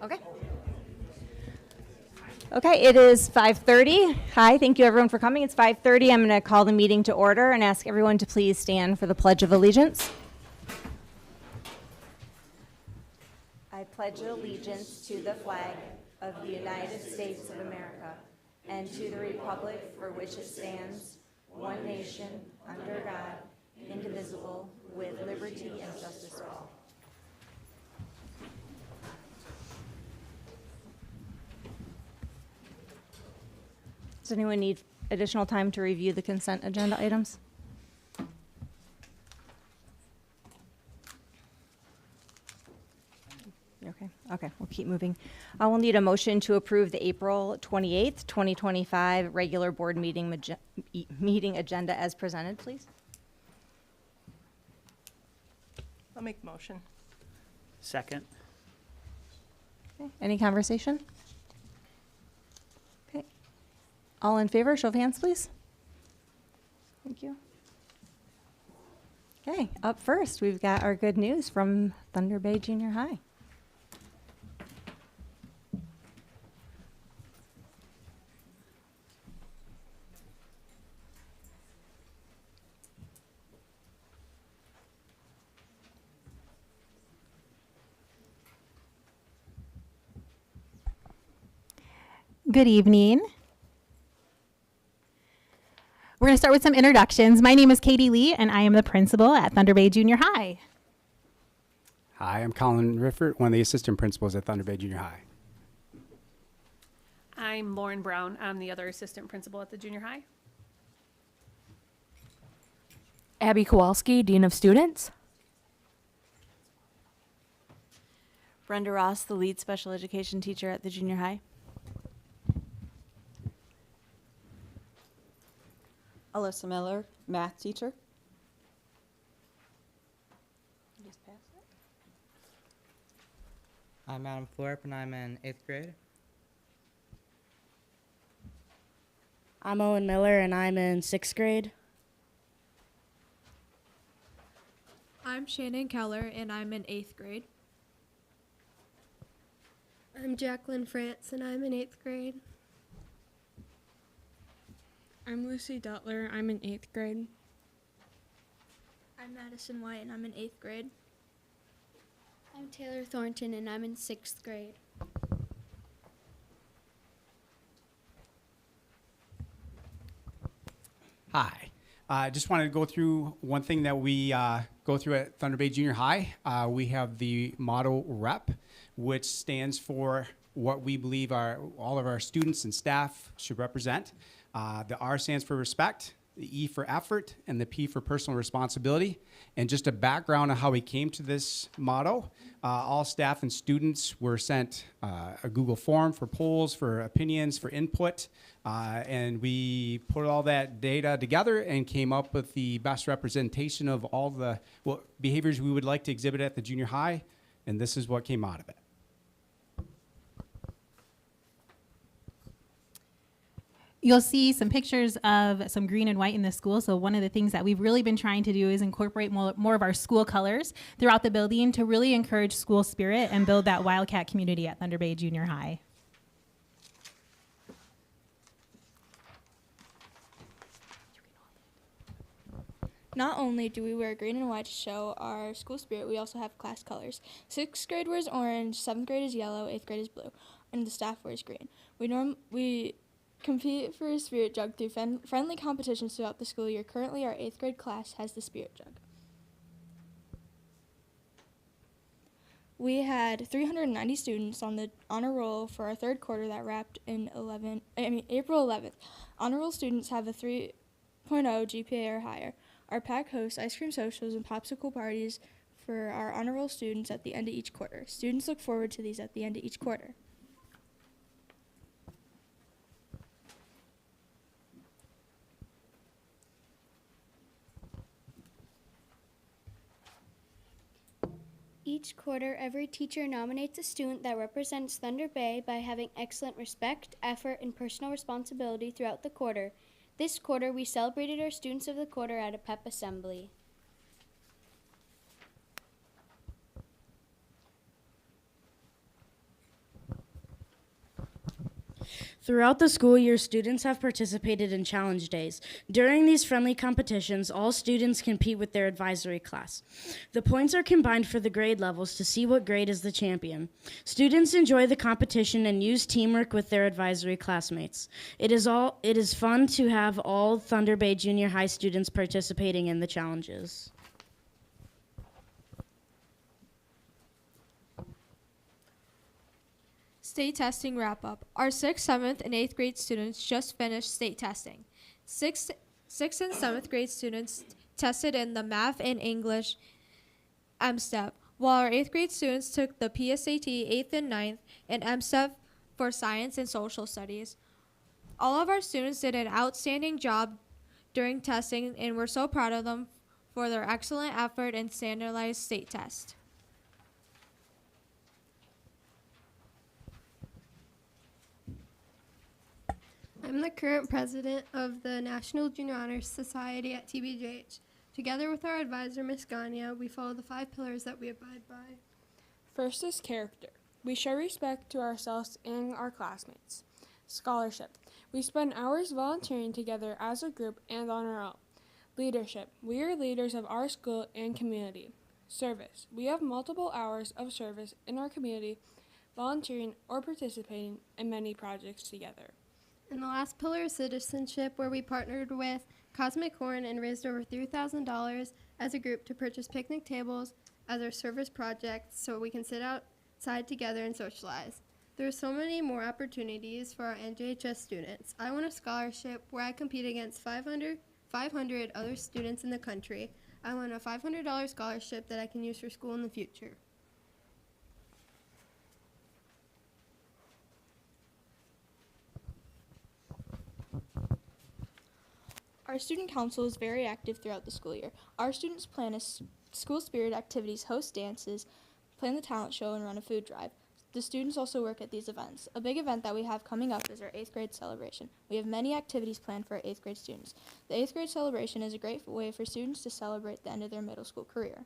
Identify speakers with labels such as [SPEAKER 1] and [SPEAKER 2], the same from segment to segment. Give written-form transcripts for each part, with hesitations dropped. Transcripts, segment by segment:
[SPEAKER 1] Okay. Okay, it is 5:30. Hi, thank you everyone for coming. It's 5:30. I'm going to call the meeting to order and ask everyone to please stand for the Pledge of Allegiance. I pledge allegiance to the flag of the United States of America and to the republic for which it stands, one nation, under God, indivisible, with liberty and justice for all. Does anyone need additional time to review the consent agenda items? Okay, okay, we'll keep moving. I will need a motion to approve the April 28th, 2025 regular board meeting agenda as presented, please.
[SPEAKER 2] I'll make the motion.
[SPEAKER 3] Second.
[SPEAKER 1] Okay. Any conversation? Okay. All in favor, show of hands, please. Thank you. Okay, up first, we've got our good news from Thunder Bay Junior High.
[SPEAKER 4] Good evening. We're going to start with some introductions. My name is Katie Lee, and I am the principal at Thunder Bay Junior High.
[SPEAKER 5] Hi, I'm Colin Riffert, one of the assistant principals at Thunder Bay Junior High.
[SPEAKER 2] I'm Lauren Brown. I'm the other assistant principal at the junior high.
[SPEAKER 6] Abby Kowalski, Dean of Students.
[SPEAKER 7] Brenda Ross, the lead special education teacher at the junior high.
[SPEAKER 8] Alyssa Miller, math teacher.
[SPEAKER 9] I'm Adam Florp, and I'm in 8th grade.
[SPEAKER 10] I'm Owen Miller, and I'm in 6th grade.
[SPEAKER 11] I'm Shannon Keller, and I'm in 8th grade.
[SPEAKER 12] I'm Jacqueline France, and I'm in 8th grade.
[SPEAKER 13] I'm Lucy Dutler. I'm in 8th grade.
[SPEAKER 14] I'm Madison White, and I'm in 8th grade.
[SPEAKER 15] I'm Taylor Thornton, and I'm in 6th grade.
[SPEAKER 5] Hi. I just wanted to go through one thing that we go through at Thunder Bay Junior High. We have the motto REP, which stands for what we believe all of our students and staff should represent. The R stands for respect, the E for effort, and the P for personal responsibility. And just a background on how we came to this motto. All staff and students were sent a Google form for polls, for opinions, for input. And we put all that data together and came up with the best representation of all the behaviors we would like to exhibit at the junior high. And this is what came out of it.
[SPEAKER 4] You'll see some pictures of some green and white in the school. So one of the things that we've really been trying to do is incorporate more of our school colors throughout the building to really encourage school spirit and build that Wildcat community at Thunder Bay Junior High.
[SPEAKER 14] Not only do we wear green and white to show our school spirit, we also have class colors. 6th grade wears orange, 7th grade is yellow, 8th grade is blue, and the staff wears green. We compete for a spirit jug through friendly competitions throughout the school year. Currently, our 8th grade class has the spirit jug. We had 390 students on the honor roll for our third quarter that wrapped in April 11th. Honor roll students have a 3.0 GPA or higher. Our pack hosts ice cream socials and popsicle parties for our honor roll students at the end of each quarter. Students look forward to these at the end of each quarter.
[SPEAKER 15] Each quarter, every teacher nominates a student that represents Thunder Bay by having excellent respect, effort, and personal responsibility throughout the quarter. This quarter, we celebrated our Students of the Quarter at a pep assembly.
[SPEAKER 10] Throughout the school year, students have participated in challenge days. During these friendly competitions, all students compete with their advisory class. The points are combined for the grade levels to see what grade is the champion. Students enjoy the competition and use teamwork with their advisory classmates. It is fun to have all Thunder Bay Junior High students participating in the challenges.
[SPEAKER 11] State testing wrap up. Our 6th, 7th, and 8th grade students just finished state testing. 6th and 7th grade students tested in the math and English M-STEP, while our 8th grade students took the PSAT 8th and 9th and M-STEP for science and social studies. All of our students did an outstanding job during testing, and we're so proud of them for their excellent effort in standardized state test.
[SPEAKER 12] I'm the current president of the National Junior Honor Society at TBJH. Together with our advisor, Ms. Gania, we follow the 5 pillars that we abide by.
[SPEAKER 13] First is character. We show respect to ourselves and our classmates. Scholarship. We spend hours volunteering together as a group and on our own. Leadership. We are leaders of our school and community. Service. We have multiple hours of service in our community, volunteering or participating in many projects together.
[SPEAKER 12] And the last pillar is citizenship, where we partnered with Cosmic Horn and raised over $3,000 as a group to purchase picnic tables as our service project so we can sit outside together and socialize. There are so many more opportunities for our NJHS students. I won a scholarship where I compete against 500 other students in the country. I won a $500 scholarship that I can use for school in the future.
[SPEAKER 14] Our student council is very active throughout the school year. Our students plan school spirit activities, host dances, plan the talent show, and run a food drive. The students also work at these events. A big event that we have coming up is our 8th grade celebration. We have many activities planned for our 8th grade students. The 8th grade celebration is a great way for students to celebrate the end of their middle school career.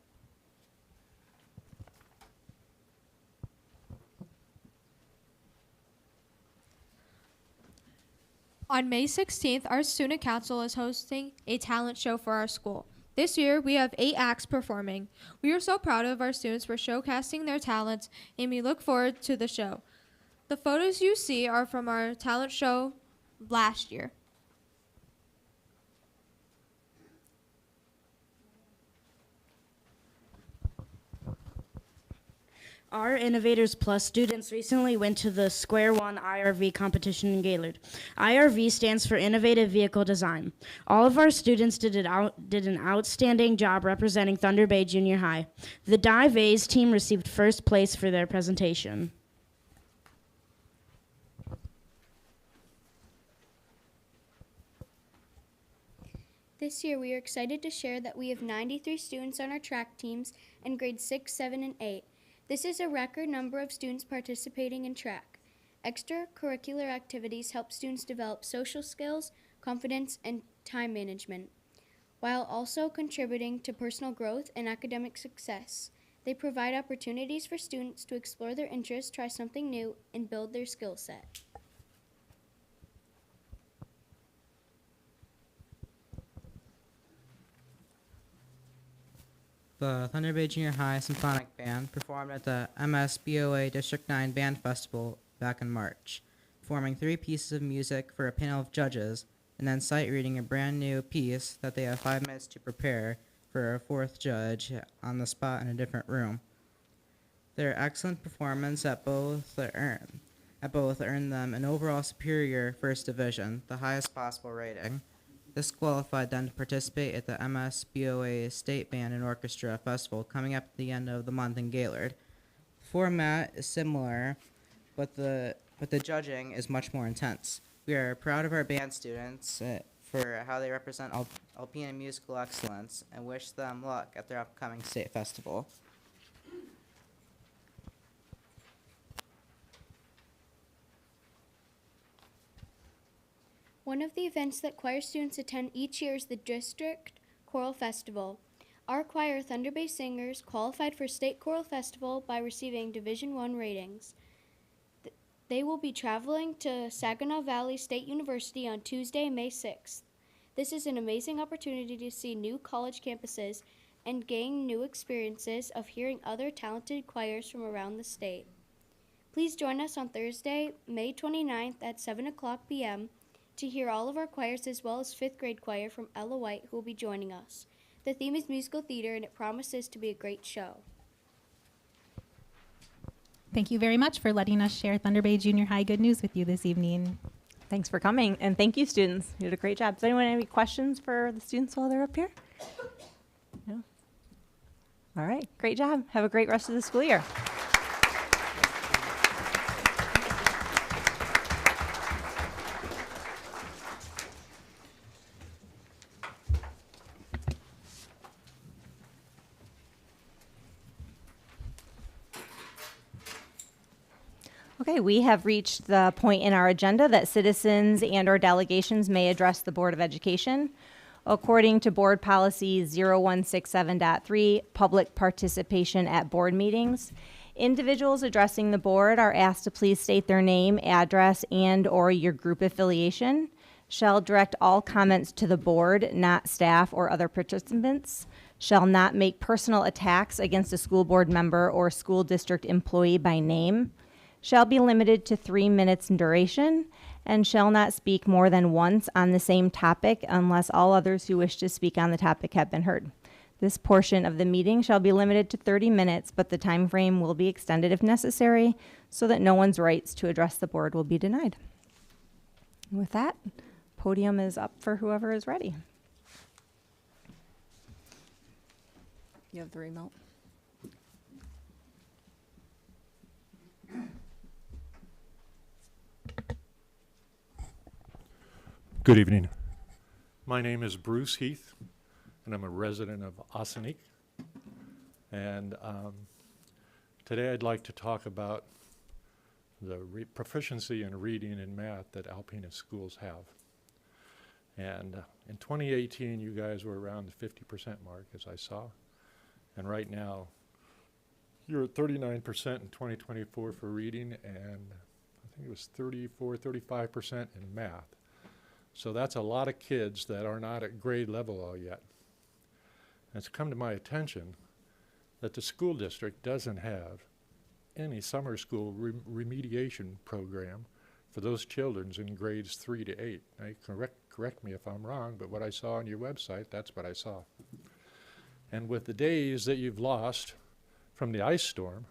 [SPEAKER 11] On May 16th, our student council is hosting a talent show for our school. This year, we have 8 acts performing. We are so proud of our students for showcasing their talents, and we look forward to the show. The photos you see are from our talent show last year.
[SPEAKER 10] Our Innovators Plus students recently went to the Square One IRV competition in Gaylord. IRV stands for Innovative Vehicle Design. All of our students did an outstanding job representing Thunder Bay Junior High. The Dive A's team received first place for their presentation.
[SPEAKER 15] This year, we are excited to share that we have 93 students on our track teams in grades 6, 7, and 8. This is a record number of students participating in track. Extracurricular activities help students develop social skills, confidence, and time management, while also contributing to personal growth and academic success. They provide opportunities for students to explore their interests, try something new, and build their skill set.
[SPEAKER 9] The Thunder Bay Junior High Symphonic Band performed at the MSBOA District 9 Band Festival back in March, performing 3 pieces of music for a panel of judges, and then sight reading a brand new piece that they have 5 minutes to prepare for a 4th judge on the spot in a different room. Their excellent performance at both earned them an overall superior first division, the highest possible rating. This qualified them to participate at the MSBOA State Band and Orchestra Festival coming up at the end of the month in Gaylord. The format is similar, but the judging is much more intense. We are proud of our band students for how they represent Alpena musical excellence and wish them luck at their upcoming state festival.
[SPEAKER 15] One of the events that choir students attend each year is the District Choral Festival. Our choir, Thunder Bay Singers, qualified for State Choral Festival by receiving Division I ratings. They will be traveling to Saginaw Valley State University on Tuesday, May 6th. This is an amazing opportunity to see new college campuses and gain new experiences of hearing other talented choirs from around the state. Please join us on Thursday, May 29th at 7:00 p.m. to hear all of our choirs as well as 5th grade choir from Ella White who will be joining us. The theme is musical theater and it promises to be a great show.
[SPEAKER 4] Thank you very much for letting us share Thunder Bay Junior High good news with you this evening.
[SPEAKER 3] Thanks for coming, and thank you, students. You did a great job. Does anyone have any questions for the students while they're up here? No? All right, great job. Have a great rest of the school year. Okay, we have reached the point in our agenda that citizens and or delegations may address the Board of Education. According to Board Policy 0167.3, public participation at board meetings, individuals addressing the board are asked to please state their name, address, and or your group affiliation. Shall direct all comments to the board, not staff or other participants. Shall not make personal attacks against a school board member or school district employee by name. Shall be limited to 3 minutes in duration, and shall not speak more than once on the same topic unless all others who wish to speak on the topic have been heard. This portion of the meeting shall be limited to 30 minutes, but the time frame will be extended if necessary so that no one's rights to address the board will be denied. With that, podium is up for whoever is ready. You have the remote.
[SPEAKER 16] Good evening. My name is Bruce Heath, and I'm a resident of Ossining. And today I'd like to talk about the proficiency in reading and math that Alpena schools have. And in 2018, you guys were around the 50% mark, as I saw. And right now, you're at 39% in 2024 for reading, and I think it was 35% in math. So that's a lot of kids that are not at grade level all yet. And it's come to my attention that the school district doesn't have any summer school remediation program for those children in grades 3 to 8. Now, correct me if I'm wrong, but what I saw on your website, that's what I saw. And with the days that you've lost from the ice storm,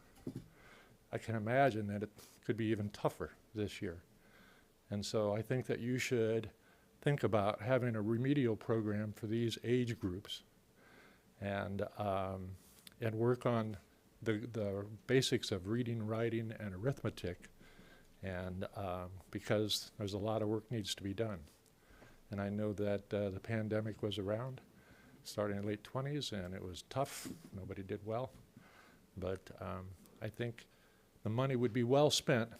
[SPEAKER 16] I can imagine that it could be even tougher this year. And so I think that you should think about having a remedial program for these age groups and work on the basics of reading, writing, and arithmetic, and because there's a lot of work needs to be done. And I know that the pandemic was around, starting in the late 20s, and it was tough. Nobody did well. But I think the money would be well spent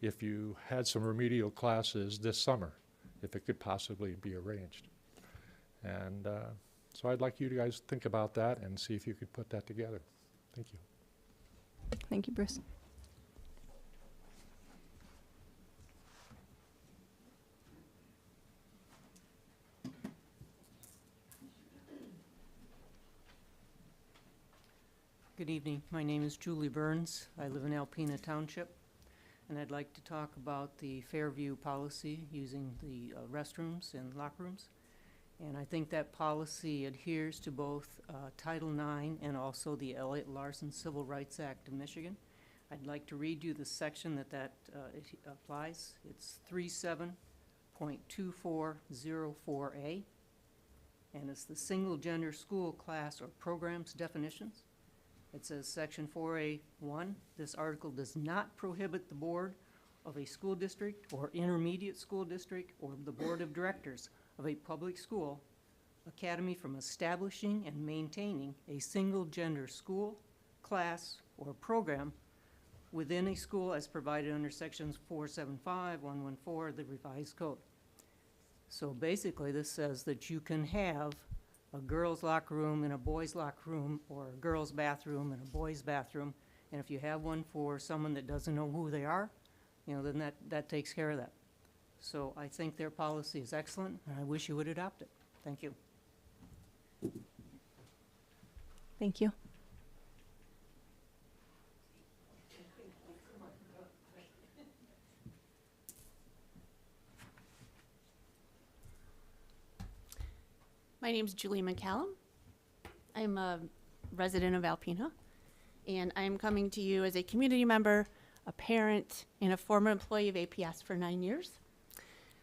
[SPEAKER 16] if you had some remedial classes this summer, if it could possibly be arranged. And so I'd like you guys to think about that and see if you could put that together. Thank you.
[SPEAKER 3] Thank you, Bruce.
[SPEAKER 17] Good evening. My name is Julie Burns. I live in Alpena Township, and I'd like to talk about the Fairview policy using the restrooms and locker rooms. And I think that policy adheres to both Title IX and also the Elliott Larson Civil Rights Act of Michigan. I'd like to read you the section that it applies. It's 37.2404A, and it's the single gender school class or programs definitions. It says Section 4A1, this article does not prohibit the board of a school district or intermediate school district or the board of directors of a public school academy from establishing and maintaining a single gender school, class, or program within a school as provided under Sections 475, 114 of the revised code. So basically this says that you can have a girls' locker room and a boys' locker room, or a girls' bathroom and a boys' bathroom, and if you have one for someone that doesn't know who they are, then that takes care of that. So I think their policy is excellent, and I wish you would adopt it. Thank you.
[SPEAKER 3] Thank you.
[SPEAKER 18] My name is Julie McCallum. I'm a resident of Alpena, and I'm coming to you as a community member, a parent, and a former employee of APS for 9 years.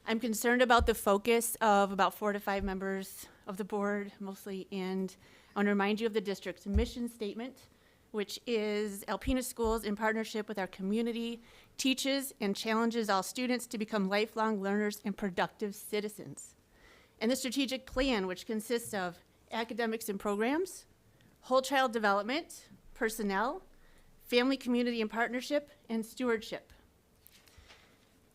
[SPEAKER 18] I'm concerned about the focus of about 4 to 5 members of the board, mostly, and I want to remind you of the district's mission statement, which is Alpena Schools, in partnership with our community, teaches and challenges all students to become lifelong learners and productive citizens. And the strategic plan, which consists of academics and programs, whole child development, personnel, family, community, and partnership, and stewardship.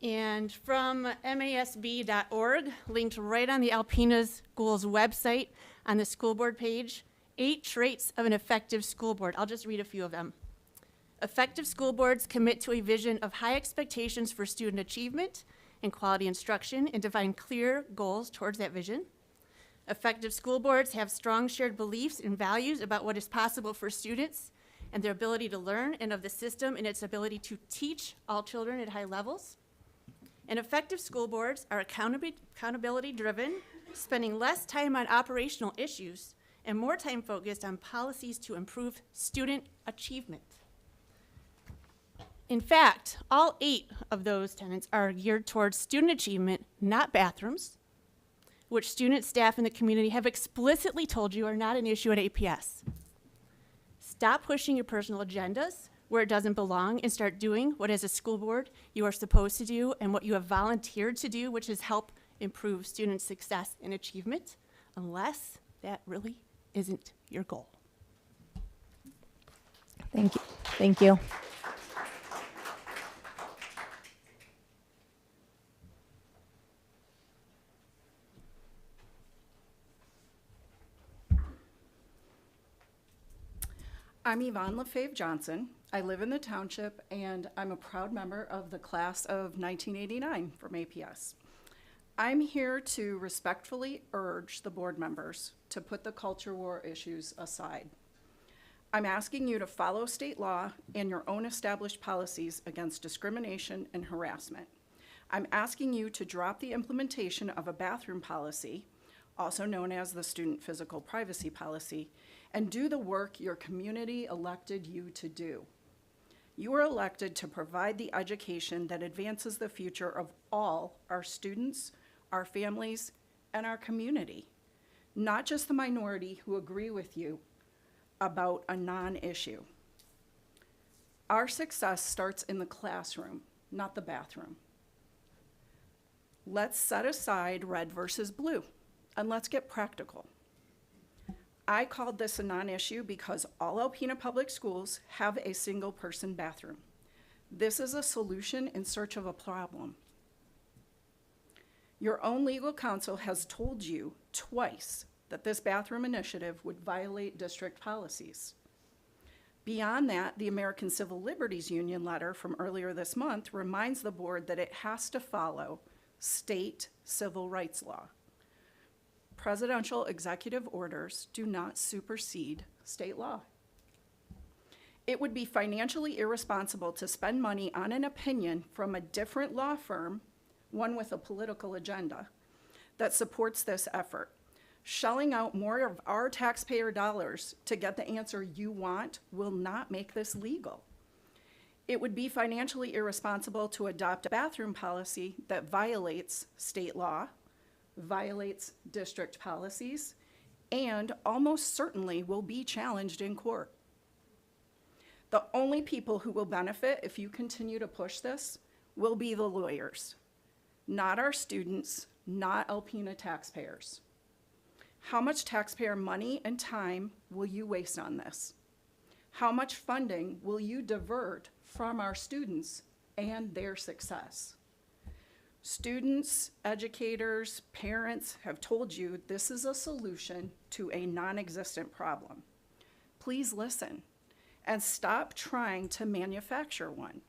[SPEAKER 18] And from masb.org, linked right on the Alpena Schools website on the school board page, 8 traits of an effective school board. I'll just read a few of them. Effective school boards commit to a vision of high expectations for student achievement and quality instruction and define clear goals towards that vision. Effective school boards have strong shared beliefs and values about what is possible for students and their ability to learn, and of the system and its ability to teach all children at high levels. And effective school boards are accountability driven, spending less time on operational issues and more time focused on policies to improve student achievement. In fact, all 8 of those tenets are geared towards student achievement, not bathrooms, which students, staff, and the community have explicitly told you are not an issue at APS. Stop pushing your personal agendas where it doesn't belong and start doing what, as a school board, you are supposed to do and what you have volunteered to do, which is help improve student success and achievement, unless that really isn't your goal.
[SPEAKER 3] Thank you. Thank you.
[SPEAKER 19] I'm Yvonne LaFave Johnson. I live in the township, and I'm a proud member of the class of 1989 from APS. I'm here to respectfully urge the board members to put the culture war issues aside. I'm asking you to follow state law and your own established policies against discrimination and harassment. I'm asking you to drop the implementation of a bathroom policy, also known as the Student Physical Privacy Policy, and do the work your community elected you to do. You are elected to provide the education that advances the future of all our students, our families, and our community, not just the minority who agree with you about a non-issue. Our success starts in the classroom, not the bathroom. Let's set aside red versus blue, and let's get practical. I called this a non-issue because all Alpena public schools have a single-person bathroom. This is a solution in search of a problem. Your own legal counsel has told you twice that this bathroom initiative would violate district policies. Beyond that, the American Civil Liberties Union letter from earlier this month reminds the board that it has to follow state civil rights law. Presidential executive orders do not supersede state law. It would be financially irresponsible to spend money on an opinion from a different law firm, one with a political agenda, that supports this effort. Shelling out more of our taxpayer dollars to get the answer you want will not make this legal. It would be financially irresponsible to adopt a bathroom policy that violates state law, violates district policies, and almost certainly will be challenged in court. The only people who will benefit if you continue to push this will be the lawyers, not our students, not Alpena taxpayers. How much taxpayer money and time will you waste on this? How much funding will you divert from our students and their success? Students, educators, parents have told you this is a solution to a non-existent problem. Please listen and stop trying to manufacture one.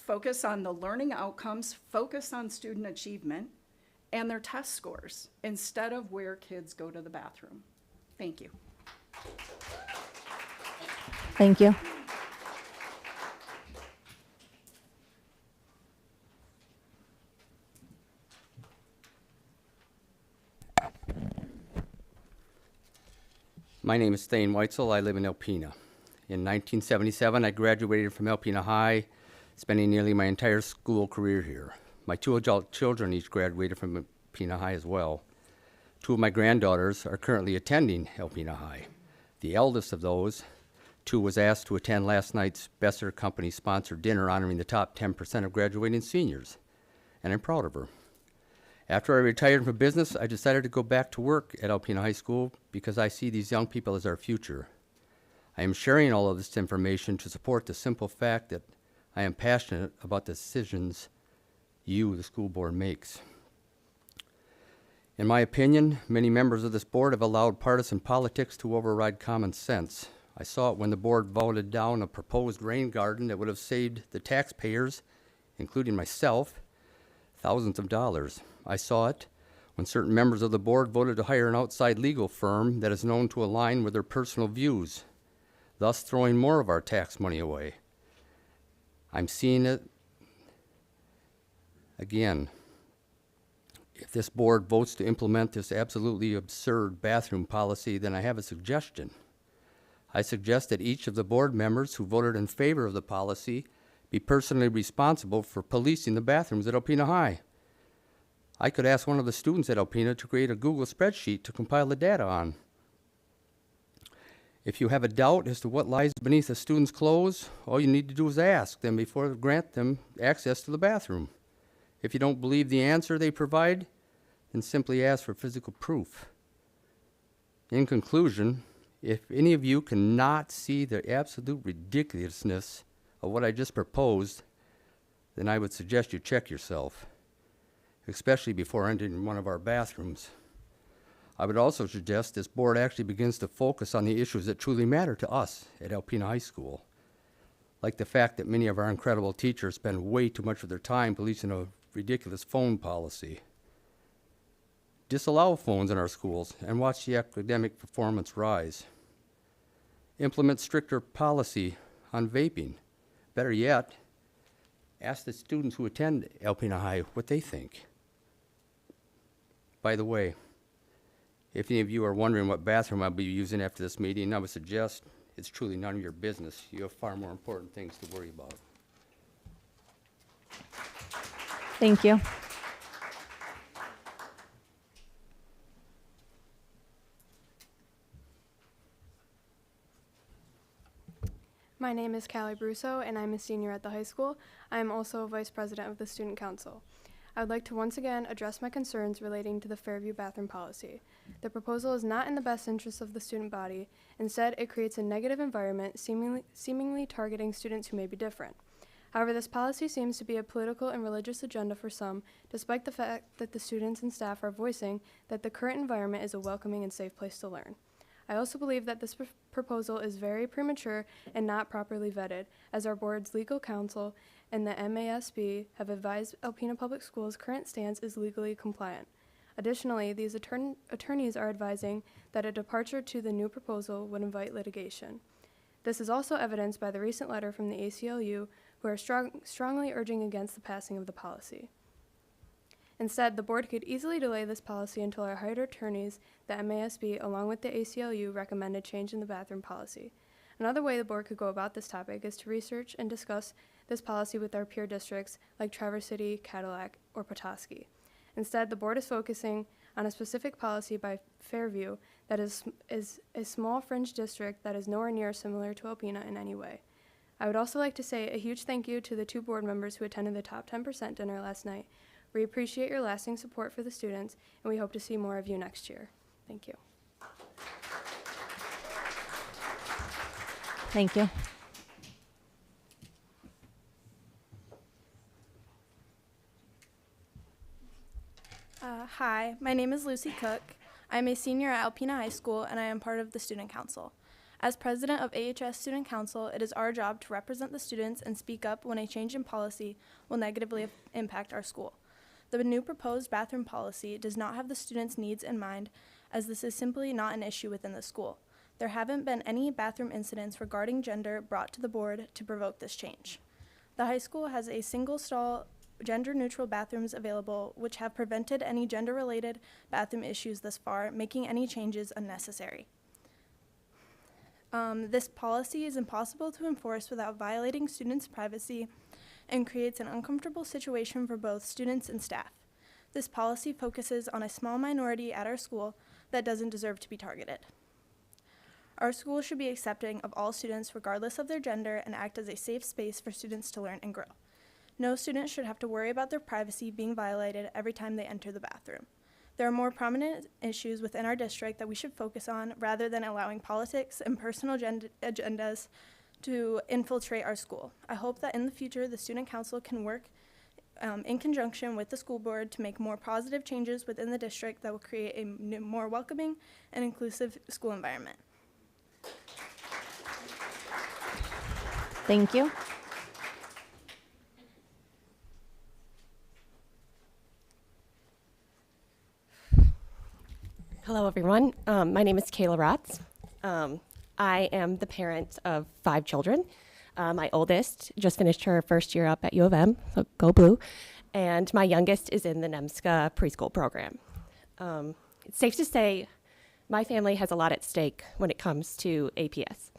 [SPEAKER 19] focus on the learning outcomes, focus on student achievement, and their test scores instead of where kids go to the bathroom. Thank you.
[SPEAKER 3] Thank you.
[SPEAKER 20] My name is Thane Weitzel. I live in Alpena. In 1977, I graduated from Alpena High, spending nearly my entire school career here. My 2 adult children each graduated from Alpena High as well. 2 of my granddaughters are currently attending Alpena High. The eldest of those 2 was asked to attend last night's Besser Company-sponsored dinner honoring the top 10% of graduating seniors, and I'm proud of her. After I retired from business, I decided to go back to work at Alpena High School because I see these young people as our future. I am sharing all of this information to support the simple fact that I am passionate about the decisions you, the school board, makes. In my opinion, many members of this board have allowed partisan politics to override common sense. I saw it when the board voted down a proposed rain garden that would have saved the taxpayers, including myself, thousands of dollars. I saw it when certain members of the board voted to hire an outside legal firm that is known to align with their personal views, thus throwing more of our tax money away. I'm seeing it again. If this board votes to implement this absolutely absurd bathroom policy, then I have a suggestion. I suggest that each of the board members who voted in favor of the policy be personally responsible for policing the bathrooms at Alpena High. I could ask one of the students at Alpena to create a Google spreadsheet to compile the data on. If you have a doubt as to what lies beneath a student's clothes, all you need to do is ask them before you grant them access to the bathroom. If you don't believe the answer they provide, then simply ask for physical proof. In conclusion, if any of you cannot see the absolute ridiculousness of what I just proposed, then I would suggest you check yourself, especially before entering one of our bathrooms. I would also suggest this board actually begins to focus on the issues that truly matter to us at Alpena High School, like the fact that many of our incredible teachers spend way too much of their time policing a ridiculous phone policy. Disallow phones in our schools and watch the academic performance rise. Implement stricter policy on vaping. Better yet, ask the students who attend Alpena High what they think. By the way, if any of you are wondering what bathroom I'll be using after this meeting, I would suggest it's truly none of your business. You have far more important things to worry about.
[SPEAKER 3] Thank you.
[SPEAKER 21] My name is Callie Brusso, and I'm a senior at the high school. I am also vice president of the student council. I would like to once again address my concerns relating to the Fairview bathroom policy. The proposal is not in the best interest of the student body. Instead, it creates a negative environment, seemingly targeting students who may be different. However, this policy seems to be a political and religious agenda for some, despite the fact that the students and staff are voicing that the current environment is a welcoming and safe place to learn. I also believe that this proposal is very premature and not properly vetted, as our board's legal counsel and the MASB have advised Alpena Public Schools' current stance is legally compliant. Additionally, these attorneys are advising that a departure to the new proposal would invite litigation. This is also evidenced by the recent letter from the ACLU, who are strongly urging against the passing of the policy. Instead, the board could easily delay this policy until our hired attorneys, the MASB, along with the ACLU, recommend a change in the bathroom policy. Another way the board could go about this topic is to research and discuss this policy with our peer districts like Traverse City, Cadillac, or Petoskey. Instead, the board is focusing on a specific policy by Fairview that is a small fringe district that is nowhere near similar to Alpena in any way. I would also like to say a huge thank you to the 2 board members who attended the Top 10% dinner last night. We appreciate your lasting support for the students, and we hope to see more of you next year. Thank you.
[SPEAKER 3] Thank you.
[SPEAKER 22] Hi, my name is Lucy Cook. I'm a senior at Alpena High School, and I am part of the student council.
[SPEAKER 21] As president of AHS Student Council, it is our job to represent the students and speak up when a change in policy will negatively impact our school. The new proposed bathroom policy does not have the students' needs in mind, as this is simply not an issue within the school. There haven't been any bathroom incidents regarding gender brought to the board to provoke this change. The high school has a single-stall, gender-neutral bathrooms available, which have prevented any gender-related bathroom issues thus far, making any changes unnecessary. This policy is impossible to enforce without violating students' privacy and creates an uncomfortable situation for both students and staff. This policy focuses on a small minority at our school that doesn't deserve to be targeted. Our school should be accepting of all students regardless of their gender and act as a safe space for students to learn and grow. No student should have to worry about their privacy being violated every time they enter the bathroom. There are more prominent issues within our district that we should focus on rather than allowing politics and personal agendas to infiltrate our school. I hope that in the future the student council can work in conjunction with the school board to make more positive changes within the district that will create a more welcoming and inclusive school environment.
[SPEAKER 3] Thank you.
[SPEAKER 1] Hello, everyone. My name is Kayla Rotz. I am the parent of 5 children. My oldest just finished her first year up at U of M, so go blue. And my youngest is in the NEMSCA preschool program. It's safe to say my family has a lot at stake when it comes to APS.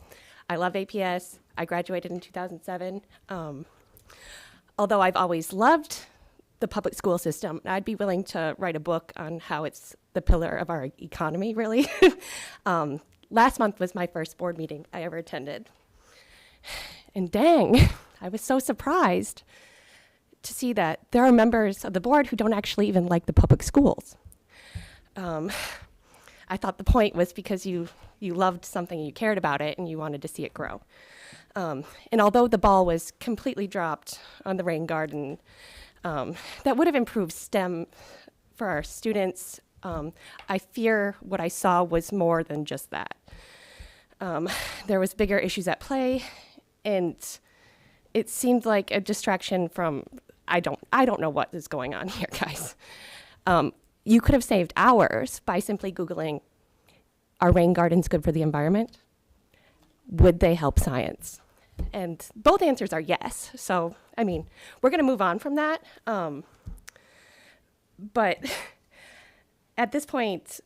[SPEAKER 1] I love APS. I graduated in 2007. Although I've always loved the public school system, I'd be willing to write a book on how it's the pillar of our economy, really. Last month was my first board meeting I ever attended. And dang, I was so surprised to see that there are members of the board who don't actually even like the public schools. I thought the point was because you loved something, you cared about it, and you wanted to see it grow. And although the ball was completely dropped on the rain garden, that would have improved STEM for our students. I fear what I saw was more than just that. There was bigger issues at play, and it seemed like a distraction from, I don't know what is going on here, guys. You could have saved hours by simply Googling, are rain gardens good for the environment? Would they help science? And both answers are yes. So, I mean, we're going to move on from that. But at this point,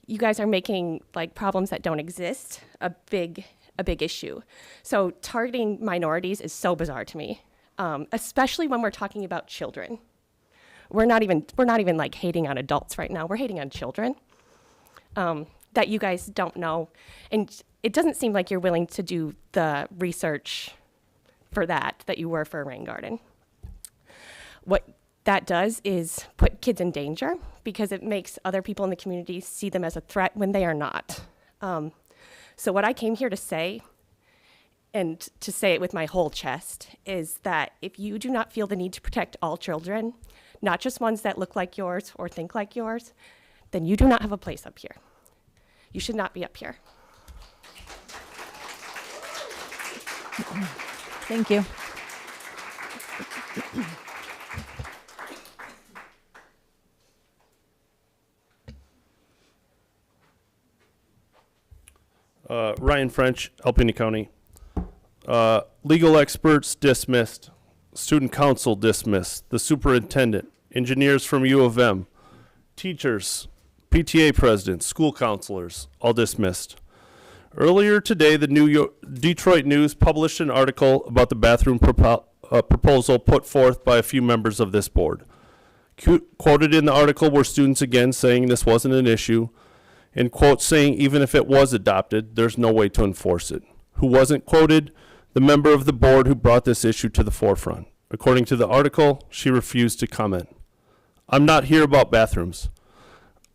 [SPEAKER 1] you guys are making like problems that don't exist a big issue. So targeting minorities is so bizarre to me, especially when we're talking about children. We're not even like hating on adults right now. We're hating on children that you guys don't know. And it doesn't seem like you're willing to do the research for that you were for a rain garden. What that does is put kids in danger because it makes other people in the community see them as a threat when they are not. So what I came here to say, and to say it with my whole chest, is that if you do not feel the need to protect all children, not just ones that look like yours or think like yours, then you do not have a place up here. You should not be up here.
[SPEAKER 3] Thank you.
[SPEAKER 22] Ryan French, Alpena County. Legal experts dismissed. Student council dismissed. The superintendent. Engineers from U of M. Teachers. PTA presidents. School counselors. All dismissed. Earlier today, the Detroit News published an article about the bathroom proposal put forth by a few members of this board. Quoted in the article were students again saying this wasn't an issue, and quote saying even if it was adopted, there's no way to enforce it. Who wasn't quoted? The member of the board who brought this issue to the forefront. According to the article, she refused to comment. I'm not here about bathrooms.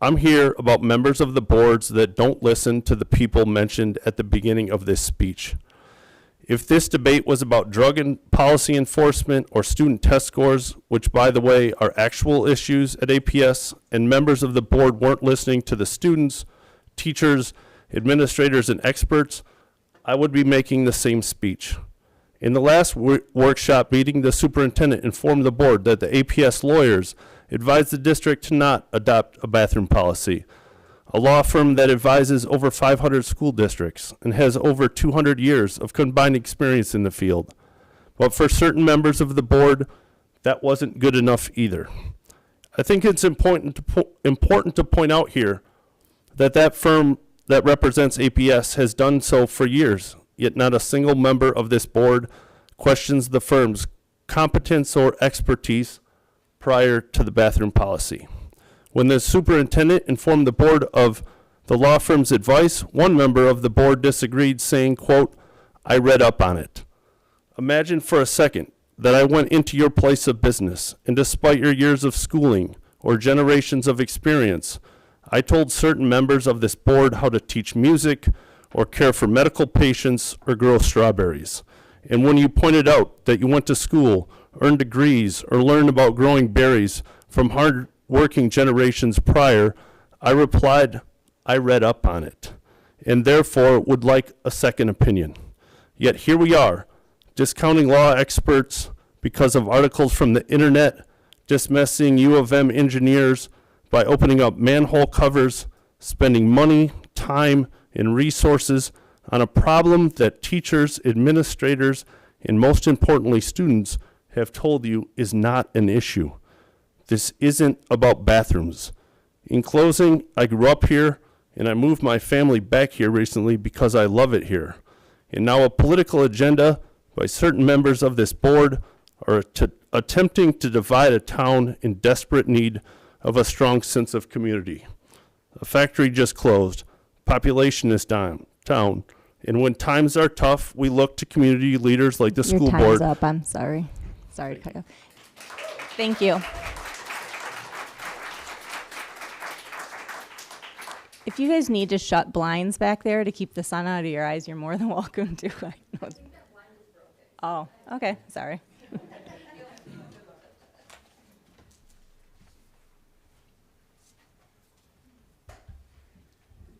[SPEAKER 22] I'm here about members of the boards that don't listen to the people mentioned at the beginning of this speech. If this debate was about drug and policy enforcement or student test scores, which by the way are actual issues at APS, and members of the board weren't listening to the students, teachers, administrators, and experts, I would be making the same speech. In the last workshop meeting, the superintendent informed the board that the APS lawyers advised the district to not adopt a bathroom policy, a law firm that advises over 500 school districts and has over 200 years of combined experience in the field. But for certain members of the board, that wasn't good enough either. I think it's important to point out here that that firm that represents APS has done so for years, yet not a single member of this board questions the firm's competence or expertise prior to the bathroom policy. When the superintendent informed the board of the law firm's advice, one member of the board disagreed, saying, quote, "I read up on it." Imagine for a second that I went into your place of business, and despite your years of schooling or generations of experience, I told certain members of this board how to teach music or care for medical patients or grow strawberries. And when you pointed out that you went to school, earned degrees, or learned about growing berries from hard-working generations prior, I replied, I read up on it, and therefore would like a second opinion. Yet here we are, discounting law experts because of articles from the internet, dismissing U of M engineers by opening up manhole covers, spending money, time, and resources on a problem that teachers, administrators, and most importantly students have told you is not an issue. This isn't about bathrooms. In closing, I grew up here and I moved my family back here recently because I love it here. And now a political agenda by certain members of this board are attempting to divide a town in desperate need of a strong sense of community. A factory just closed. Population is down. And when times are tough, we look to community leaders like the school board.
[SPEAKER 3] Your time's up. I'm sorry. Sorry to cut you off. Thank you. If you guys need to shut blinds back there to keep the sun out of your eyes, you're more than welcome to. Oh, okay. Sorry.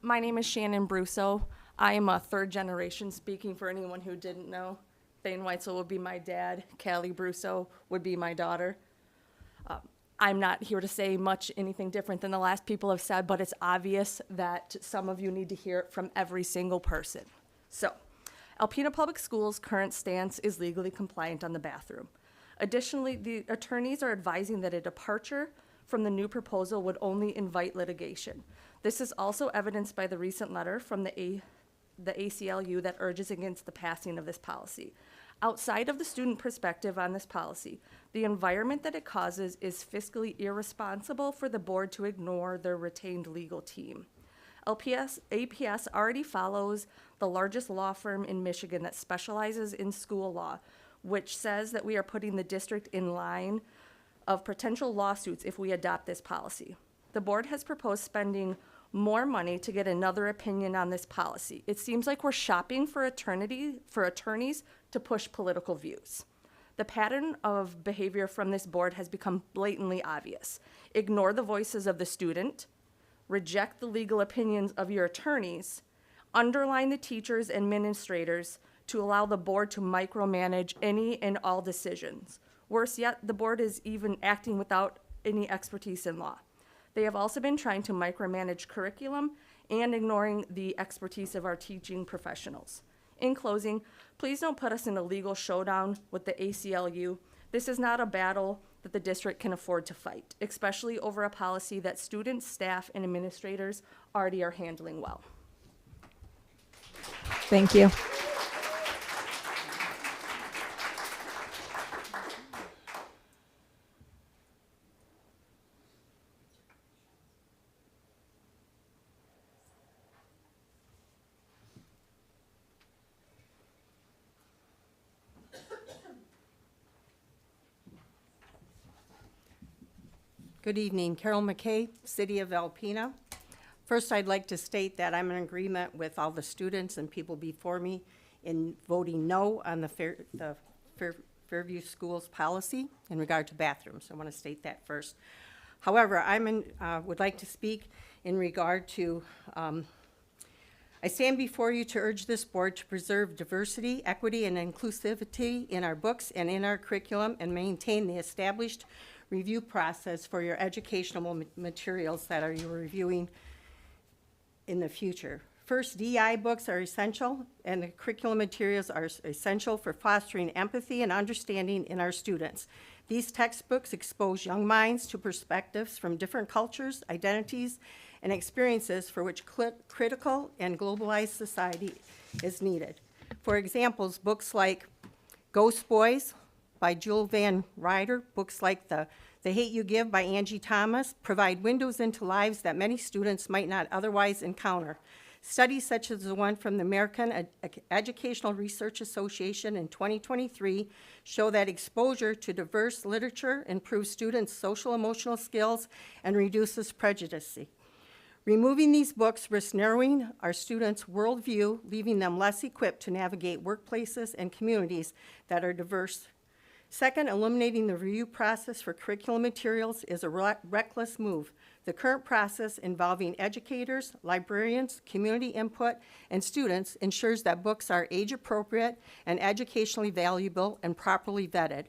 [SPEAKER 2] My name is Shannon Brusso. I am a third generation, speaking for anyone who didn't know. Thane Weitzel would be my dad. Callie Brusso would be my daughter. I'm not here to say much anything different than the last people have said, but it's obvious that some of you need to hear it from every single person. So, Alpena Public Schools' current stance is legally compliant on the bathroom. Additionally, the attorneys are advising that a departure from the new proposal would only invite litigation. This is also evidenced by the recent letter from the ACLU that urges against the passing of this policy. Outside of the student perspective on this policy, the environment that it causes is fiscally irresponsible for the board to ignore their retained legal team. APS already follows the largest law firm in Michigan that specializes in school law, which says that we are putting the district in line of potential lawsuits if we adopt this policy. The board has proposed spending more money to get another opinion on this policy. It seems like we're shopping for attorneys to push political views. The pattern of behavior from this board has become blatantly obvious. Ignore the voices of the student, reject the legal opinions of your attorneys, underline the teachers and administrators to allow the board to micromanage any and all decisions. Worse yet, the board is even acting without any expertise in law. They have also been trying to micromanage curriculum and ignoring the expertise of our teaching professionals. In closing, please don't put us in a legal showdown with the ACLU. This is not a battle that the district can afford to fight, especially over a policy that students, staff, and administrators already are handling well.
[SPEAKER 3] Thank you.
[SPEAKER 6] Good evening. Carol McKay, City of Alpena. First, I'd like to state that I'm in agreement with all the students and people before me in voting no on the Fairview Schools policy in regard to bathrooms. I want to state that first. However, would like to speak in regard to, I I stand before you to urge this board to preserve diversity, equity, and inclusivity in our books and in our curriculum and maintain the established review process for your educational materials that you're reviewing in the future. First, DEI books are essential, and the curriculum materials are essential for fostering empathy and understanding in our students. These textbooks expose young minds to perspectives from different cultures, identities, and experiences for which critical and globalized society is needed. For examples, books like Ghost Boys by Jewel Van Ryder, books like The Hate You Give by Angie Thomas provide windows into lives that many students might not otherwise encounter. Studies such as the one from the American Educational Research Association in 2023 show that exposure to diverse literature improves students' social emotional skills and reduces prejudice. Removing these books risks narrowing our students' worldview, leaving them less equipped to navigate workplaces and communities that are diverse. Second, eliminating the review process for curriculum materials is a reckless move. The current process involving educators, librarians, community input, and students ensures that books are age-appropriate and educationally valuable and properly vetted.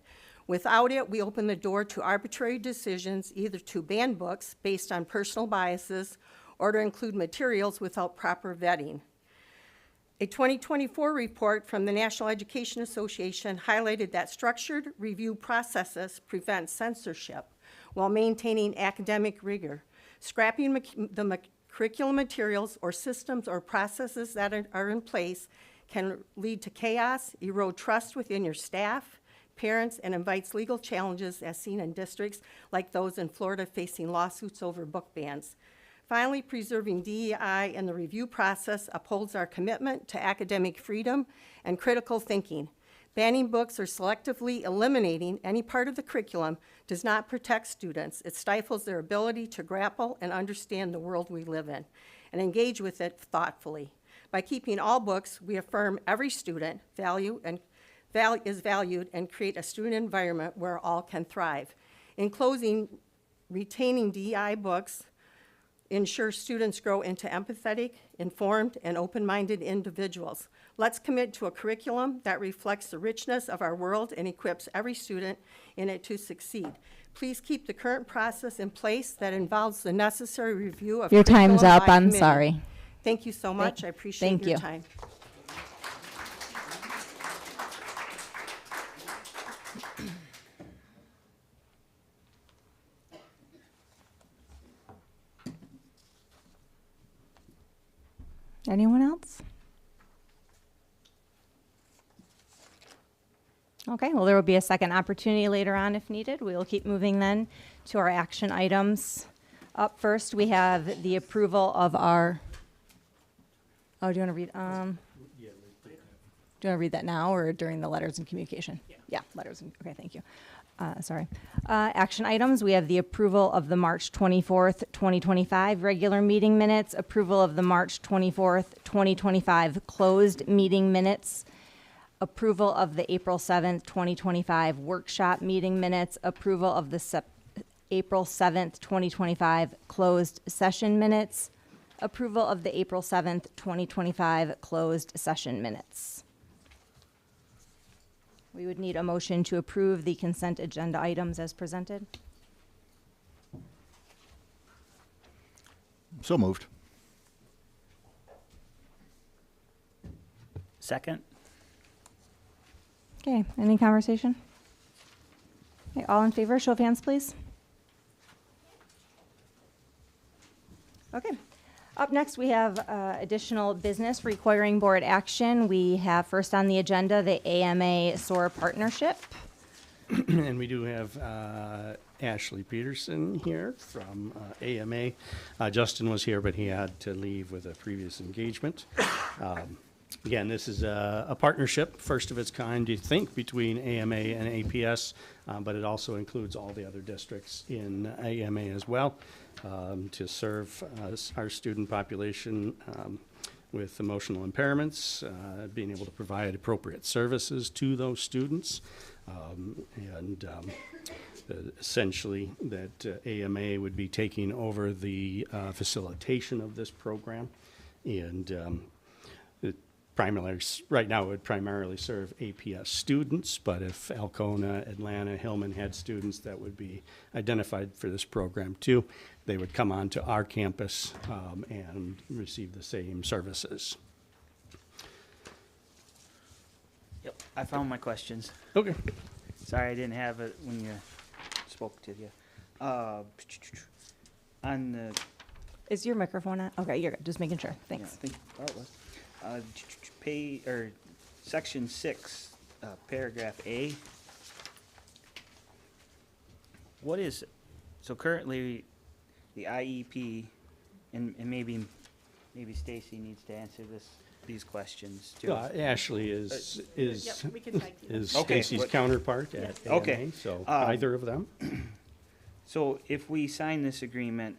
[SPEAKER 6] Without it, we open the door to arbitrary decisions, either to ban books based on personal biases or to include materials without proper vetting. A 2024 report from the National Education Association highlighted that structured review processes prevent censorship while maintaining academic rigor. Scrapping the curriculum materials or systems or processes that are in place can lead to chaos, erode trust within your staff, parents, and invites legal challenges as seen in districts like those in Florida facing lawsuits over book bans. Finally, preserving DEI in the review process upholds our commitment to academic freedom and critical thinking. Banning books or selectively eliminating any part of the curriculum does not protect students. It stifles their ability to grapple and understand the world we live in and engage with it thoughtfully. By keeping all books, we affirm every student is valued and create a student environment where all can thrive. In closing, retaining DEI books ensure students grow into empathetic, informed, and open-minded individuals. Let's commit to a curriculum that reflects the richness of our world and equips every student in it to succeed. Please keep the current process in place that involves the necessary review of
[SPEAKER 3] Your time's
[SPEAKER 6] curriculum
[SPEAKER 3] up.
[SPEAKER 6] by
[SPEAKER 3] I'm
[SPEAKER 6] committee.
[SPEAKER 3] sorry.
[SPEAKER 6] Thank you so much. I appreciate
[SPEAKER 3] thank
[SPEAKER 6] your
[SPEAKER 3] you.
[SPEAKER 6] time.
[SPEAKER 3] Anyone else? Okay, well, there will be a second opportunity later on if needed. We will keep moving then to our action items. Up first, we have the approval of our, do you want to read, do you want to read that now or during the letters and communication? Yeah, letters, okay, thank you. Sorry. Action items, we have the approval of the March 24th, 2025 regular meeting minutes, approval of the March 24th, 2025 closed meeting minutes, approval of the April 7th, 2025 workshop meeting minutes, approval of the April 7th, 2025 closed session minutes, approval of the April 7th, 2025 closed session minutes. We would need a motion to approve the consent agenda items as presented.
[SPEAKER 7] So moved.
[SPEAKER 8] Second.
[SPEAKER 3] Okay, any conversation? Okay, all in favor, show of hands, please. Okay. Up next, we have additional business requiring board action. We have first on the agenda the AMA SOAR partnership.
[SPEAKER 23] And we do have Ashley Peterson here from AMA. Justin was here, but he had to leave with a previous engagement. Again, this is a partnership, first of its kind, you think, between AMA and APS, but it also includes all the other districts in AMA as well, to serve our student population with emotional impairments, being able to provide appropriate services to those students, and essentially that AMA would be taking over the facilitation of this program. And right now it would primarily serve APS students, but if Alcona, Atlanta, Hillman had students that would be identified for this program too, they would come onto our campus and receive the same services.
[SPEAKER 5] Yep, I found my questions.
[SPEAKER 23] Okay.
[SPEAKER 5] Sorry I didn't have it when you spoke to you. On the,
[SPEAKER 3] Is your microphone on? Okay, you're good. Just making sure.
[SPEAKER 5] yeah, I
[SPEAKER 3] Thanks.
[SPEAKER 5] think, oh, it was. Pay, or section 6, paragraph A. What is, so currently, the IEP, and maybe Stacy needs to answer these questions too.
[SPEAKER 23] Ashley is
[SPEAKER 2] Yep, we can tag team.
[SPEAKER 5] Okay,
[SPEAKER 23] Stacy's
[SPEAKER 5] what-
[SPEAKER 23] counterpart at AMA,
[SPEAKER 5] Okay,
[SPEAKER 23] so either of them.
[SPEAKER 5] So if we sign this agreement,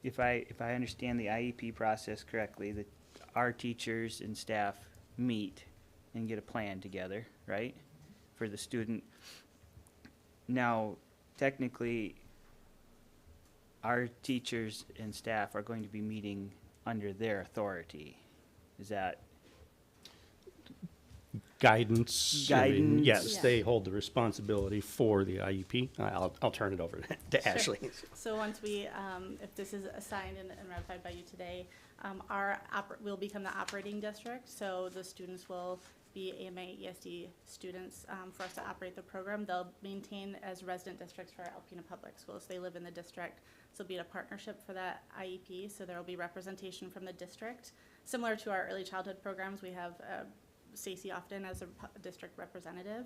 [SPEAKER 5] if I understand the IEP process correctly, that our teachers and staff meet and get a plan together, right, for the student. Now, technically, our teachers and staff are going to be meeting under their authority. Is that?
[SPEAKER 23] Guidance. I mean,
[SPEAKER 5] Guidance.
[SPEAKER 23] yes,
[SPEAKER 5] Yeah.
[SPEAKER 23] they hold the responsibility for the IEP. I'll turn it over to Ashley.
[SPEAKER 7] So once we, if this is assigned and ratified by you today, we'll become the operating district. So the students will be AMA ESD students for us to operate the program. They'll maintain as resident districts for Alpena Public Schools. They live in the district, so it'll be a partnership for that IEP. So there will be representation from the district. Similar to our early childhood programs, we have Stacy often as a district representative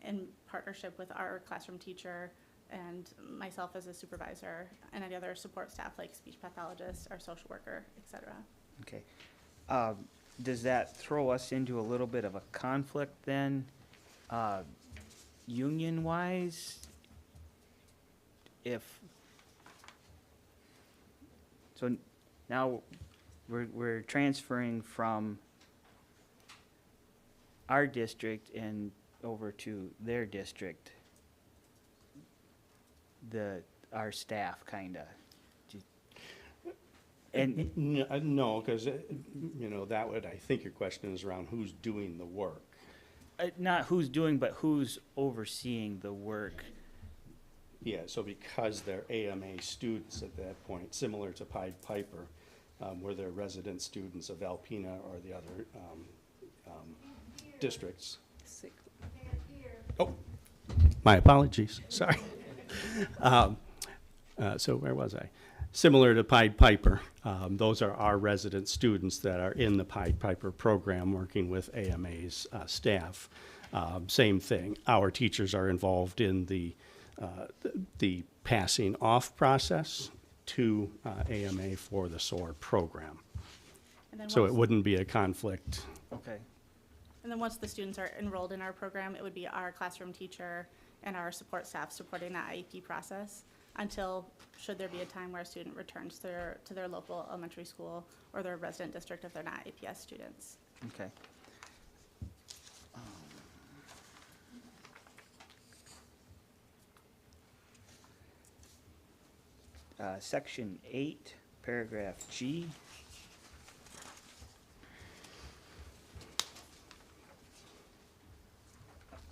[SPEAKER 7] in partnership with our classroom teacher and myself as a supervisor and any other support staff like speech pathologist or social worker, et cetera.
[SPEAKER 5] Okay. Does that throw us into a little bit of a conflict then, union-wise? So now we're transferring from our district and over to their district, our staff kinda. And
[SPEAKER 23] No, because, that would, I think your question is around who's doing the work.
[SPEAKER 5] not who's doing, but who's overseeing the work.
[SPEAKER 23] Yeah, so because they're AMA students at that point, similar to Pied Piper, where they're resident students of Alpena or the other districts. Oh, my apologies, sorry. So where was I? Similar to Pied Piper, those are our resident students that are in the Pied Piper program working with AMA's staff. Same thing, our teachers are involved in the passing off process to AMA for the SOAR program.
[SPEAKER 7] And then
[SPEAKER 23] So
[SPEAKER 7] once-
[SPEAKER 23] it wouldn't be a conflict.
[SPEAKER 5] Okay.
[SPEAKER 7] And then once the students are enrolled in our program, it would be our classroom teacher and our support staff supporting that IEP process until, should there be a time where a student returns to their local elementary school or their resident district if they're not APS students.
[SPEAKER 5] Okay. Section 8, paragraph G.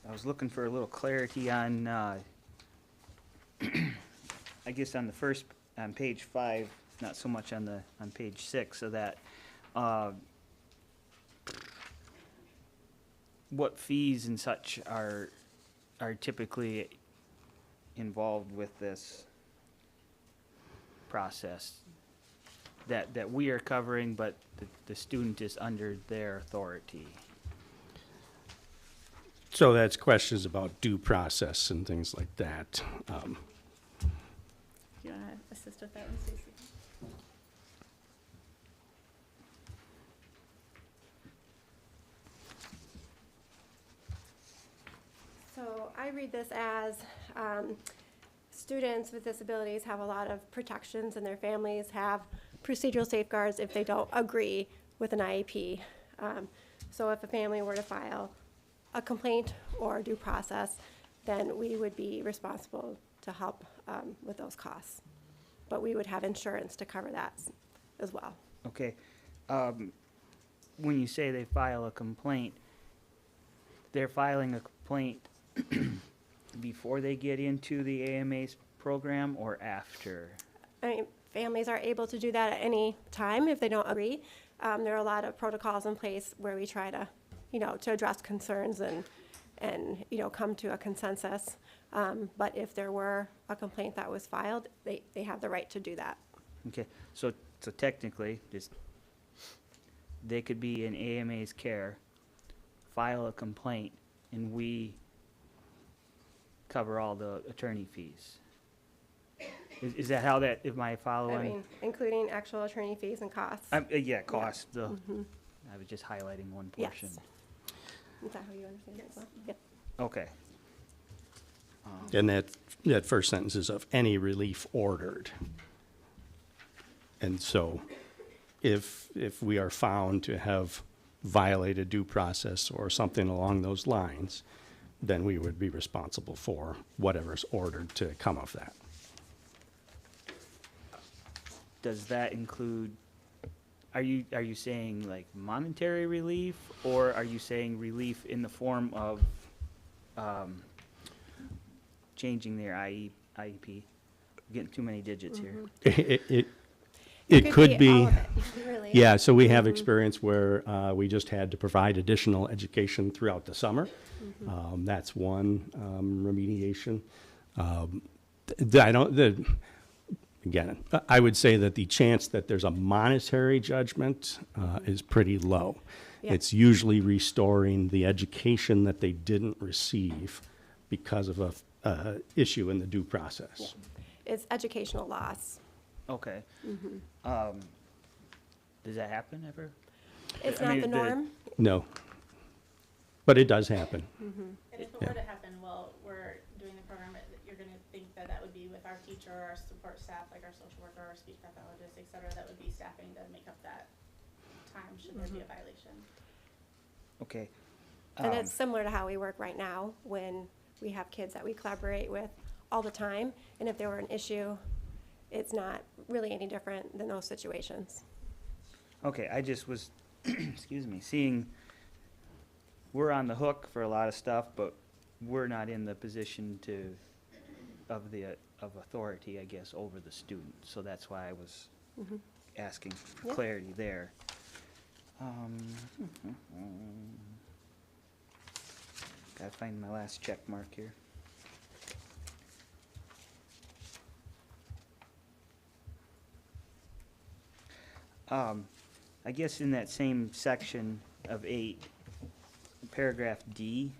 [SPEAKER 5] I was looking for a little clarity on, I guess on page 5, not so much on page 6, so that, what fees and such are typically involved with this process that we are covering, but the student is under their authority.
[SPEAKER 23] So that's questions about due process and things like that.
[SPEAKER 7] Do you want to assist with that one, Stacey?
[SPEAKER 8] So I read this as students with disabilities have a lot of protections and their families have procedural safeguards if they don't agree with an IEP. So if a family were to file a complaint or due process, then we would be responsible to help with those costs. But we would have insurance to cover that as well.
[SPEAKER 5] Okay, when you say they file a complaint, they're filing a complaint before they get into the AMA's program or after?
[SPEAKER 8] I mean, families are able to do that at any time if they don't agree. There are a lot of protocols in place where we try to, to address concerns and come to a consensus. But if there were a complaint that was filed, they have the right to do that.
[SPEAKER 5] Okay, so technically, just, they could be in AMA's care, file a complaint, and we cover all the attorney fees. Is that how that, am I following?
[SPEAKER 8] I mean, including actual attorney fees and costs.
[SPEAKER 5] Yeah, cost,
[SPEAKER 8] Yeah.
[SPEAKER 5] I was just highlighting one portion.
[SPEAKER 8] Yes. Is that how you understand it as well? Yep.
[SPEAKER 5] Okay.
[SPEAKER 23] And that first sentence is of any relief ordered. And so if we are found to have violated due process or something along those lines, then we would be responsible for whatever's ordered to come of that.
[SPEAKER 5] Does that include, are you saying like monetary relief, or are you saying relief in the form of changing their IEP? Getting too many digits here.
[SPEAKER 23] It could be,
[SPEAKER 8] all of it, really.
[SPEAKER 23] yeah, so we have experience where we just had to provide additional education throughout the summer. That's one remediation. Again, I would say that the chance that there's a monetary judgment is pretty low.
[SPEAKER 8] Yeah.
[SPEAKER 23] It's usually restoring the education that they didn't receive because of a issue in the due process.
[SPEAKER 8] It's educational loss.
[SPEAKER 5] Okay. Does that happen ever?
[SPEAKER 8] It's
[SPEAKER 5] I
[SPEAKER 8] not
[SPEAKER 5] mean,
[SPEAKER 8] the norm.
[SPEAKER 23] No, but it does happen.
[SPEAKER 7] And if it were to happen while we're doing the program, you're going to think that that would be with our teacher, our support staff, like our social worker, our speech pathologist, et cetera, that would be staffing to make up that time should there be a violation.
[SPEAKER 5] Okay.
[SPEAKER 8] And it's similar to how we work right now when we have kids that we collaborate with all the time. And if there were an issue, it's not really any different than those situations.
[SPEAKER 5] Okay, I just was, excuse me, seeing we're on the hook for a lot of stuff, but we're not in the position of authority, I guess, over the student. So that's why I was asking for clarity there. Gotta find my last check mark here. I guess in that same section of 8, paragraph D,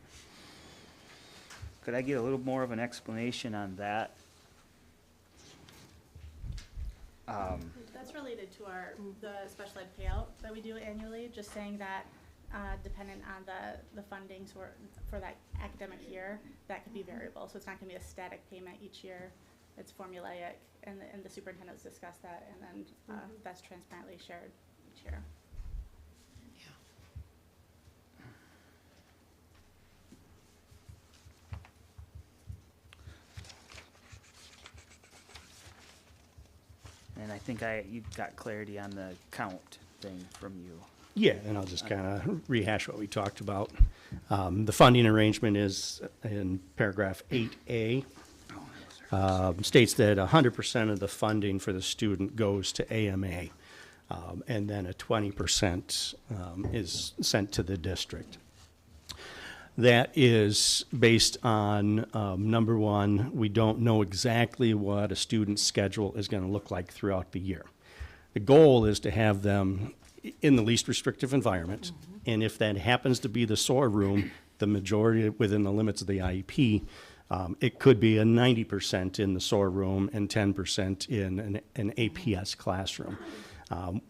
[SPEAKER 5] could I get a little more of an explanation on that?
[SPEAKER 7] That's related to the special ed payout that we do annually, just saying that dependent on the funding for that academic year, that could be variable. So it's not going to be a static payment each year. It's formulaic, and the superintendents discuss that, and then that's transparently shared each year.
[SPEAKER 5] And I think you got clarity on the count thing from you.
[SPEAKER 23] Yeah, and I'll just kind of rehash what we talked about. The funding arrangement is in paragraph 8A. States that 100% of the funding for the student goes to AMA, and then a 20% is sent to the district. That is based on, number one, we don't know exactly what a student's schedule is going to look like throughout the year. The goal is to have them in the least restrictive environment, and if that happens to be the SOAR room, the majority within the limits of the IEP, it could be a 90% in the SOAR room and 10% in an APS classroom.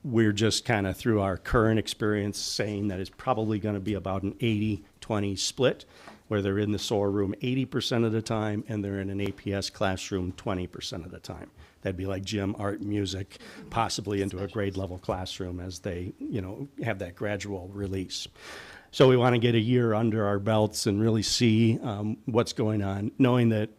[SPEAKER 23] We're just kind of through our current experience saying that it's probably going to be about an 80-20 split, where they're in the SOAR room 80% of the time and they're in an APS classroom 20% of the time. That'd be like gym, art, music, possibly into a grade level classroom as they, have that gradual release. So we want to get a year under our belts and really see what's going on, knowing that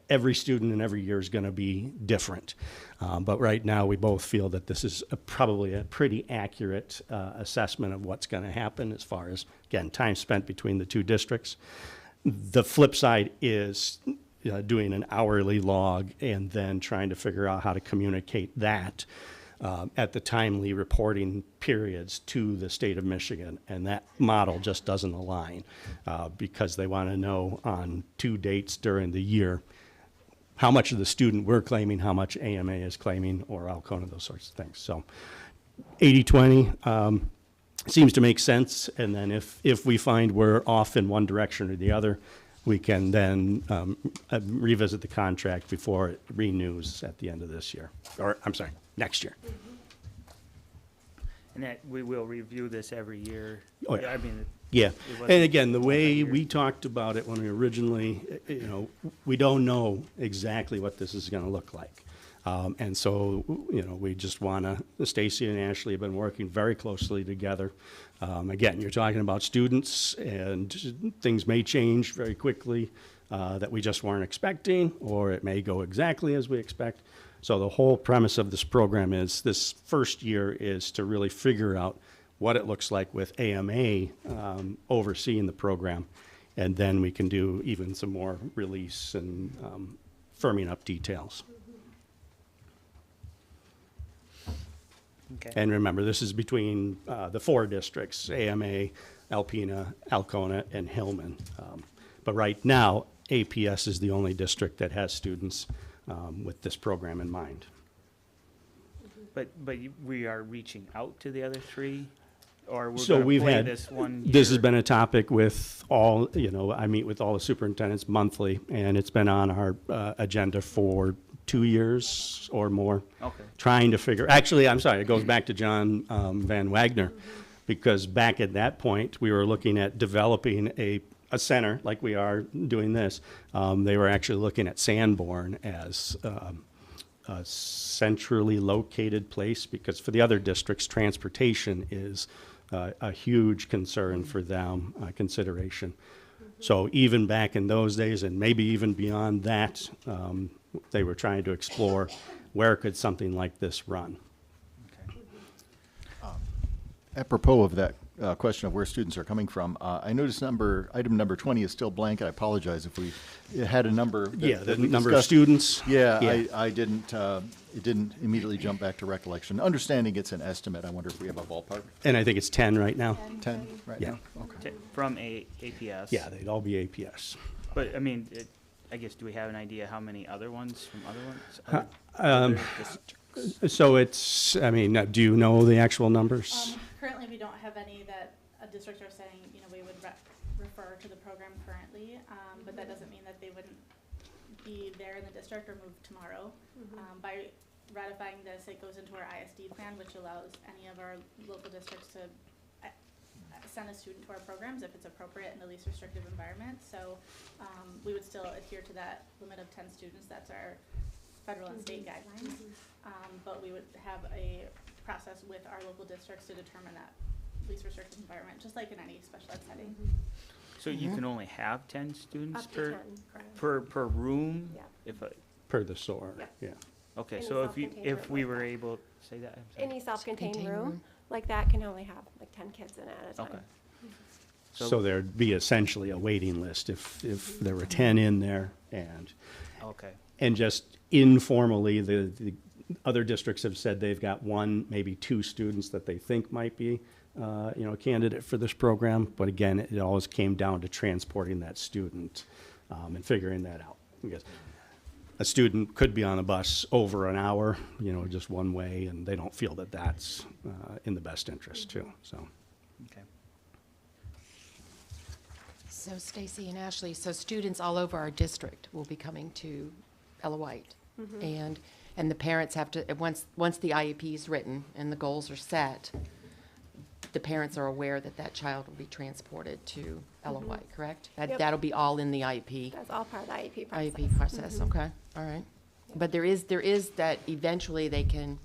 [SPEAKER 23] every student in every year is going to be different. But right now, we both feel that this is probably a pretty accurate assessment of what's going to happen as far as, again, time spent between the two districts. The flip side is doing an hourly log and then trying to figure out how to communicate that at the timely reporting periods to the state of Michigan. And that model just doesn't align because they want to know on 2 dates during the year how much of the student we're claiming, how much AMA is claiming, or Alcona, those sorts of things. So 80-20 seems to make sense. And then if we find we're off in one direction or the other, we can then revisit the contract before it renews at the end of this year. Or, I'm sorry, next year.
[SPEAKER 5] And that we will review this every year.
[SPEAKER 23] Oh, yeah.
[SPEAKER 5] I mean,
[SPEAKER 23] Yeah,
[SPEAKER 5] it wasn't
[SPEAKER 23] and again, the way
[SPEAKER 5] multi-year.
[SPEAKER 23] we talked about it when we originally, we don't know exactly what this is gonna look like. And so, we just wanna, Stacy and Ashley have been working very closely together. Again, you're talking about students and things may change very quickly that we just weren't expecting, or it may go exactly as we expect. So the whole premise of this program is this first year is to really figure out what it looks like with AMA overseeing the program. And then we can do even some more release and firming up details.
[SPEAKER 5] Okay.
[SPEAKER 23] And remember, this is between the 4 districts, AMA, Alpena, Alcona, and Hillman. But right now, APS is the only district that has students with this program in mind.
[SPEAKER 5] But we are reaching out to the other 3, or we're
[SPEAKER 23] So
[SPEAKER 5] going to
[SPEAKER 23] we've
[SPEAKER 5] play
[SPEAKER 23] had,
[SPEAKER 5] this one year?
[SPEAKER 23] this has been a topic with all, I meet with all the superintendents monthly, and it's been on our agenda for 2 years or more.
[SPEAKER 5] Okay.
[SPEAKER 23] Trying to figure, actually, I'm sorry, it goes back to John Van Wagner, because back at that point, we were looking at developing a center like we are doing this. They were actually looking at Sanborn as a centrally located place, because for the other districts, transportation is a huge concern for them, consideration. So even back in those days, and maybe even beyond that, they were trying to explore where could something like this run.
[SPEAKER 12] Apropos of that question of where students are coming from, I noticed item number 20 is still blank. I apologize if we had a number.
[SPEAKER 23] Yeah, the
[SPEAKER 12] we
[SPEAKER 23] number of
[SPEAKER 12] discussed.
[SPEAKER 23] students.
[SPEAKER 12] Yeah,
[SPEAKER 23] Yeah.
[SPEAKER 12] I didn't, it didn't immediately jump back to recollection. Understanding it's an estimate, I wonder if we have a ballpark.
[SPEAKER 23] And I think it's 10 right now.
[SPEAKER 12] 10 right
[SPEAKER 23] Yeah.
[SPEAKER 12] now? Okay.
[SPEAKER 5] From APS?
[SPEAKER 23] Yeah, they'd all be APS.
[SPEAKER 5] But, I mean, I guess, do we have an idea how many other ones from other ones?
[SPEAKER 23] Um, So it's, do you know the actual numbers?
[SPEAKER 7] Currently, we don't have any that districts are saying, we would refer to the program currently, but that doesn't mean that they wouldn't be there in the district or move tomorrow. By ratifying this, it goes into our ISD plan, which allows any of our local districts to send a student to our programs if it's appropriate in the least restrictive environment. So we would still adhere to that limit of 10 students. That's our federal and state guidelines. But we would have a process with our local districts to determine that least restrictive environment, just like in any special ed setting.
[SPEAKER 5] So you can only have 10 students
[SPEAKER 8] Up to 10, correct.
[SPEAKER 5] per room?
[SPEAKER 8] Yeah.
[SPEAKER 5] If
[SPEAKER 23] Per the SOAR, yeah.
[SPEAKER 5] Okay,
[SPEAKER 8] Any
[SPEAKER 5] so
[SPEAKER 8] self-contained
[SPEAKER 5] if we
[SPEAKER 8] room like
[SPEAKER 5] were
[SPEAKER 8] that.
[SPEAKER 5] able, say that, I'm sorry.
[SPEAKER 8] Any self-contained
[SPEAKER 9] Self-contained
[SPEAKER 8] room
[SPEAKER 9] room.
[SPEAKER 8] like that can only have like 10 kids in it at a time.
[SPEAKER 5] Okay.
[SPEAKER 23] So there'd be essentially a waiting list if there were 10 in there, and
[SPEAKER 5] Okay.
[SPEAKER 23] and just informally, the other districts have said they've got 1, maybe 2 students that they think might be, a candidate for this program. But again, it always came down to transporting that student and figuring that out. Because a student could be on a bus over an hour, just one way, and they don't feel that that's in the best interest too. So.
[SPEAKER 5] Okay.
[SPEAKER 13] So Stacy and Ashley, so students all over our district will be coming to Ella White. And the parents have to, once the IEP is written and the goals are set, the parents are aware that that child will be transported to Ella White, correct?
[SPEAKER 8] Yep.
[SPEAKER 13] That'll be all in the IEP?
[SPEAKER 8] That's all part of the IEP process.
[SPEAKER 13] IEP process, okay, all right. But there is that eventually they can,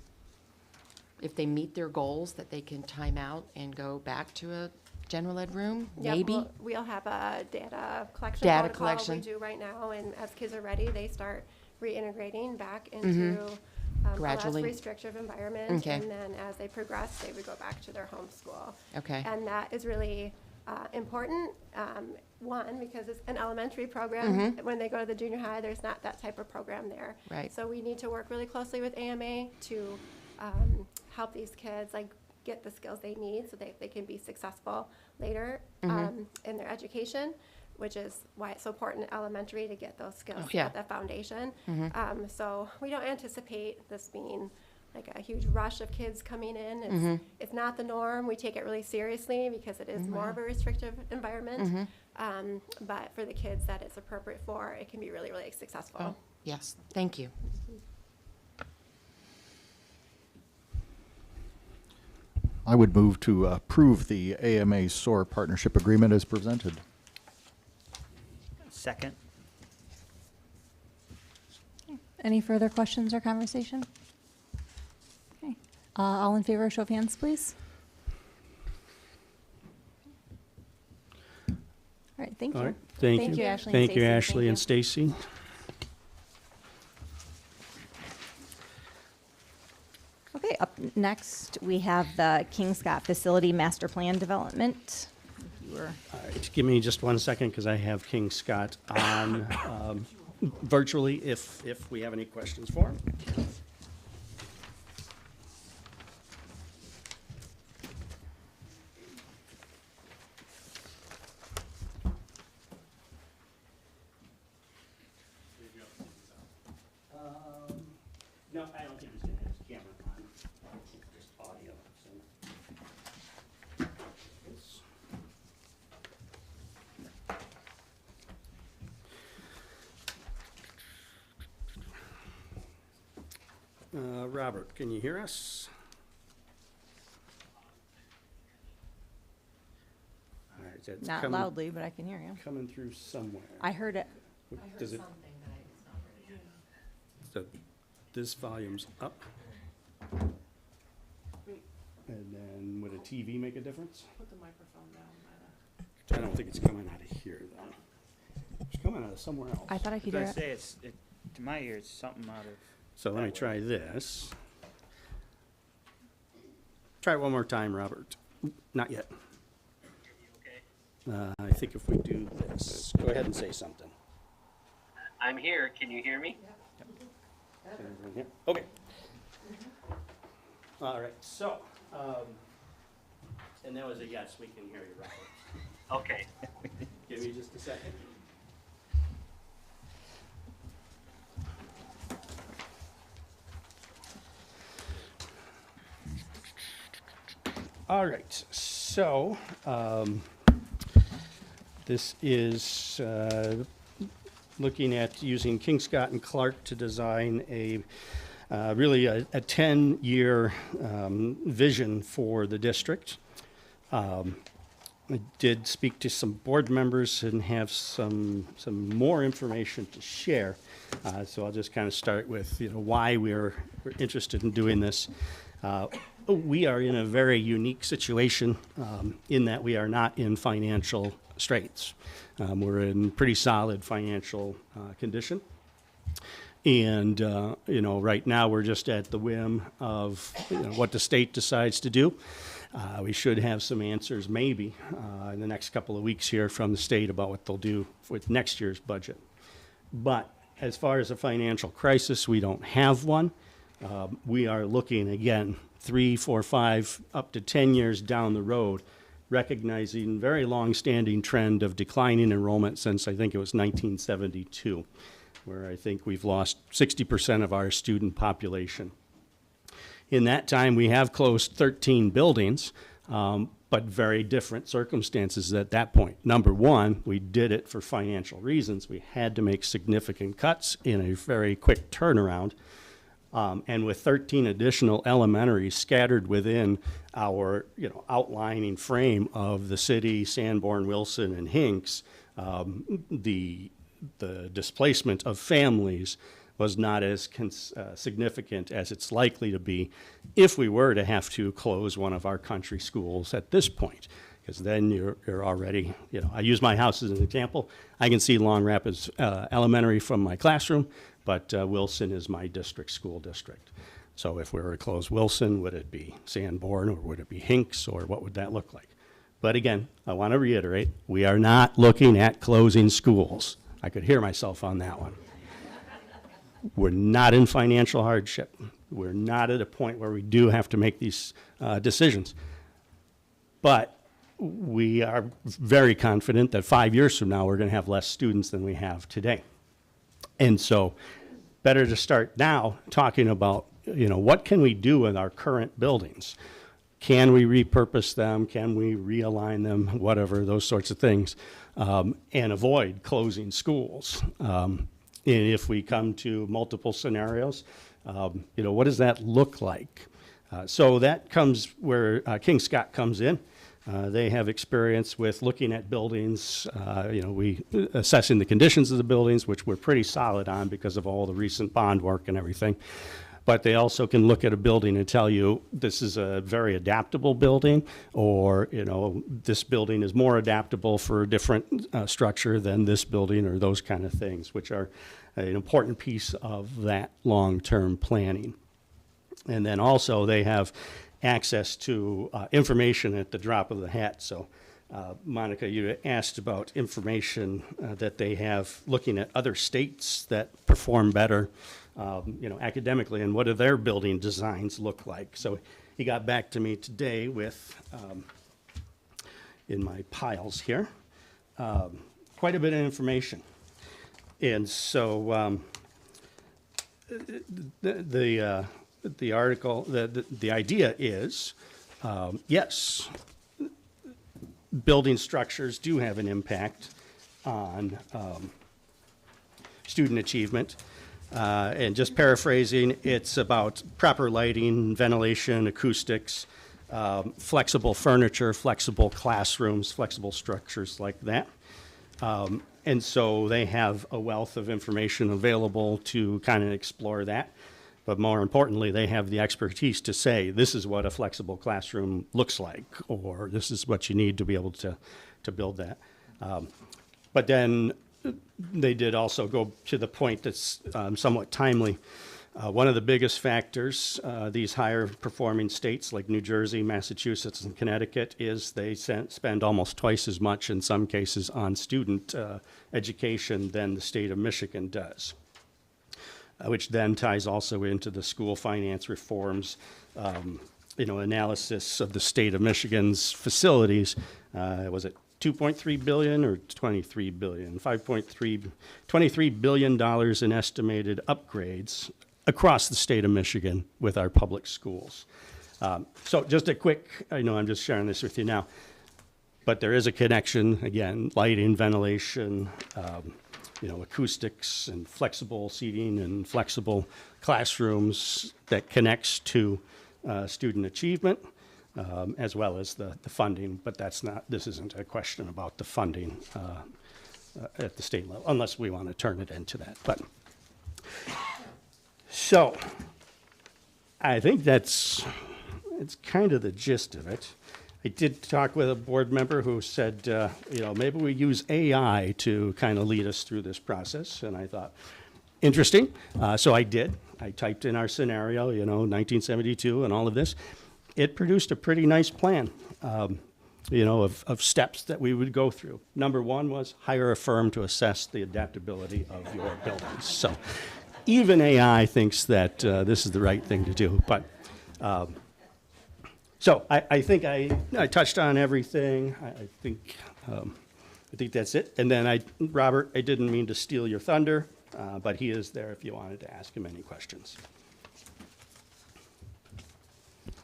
[SPEAKER 13] if they meet their goals, that they can time out and go back to general ed room,
[SPEAKER 8] Yep,
[SPEAKER 13] maybe?
[SPEAKER 8] we'll have a data collection
[SPEAKER 13] Data
[SPEAKER 8] protocol
[SPEAKER 13] collection.
[SPEAKER 8] we do right now, and as kids are ready, they start reintegrating back into a
[SPEAKER 13] Gradually.
[SPEAKER 8] less restrictive environment.
[SPEAKER 13] Okay.
[SPEAKER 8] And then as they progress, they would go back to their home school.
[SPEAKER 13] Okay.
[SPEAKER 8] And that is really important. One, because it's an elementary program. When they go to the junior high, there's not that type of program there.
[SPEAKER 13] Right.
[SPEAKER 8] So we need to work really closely with AMA to help these kids like get the skills they need so they can be successful later in their education, which is why it's so important in elementary to get those skills
[SPEAKER 13] yeah.
[SPEAKER 8] at the foundation. So we don't anticipate this being like a huge rush of kids coming in. It's not the norm. We take it really seriously because it is more of a restrictive environment. But for the kids that it's appropriate for, it can be really, really successful.
[SPEAKER 13] Oh, yes, thank you.
[SPEAKER 12] I would move to approve the AMA SOAR partnership agreement as presented.
[SPEAKER 5] Second.
[SPEAKER 3] Any further questions or conversation? Okay. All in favor, show of hands, please. All right, thank you.
[SPEAKER 23] All right, thank you.
[SPEAKER 3] Thank you, Ashley and
[SPEAKER 23] Thank you,
[SPEAKER 3] Stacy.
[SPEAKER 23] Ashley and Stacy.
[SPEAKER 3] Okay, up next, we have the King Scott Facility Master Plan Development. You were
[SPEAKER 23] All right, give me just 1 second because I have King Scott on virtually if we have any questions for him. No, I don't think he's going to have his camera on. Just audio. Robert, can you hear us? All right, that's
[SPEAKER 3] not
[SPEAKER 23] coming-
[SPEAKER 3] loudly, but I can hear you.
[SPEAKER 23] Coming through somewhere.
[SPEAKER 3] I heard it.
[SPEAKER 23] Does it? So this volume's up. And then would a TV make a difference?
[SPEAKER 2] Put the microphone down.
[SPEAKER 23] I don't think it's coming out of here though. It's coming out of somewhere else.
[SPEAKER 3] I thought I could
[SPEAKER 5] I
[SPEAKER 3] hear
[SPEAKER 5] was
[SPEAKER 3] it.
[SPEAKER 5] gonna say, to my ear, it's something out of.
[SPEAKER 23] So let me
[SPEAKER 5] that way.
[SPEAKER 23] try this. Try it one more time, Robert. Not yet. I think if we do this, go ahead and say something.
[SPEAKER 10] I'm here. Can you hear me?
[SPEAKER 23] Can everyone hear? Okay. All right, so, and that was a yes, we can hear you, Robert.
[SPEAKER 10] Okay.
[SPEAKER 23] Give me just a second. All right, so this is looking at using King Scott and Clark to design really a 10-year vision for the district. I did speak to some board members and have some more information to share. So I'll just kind of start with why we're interested in doing this. We are in a very unique situation in that we are not in financial straits. We're in pretty solid financial condition. And, right now we're just at the whim of what the state decides to do. We should have some answers maybe in the next couple of weeks here from the state about what they'll do with next year's budget. But as far as a financial crisis, we don't have one. We are looking again 3, 4, 5, up to 10 years down the road, recognizing very long-standing trend of declining enrollment since I think it was 1972, where I think we've lost 60% of our student population. In that time, we have closed 13 buildings, but very different circumstances at that point. Number one, we did it for financial reasons. We had to make significant cuts in a very quick turnaround. And with 13 additional elementaries scattered within our outlining frame of the city, Sanborn, Wilson, and Hinks, the displacement of families was not as significant as it's likely to be if we were to have to close one of our country schools at this point. because then you're already, I use my house as an example. I can see Long Rapids Elementary from my classroom, but Wilson is my school district. So if we were to close Wilson, would it be Sanborn or would it be Hinks, or what would that look like? But again, I want to reiterate, we are not looking at closing schools. I could hear myself on that one. We're not in financial hardship. We're not at a point where we do have to make these decisions. But we are very confident that 5 years from now, we're going to have less students than we have today. And so better to start now talking about, what can we do with our current buildings? Can we repurpose them? Can we realign them? Whatever, those sorts of things, and avoid closing schools. And if we come to multiple scenarios, what does that look like? So that comes where King Scott comes in. They have experience with looking at buildings, we assessing the conditions of the buildings, which we're pretty solid on because of all the recent bond work and everything. But they also can look at a building and tell you this is a very adaptable building, or this building is more adaptable for a different structure than this building, or those kind of things, which are an important piece of that long-term planning. And then also they have access to information at the drop of the hat. So Monica, you asked about information that they have looking at other states that perform better academically, and what do their building designs look like. So he got back to me today with, in my piles here, quite a bit of information. And so the article, the idea is, yes, building structures do have an impact on student achievement. And just paraphrasing, it's about proper lighting, ventilation, acoustics, flexible furniture, flexible classrooms, flexible structures like that. And so they have a wealth of information available to kind of explore that. But more importantly, they have the expertise to say, this is what a flexible classroom looks like, or this is what you need to be able to build that. But then they did also go to the point that's somewhat timely. One of the biggest factors, these higher performing states like New Jersey, Massachusetts, and Connecticut, is they spend almost twice as much in some cases on student education than the state of Michigan does. Which then ties also into the school finance reforms, analysis of the state of Michigan's facilities. Was it 2.3 billion or 23 billion? $23 billion in estimated upgrades across the state of Michigan with our public schools. So just a quick, I know I'm just sharing this with you now, but there is a connection, again, lighting, ventilation, acoustics and flexible seating and flexible classrooms that connects to student achievement, as well as the funding. But this isn't a question about the funding at the state level, unless we want to turn it into that. But so I think it's kind of the gist of it. I did talk with a board member who said, maybe we use AI to kind of lead us through this process. And I thought, interesting. So I did. I typed in our scenario, 1972 and all of this. It produced a pretty nice plan, of steps that we would go through. Number one was hire a firm to assess the adaptability of your buildings. So even AI thinks that this is the right thing to do. But so I think I touched on everything. I think that's it. And then Robert, I didn't mean to steal your thunder, but he is there if you wanted to ask him any questions.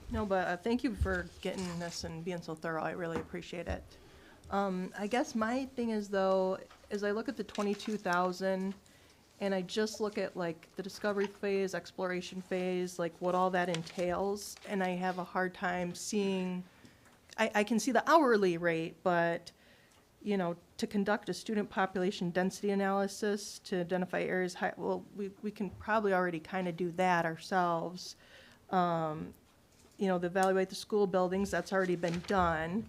[SPEAKER 11] No, but thank you for getting this and being so thorough. I really appreciate it. I guess my thing is, though, as I look at the 22,000 and I just look at like the discovery phase, exploration phase, like what all that entails, and I have a hard time seeing, I can see the hourly rate, but to conduct a student population density analysis to identify areas, we can probably already kind of do that ourselves. To evaluate the school buildings, that's already been done.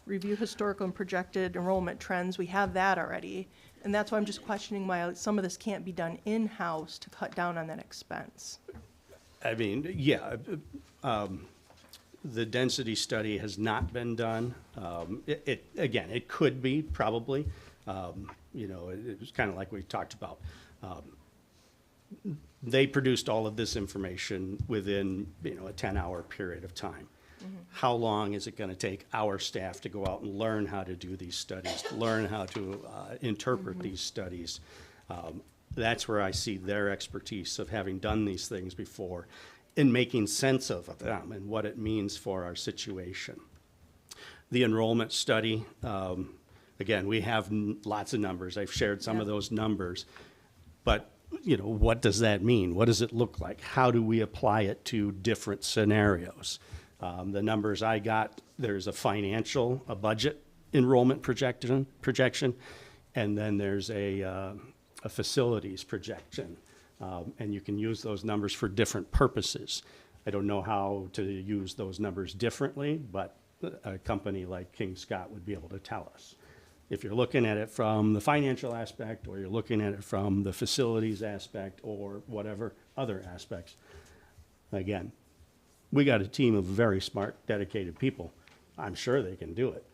[SPEAKER 11] review historical and projected enrollment trends. We have that already. And that's why I'm just questioning why some of this can't be done in-house to cut down on that expense.
[SPEAKER 23] I mean, yeah, the density study has not been done. Again, it could be, probably. You know, it was kind of like we talked about. They produced all of this information within, you know, a 10-hour period of time. How long is it going to take our staff to go out and learn how to do these studies, to learn how to interpret these studies? That's where I see their expertise of having done these things before and making sense of them and what it means for our situation. The enrollment study, again, we have lots of numbers. I've shared some of those numbers. But, you know, what does that mean? What does it look like? How do we apply it to different scenarios? The numbers I got, there's a budget enrollment projection, and then there's a facilities projection. And you can use those numbers for different purposes. I don't know how to use those numbers differently, but a company like King Scott would be able to tell us. If you're looking at it from the financial aspect, or you're looking at it from the facilities aspect, or whatever other aspects, again, we got a team of very smart, dedicated people. I'm sure they can do it.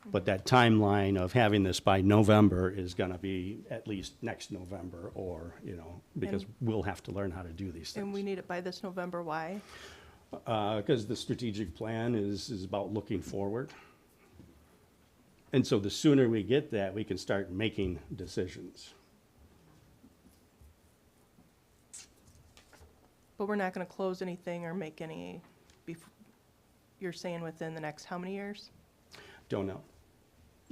[SPEAKER 23] But that timeline of having this by November is going to be at least next November, or, you know, because we'll have to learn how to do these things.
[SPEAKER 11] And we need it by this November. Why?
[SPEAKER 23] Because the strategic plan is about looking forward. And so the sooner we get that, we can start making decisions.
[SPEAKER 11] But we're not going to close anything or make any, you're saying within the next how many years?
[SPEAKER 23] Don't know.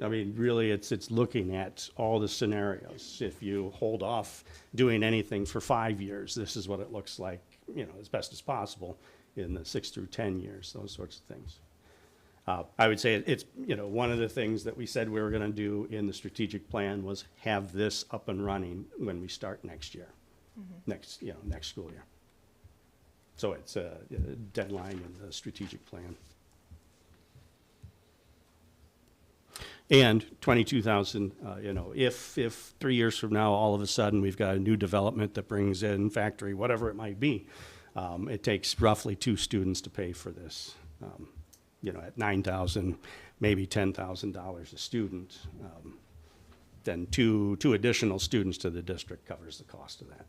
[SPEAKER 23] I mean, really, it's looking at all the scenarios. If you hold off doing anything for 5 years, this is what it looks like, you know, as best as possible in the 6 through 10 years, those sorts of things. I would say it's, you know, one of the things that we said we were going to do in the strategic plan was have this up and running when we start next year, next school year. So it's a deadline in the strategic plan. And 22,000, you know, if 3 years from now, all of a sudden, we've got a new development that brings in factory, whatever it might be, it takes roughly 2 students to pay for this. You know, at $9,000, maybe $10,000 a student, then two additional students to the district covers the cost of that.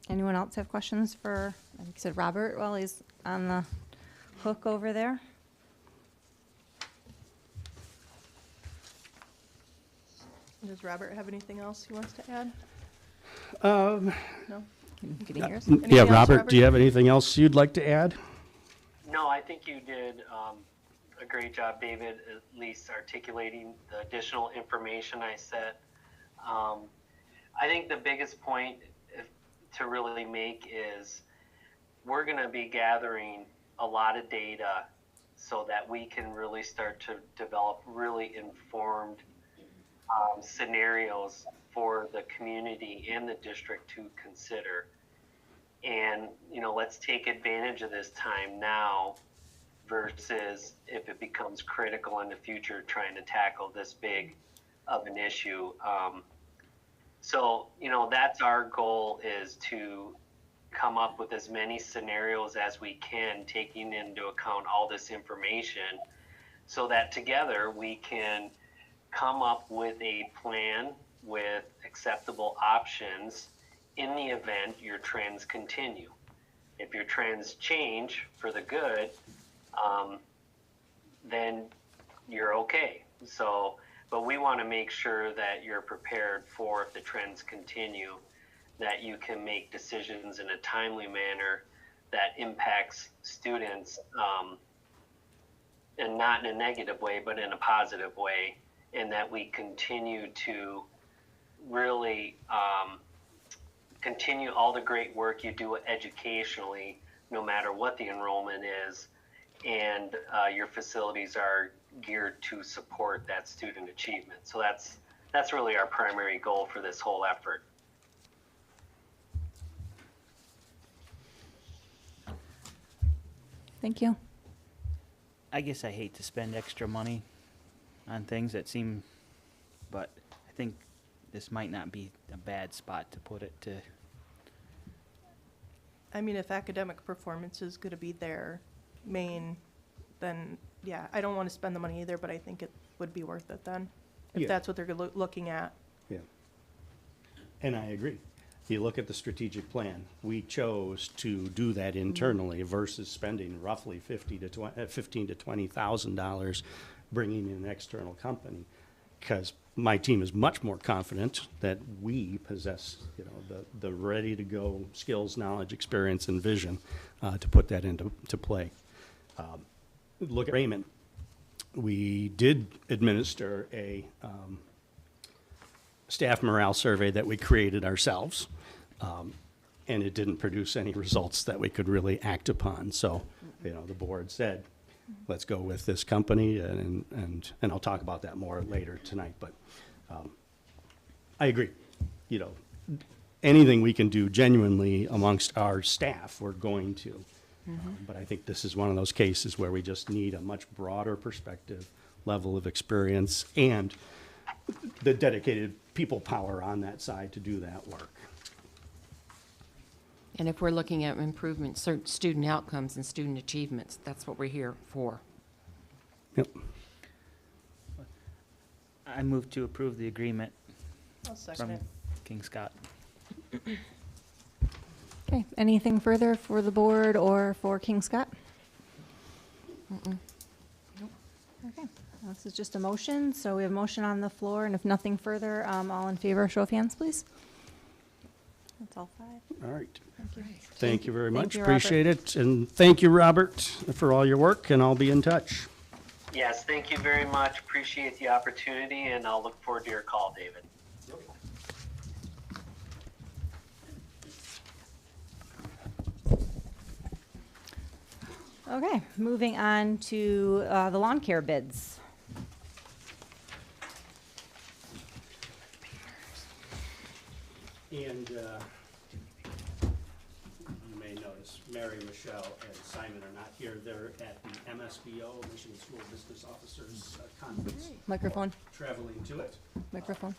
[SPEAKER 3] Anyone else have questions for, I think you said Robert, while he's on the hook over there?
[SPEAKER 11] Does Robert have anything else he wants to add?
[SPEAKER 23] No?
[SPEAKER 3] Can you hear us?
[SPEAKER 23] Yeah, Robert, do you have anything else you'd like to add?
[SPEAKER 10] No, I think you did a great job, David, at least articulating the additional information I said. I think the biggest point to really make is we're going to be gathering a lot of data so that we can really start to develop really informed scenarios for the community and the district to consider. And, you know, let's take advantage of this time now versus if it becomes critical in the future trying to tackle this big of an issue. So, you know, that's our goal, is to come up with as many scenarios as we can, taking into account all this information, so that together we can come up with a plan with acceptable options in the event your trends continue. If your trends change for the good, then you're okay. So, but we want to make sure that you're prepared for, if the trends continue, that you can make decisions in a timely manner that impacts students, and not in a negative way, but in a positive way, and that we continue to really continue all the great work you do educationally, no matter what the enrollment is, and your facilities are geared to support that student achievement. So that's really our primary goal for this whole effort.
[SPEAKER 3] Thank you.
[SPEAKER 5] I guess I hate to spend extra money on things that seem, but I think this might not be a bad spot to put it to.
[SPEAKER 11] I mean, if academic performance is gonna be their main, then, yeah, I don't wanna spend the money either, but I think it would be worth it then, if
[SPEAKER 23] Yeah.
[SPEAKER 11] that's what they're looking at.
[SPEAKER 23] Yeah. And I agree. You look at the strategic plan, we chose to do that internally versus spending roughly $15,000 to $20,000 bringing in an external company. Because my team is much more confident that we possess, you know, the ready-to-go skills, knowledge, experience, and vision to put that into play. Look at Raymond. We did administer a staff morale survey that we created ourselves, and it didn't produce any results that we could really act upon. So, you know, the board said, let's go with this company, and I'll talk about that more later tonight. But I agree. You know, anything we can do genuinely amongst our staff, we're going to. But I think this is one of those cases where we just need a much broader perspective, level of experience, and the dedicated people power on that side to do that work.
[SPEAKER 13] And if we're looking at improvement, student outcomes and student achievements, that's what we're here for.
[SPEAKER 23] Yep.
[SPEAKER 5] I move to approve the agreement
[SPEAKER 11] I'll second
[SPEAKER 5] from
[SPEAKER 11] it.
[SPEAKER 5] King Scott.
[SPEAKER 3] Okay, anything further for the board or for King Scott? Okay, this is just a motion, so we have a motion on the floor, and if nothing further, all in favor, show of hands, please. That's all five.
[SPEAKER 23] All right.
[SPEAKER 3] Thank you.
[SPEAKER 23] Thank you very
[SPEAKER 3] Thank
[SPEAKER 23] much.
[SPEAKER 3] you, Robert.
[SPEAKER 23] Appreciate it. And thank you, Robert, for all your work, and I'll be in touch.
[SPEAKER 10] Yes, thank you very much. Appreciate the opportunity, and I'll look forward to your call, David.
[SPEAKER 3] Okay, moving on to the lawn care bids.
[SPEAKER 23] And you may notice Mary, Michelle, and Simon are not here. They're at the MSBO, Michigan School Business Officers Conference.
[SPEAKER 3] Microphone,
[SPEAKER 23] Traveling to it.
[SPEAKER 3] microphone.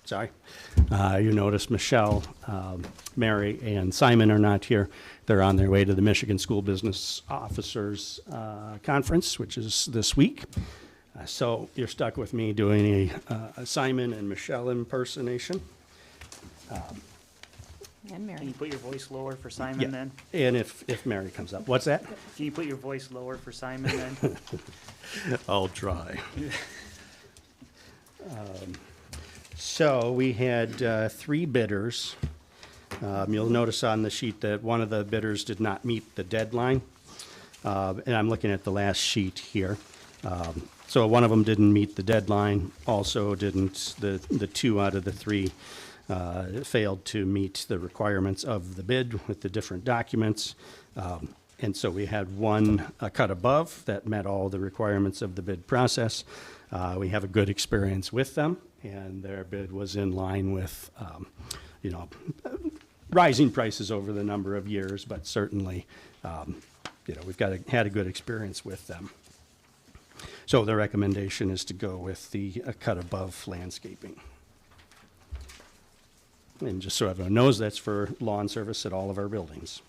[SPEAKER 23] Sorry. You notice Michelle, Mary, and Simon are not here. They're on their way to the Michigan School Business Officers Conference, which is this week. So you're stuck with me doing a Simon and Michelle impersonation.
[SPEAKER 3] And Mary.
[SPEAKER 5] Can you put your voice lower for Simon
[SPEAKER 23] Yeah.
[SPEAKER 5] then?
[SPEAKER 23] And if Mary comes up. What's that?
[SPEAKER 5] Can you put your voice lower for Simon then?
[SPEAKER 23] I'll try. So we had 3 bidders. You'll notice on the sheet that one of the bidders did not meet the deadline. And I'm looking at the last sheet here. So one of them didn't meet the deadline, also didn't, the 2 out of the 3 failed to meet the requirements of the bid with the different documents. And so we had one cut above that met all the requirements of the bid process. We have a good experience with them, and their bid was in line with, you know, rising prices over the number of years, but certainly, you know, we've had a good experience with them. So the recommendation is to go with the cut above landscaping. And just so everyone knows, that's for lawn service at all of our buildings.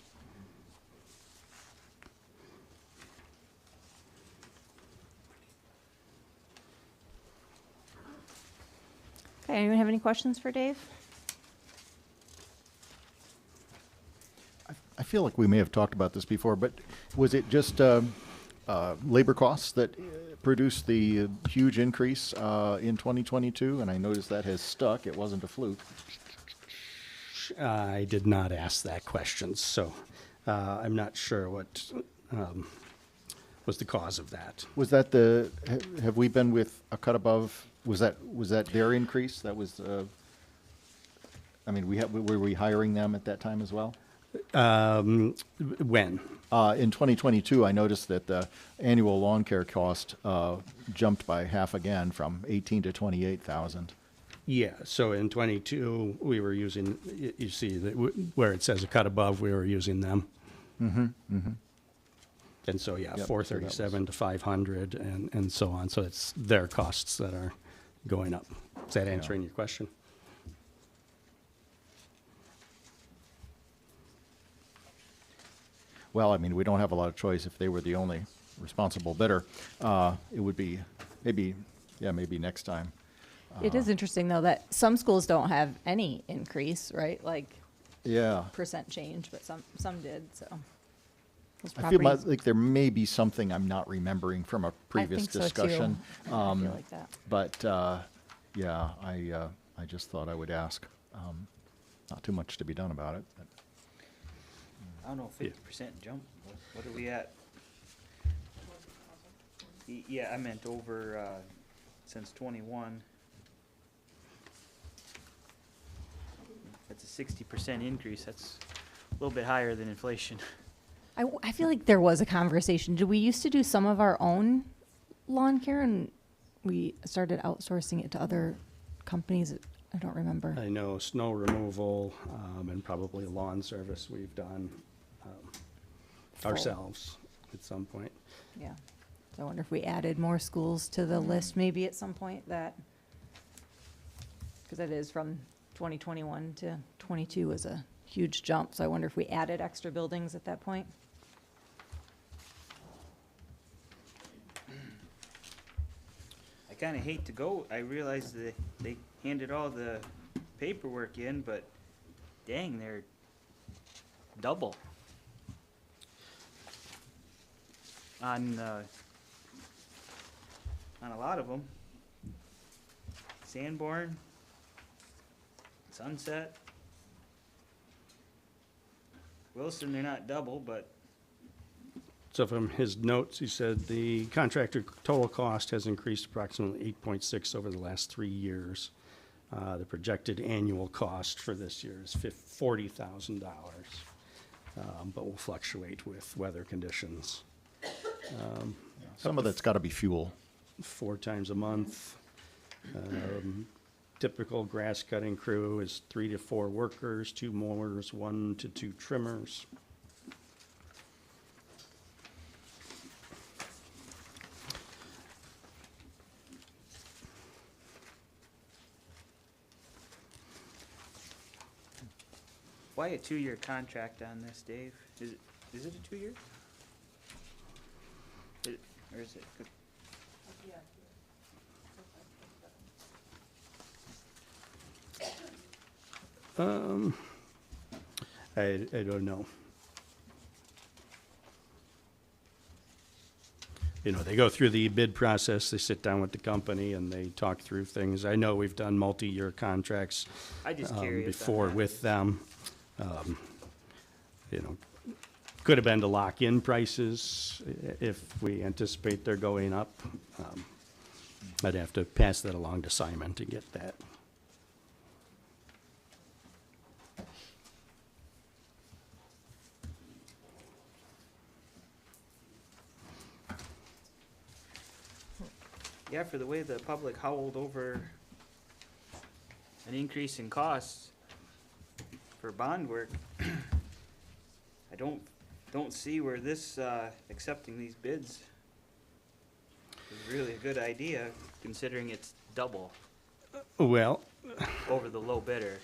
[SPEAKER 3] Okay, anyone have any questions for Dave?
[SPEAKER 12] I feel like we may have talked about this before, but was it just labor costs that produced the huge increase in 2022? And I noticed that has stuck. It wasn't a fluke.
[SPEAKER 23] I did not ask that question, so I'm not sure what was the cause of that.
[SPEAKER 12] Was that have we been with a cut above? Was that their increase? That was, I mean, were we hiring them at that time as well?
[SPEAKER 23] When?
[SPEAKER 12] In 2022, I noticed that the annual lawn care cost jumped by half again from 18 to 28,000.
[SPEAKER 23] Yeah, so in 22, we were using, you see that where it says a cut above, we were using them.
[SPEAKER 12] Mm-hmm, mm-hmm.
[SPEAKER 23] And so, yeah,
[SPEAKER 12] Yep,
[SPEAKER 23] 437 to 500 and so on. So it's their costs that are going up. Is that answering your question?
[SPEAKER 12] Well, I mean, we don't have a lot of choice. If they were the only responsible bidder, it would be maybe next time.
[SPEAKER 3] It is interesting, though, that some schools don't have any increase, right? Like
[SPEAKER 12] Yeah.
[SPEAKER 3] percent change, but some did, so. Those
[SPEAKER 12] I feel
[SPEAKER 3] properties-
[SPEAKER 12] like there may be something I'm not remembering from a previous
[SPEAKER 3] think so, too.
[SPEAKER 12] discussion.
[SPEAKER 3] I feel like that.
[SPEAKER 12] But, yeah, I just thought I would ask. Not too much to be done about it, but.
[SPEAKER 5] I don't know, 50% jump, what are we at? Yeah, I meant over, since 21. That's a 60% increase, that's a little bit higher than inflation.
[SPEAKER 3] I feel like there was a conversation. Did we used to do some of our own lawn care and we started outsourcing it to other companies? I don't remember.
[SPEAKER 23] I know snow removal and probably lawn service we've done ourselves at some point.
[SPEAKER 3] Yeah. So I wonder if we added more schools to the list maybe at some point that, because it is from 2021 to 22 was a huge jump. So I wonder if we added extra buildings at that point.
[SPEAKER 5] I kinda hate to go, I realize that they handed all the paperwork in, but dang, they're double. On a lot of them. Sanborn, Sunset, Wilson, they're not double, but
[SPEAKER 23] So from his notes, he said the contractor total cost has increased approximately 8.6 over the last 3 years. The projected annual cost for this year is $40,000, but will fluctuate with weather conditions.
[SPEAKER 12] Some of that's gotta be fuel.
[SPEAKER 23] 4 times a month. Typical grass cutting crew is 3 to 4 workers, 2 mowers, 1 to 2 trimmers.
[SPEAKER 5] why a 2-year contract on this, Dave? Is it a 2-year? Or is it?
[SPEAKER 23] I don't know. You know, they go through the bid process, they sit down with the company and they talk through things. I know we've done multi-year contracts
[SPEAKER 5] I just curious on
[SPEAKER 23] before
[SPEAKER 5] that.
[SPEAKER 23] with them. You know, could have been to lock in prices if we anticipate they're going up. I'd have to pass that along to Simon to get that.
[SPEAKER 5] Yeah, for the way the public howled over an increase in costs for bond work, I don't see where this, accepting these bids is really a good idea, considering it's double
[SPEAKER 23] Well,
[SPEAKER 5] over the low bidder.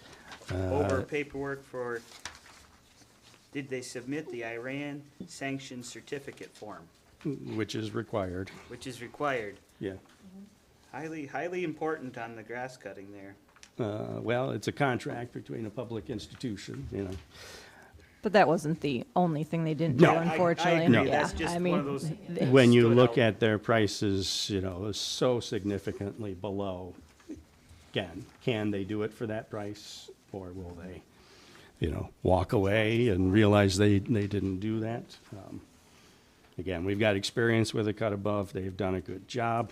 [SPEAKER 5] Over paperwork for, did they submit the Iran sanctioned certificate form,
[SPEAKER 23] which is required,
[SPEAKER 5] which is required?
[SPEAKER 23] yeah.
[SPEAKER 5] Highly important on the grass cutting there.
[SPEAKER 23] Well, it's a contract between a public institution, you know.
[SPEAKER 3] But that wasn't the only thing they didn't do,
[SPEAKER 23] No.
[SPEAKER 3] unfortunately.
[SPEAKER 5] I agree.
[SPEAKER 3] Yeah,
[SPEAKER 5] That's just
[SPEAKER 3] I
[SPEAKER 5] one
[SPEAKER 3] mean,
[SPEAKER 5] of those
[SPEAKER 23] When you
[SPEAKER 5] stood
[SPEAKER 23] look
[SPEAKER 5] out.
[SPEAKER 23] at their prices, you know, so significantly below, again, can they do it for that price? Or will they, you know, walk away and realize they didn't do that? Again, we've got experience with a cut above. They've done a good job.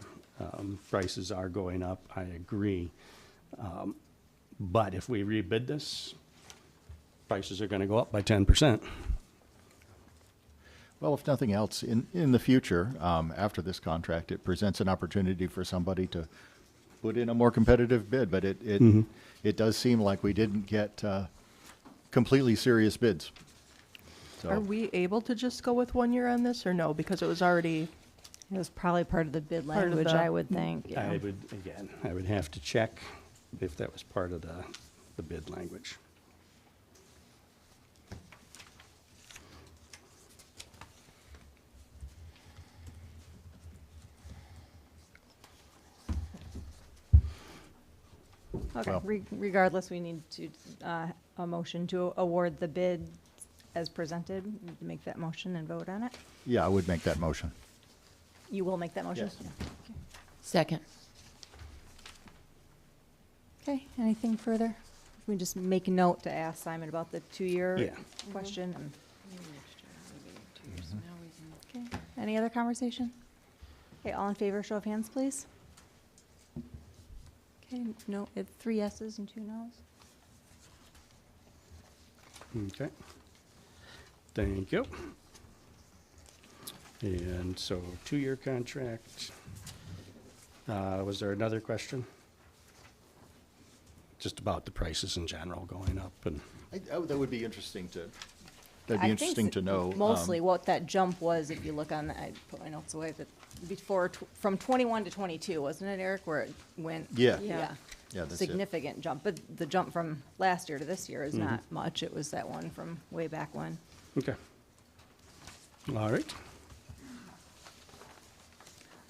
[SPEAKER 23] Prices are going up, I agree. But if we rebid this, prices are gonna go up by 10%.
[SPEAKER 12] Well, if nothing else, in the future, after this contract, it presents an opportunity for somebody to put in a more competitive bid, but it does seem like we didn't get completely serious bids. So-
[SPEAKER 11] Are we able to just go with 1 year on this, or no? Because it was already,
[SPEAKER 3] It was probably part of the bid
[SPEAKER 11] Part of
[SPEAKER 3] language,
[SPEAKER 11] the-
[SPEAKER 3] I would think. yeah.
[SPEAKER 23] I would have to check if that was part of the bid language.
[SPEAKER 3] Okay,
[SPEAKER 12] Well-
[SPEAKER 3] regardless, we need to, a motion to award the bid as presented. We need to make that motion and vote on it.
[SPEAKER 12] Yeah, I would make that motion.
[SPEAKER 3] You will make that motion?
[SPEAKER 12] Yes.
[SPEAKER 3] Yeah.
[SPEAKER 13] Second.
[SPEAKER 3] Okay, anything further? We just make a note to ask Simon about the 2-year
[SPEAKER 23] Yeah.
[SPEAKER 3] question. Okay, any other conversation? Okay, all in favor, show of hands, please. Okay, no, 3 yeses and 2 noes.
[SPEAKER 23] Okay. Thank you. And so 2-year contract. Was there another question? Just about the prices in general going up and,
[SPEAKER 12] That would be interesting to,
[SPEAKER 3] I
[SPEAKER 12] that'd be
[SPEAKER 3] think
[SPEAKER 12] interesting to know.
[SPEAKER 3] Mostly what that jump was, if you look on, I put my notes away, but before, from 21 to 22, wasn't it, Eric, where it went?
[SPEAKER 12] Yeah.
[SPEAKER 3] Yeah.
[SPEAKER 12] Yeah, that's it.
[SPEAKER 3] Significant jump, but the jump from last year to this year is not much. It was that one from way back when.
[SPEAKER 23] okay. All right.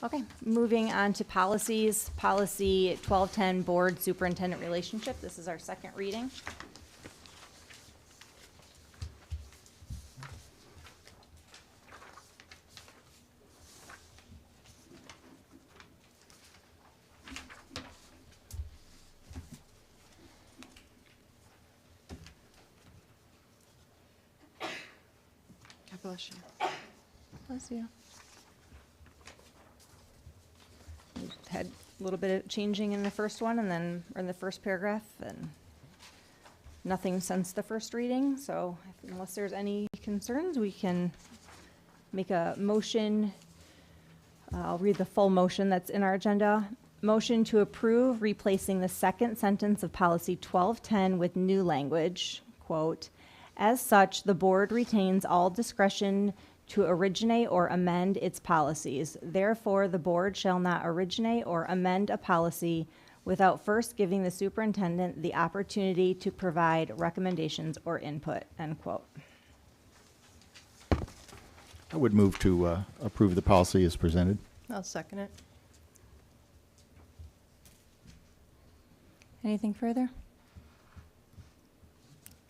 [SPEAKER 3] Okay, moving on to policies. Policy 1210, Board Superintendent Relationship. This is our second reading.
[SPEAKER 13] God bless you.
[SPEAKER 3] Bless you. We had a little bit of changing in the first one and then, or in the first paragraph, and nothing since the first reading, so unless there's any concerns, we can make a motion. I'll read the full motion that's in our agenda. Motion to approve replacing the second sentence of policy 1210 with new language, quote, "As such, the board retains all discretion to originate or amend its policies. Therefore, the board shall not originate or amend a policy without first giving the superintendent the opportunity to provide recommendations or input," end quote.
[SPEAKER 12] I would move to approve the policy as presented.
[SPEAKER 11] I'll second it.
[SPEAKER 3] Anything further?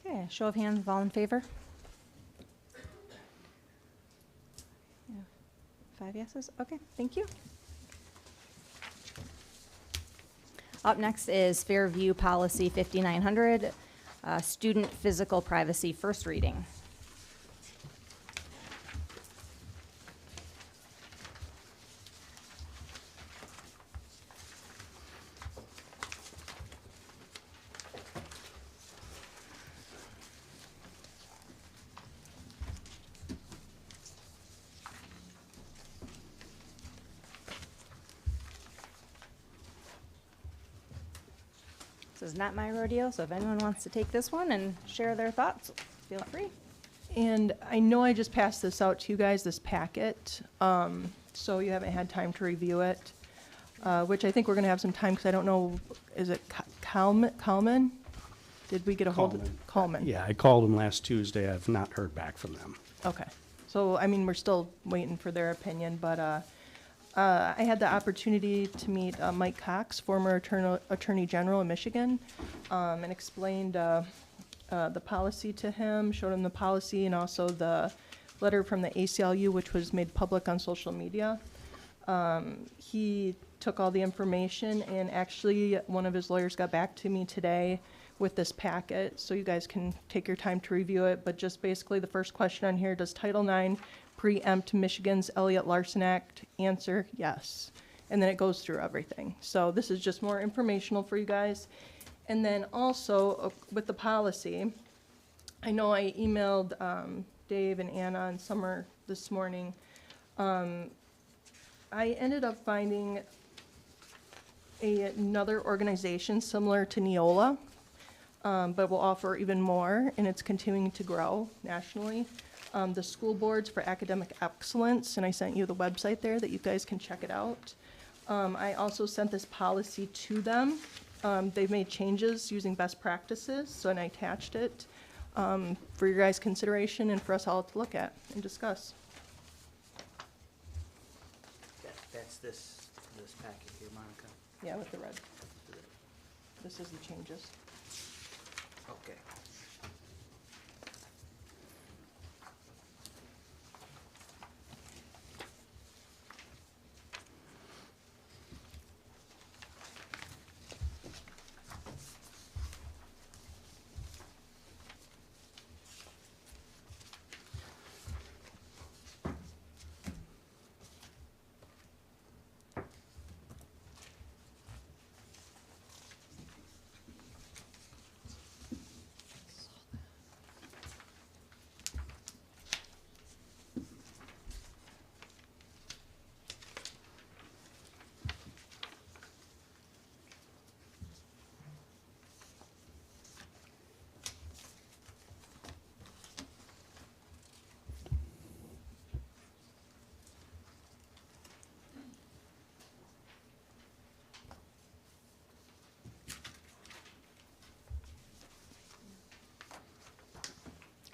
[SPEAKER 3] Okay, a show of hands, of all in favor? Yeah, 5 yeses, okay, thank you. Up next is Fairview Policy 5900, Student Physical Privacy, first reading. This is not my rodeo, so if anyone wants to take this one and share their thoughts, feel free.
[SPEAKER 11] And I know I just passed this out to you guys, this packet, so you haven't had time to review it, which I think we're gonna have some time, because I don't know, is it Kalman? Did we get a hold of? Kalman.
[SPEAKER 23] Yeah, I called them last Tuesday. I've not heard back from them.
[SPEAKER 11] Okay, so, I mean, we're still waiting for their opinion, but, I had the opportunity to meet Mike Cox, former Attorney General in Michigan, and explained the policy to him, showed him the policy and also the letter from the ACLU, which was made public on social media. He took all the information, and actually, one of his lawyers got back to me today with this packet, so you guys can take your time to review it, but just basically the first question on here, does Title IX preempt Michigan's Elliott-Larsen Act? Answer, yes. And then it goes through everything. So this is just more informational for you guys. And then also with the policy, I know I emailed Dave and Anna and Summer this morning. I ended up finding another organization similar to Neola, but will offer even more, and it's continuing to grow nationally. The School Boards for Academic Excellence, and I sent you the website there that you guys can check it out. I also sent this policy to them. They've made changes using best practices, so and I attached it for your guys' consideration and for us all to look at and discuss.
[SPEAKER 5] That's this packet here, Monica.
[SPEAKER 11] Yeah, with the red. This is the changes.
[SPEAKER 5] Okay.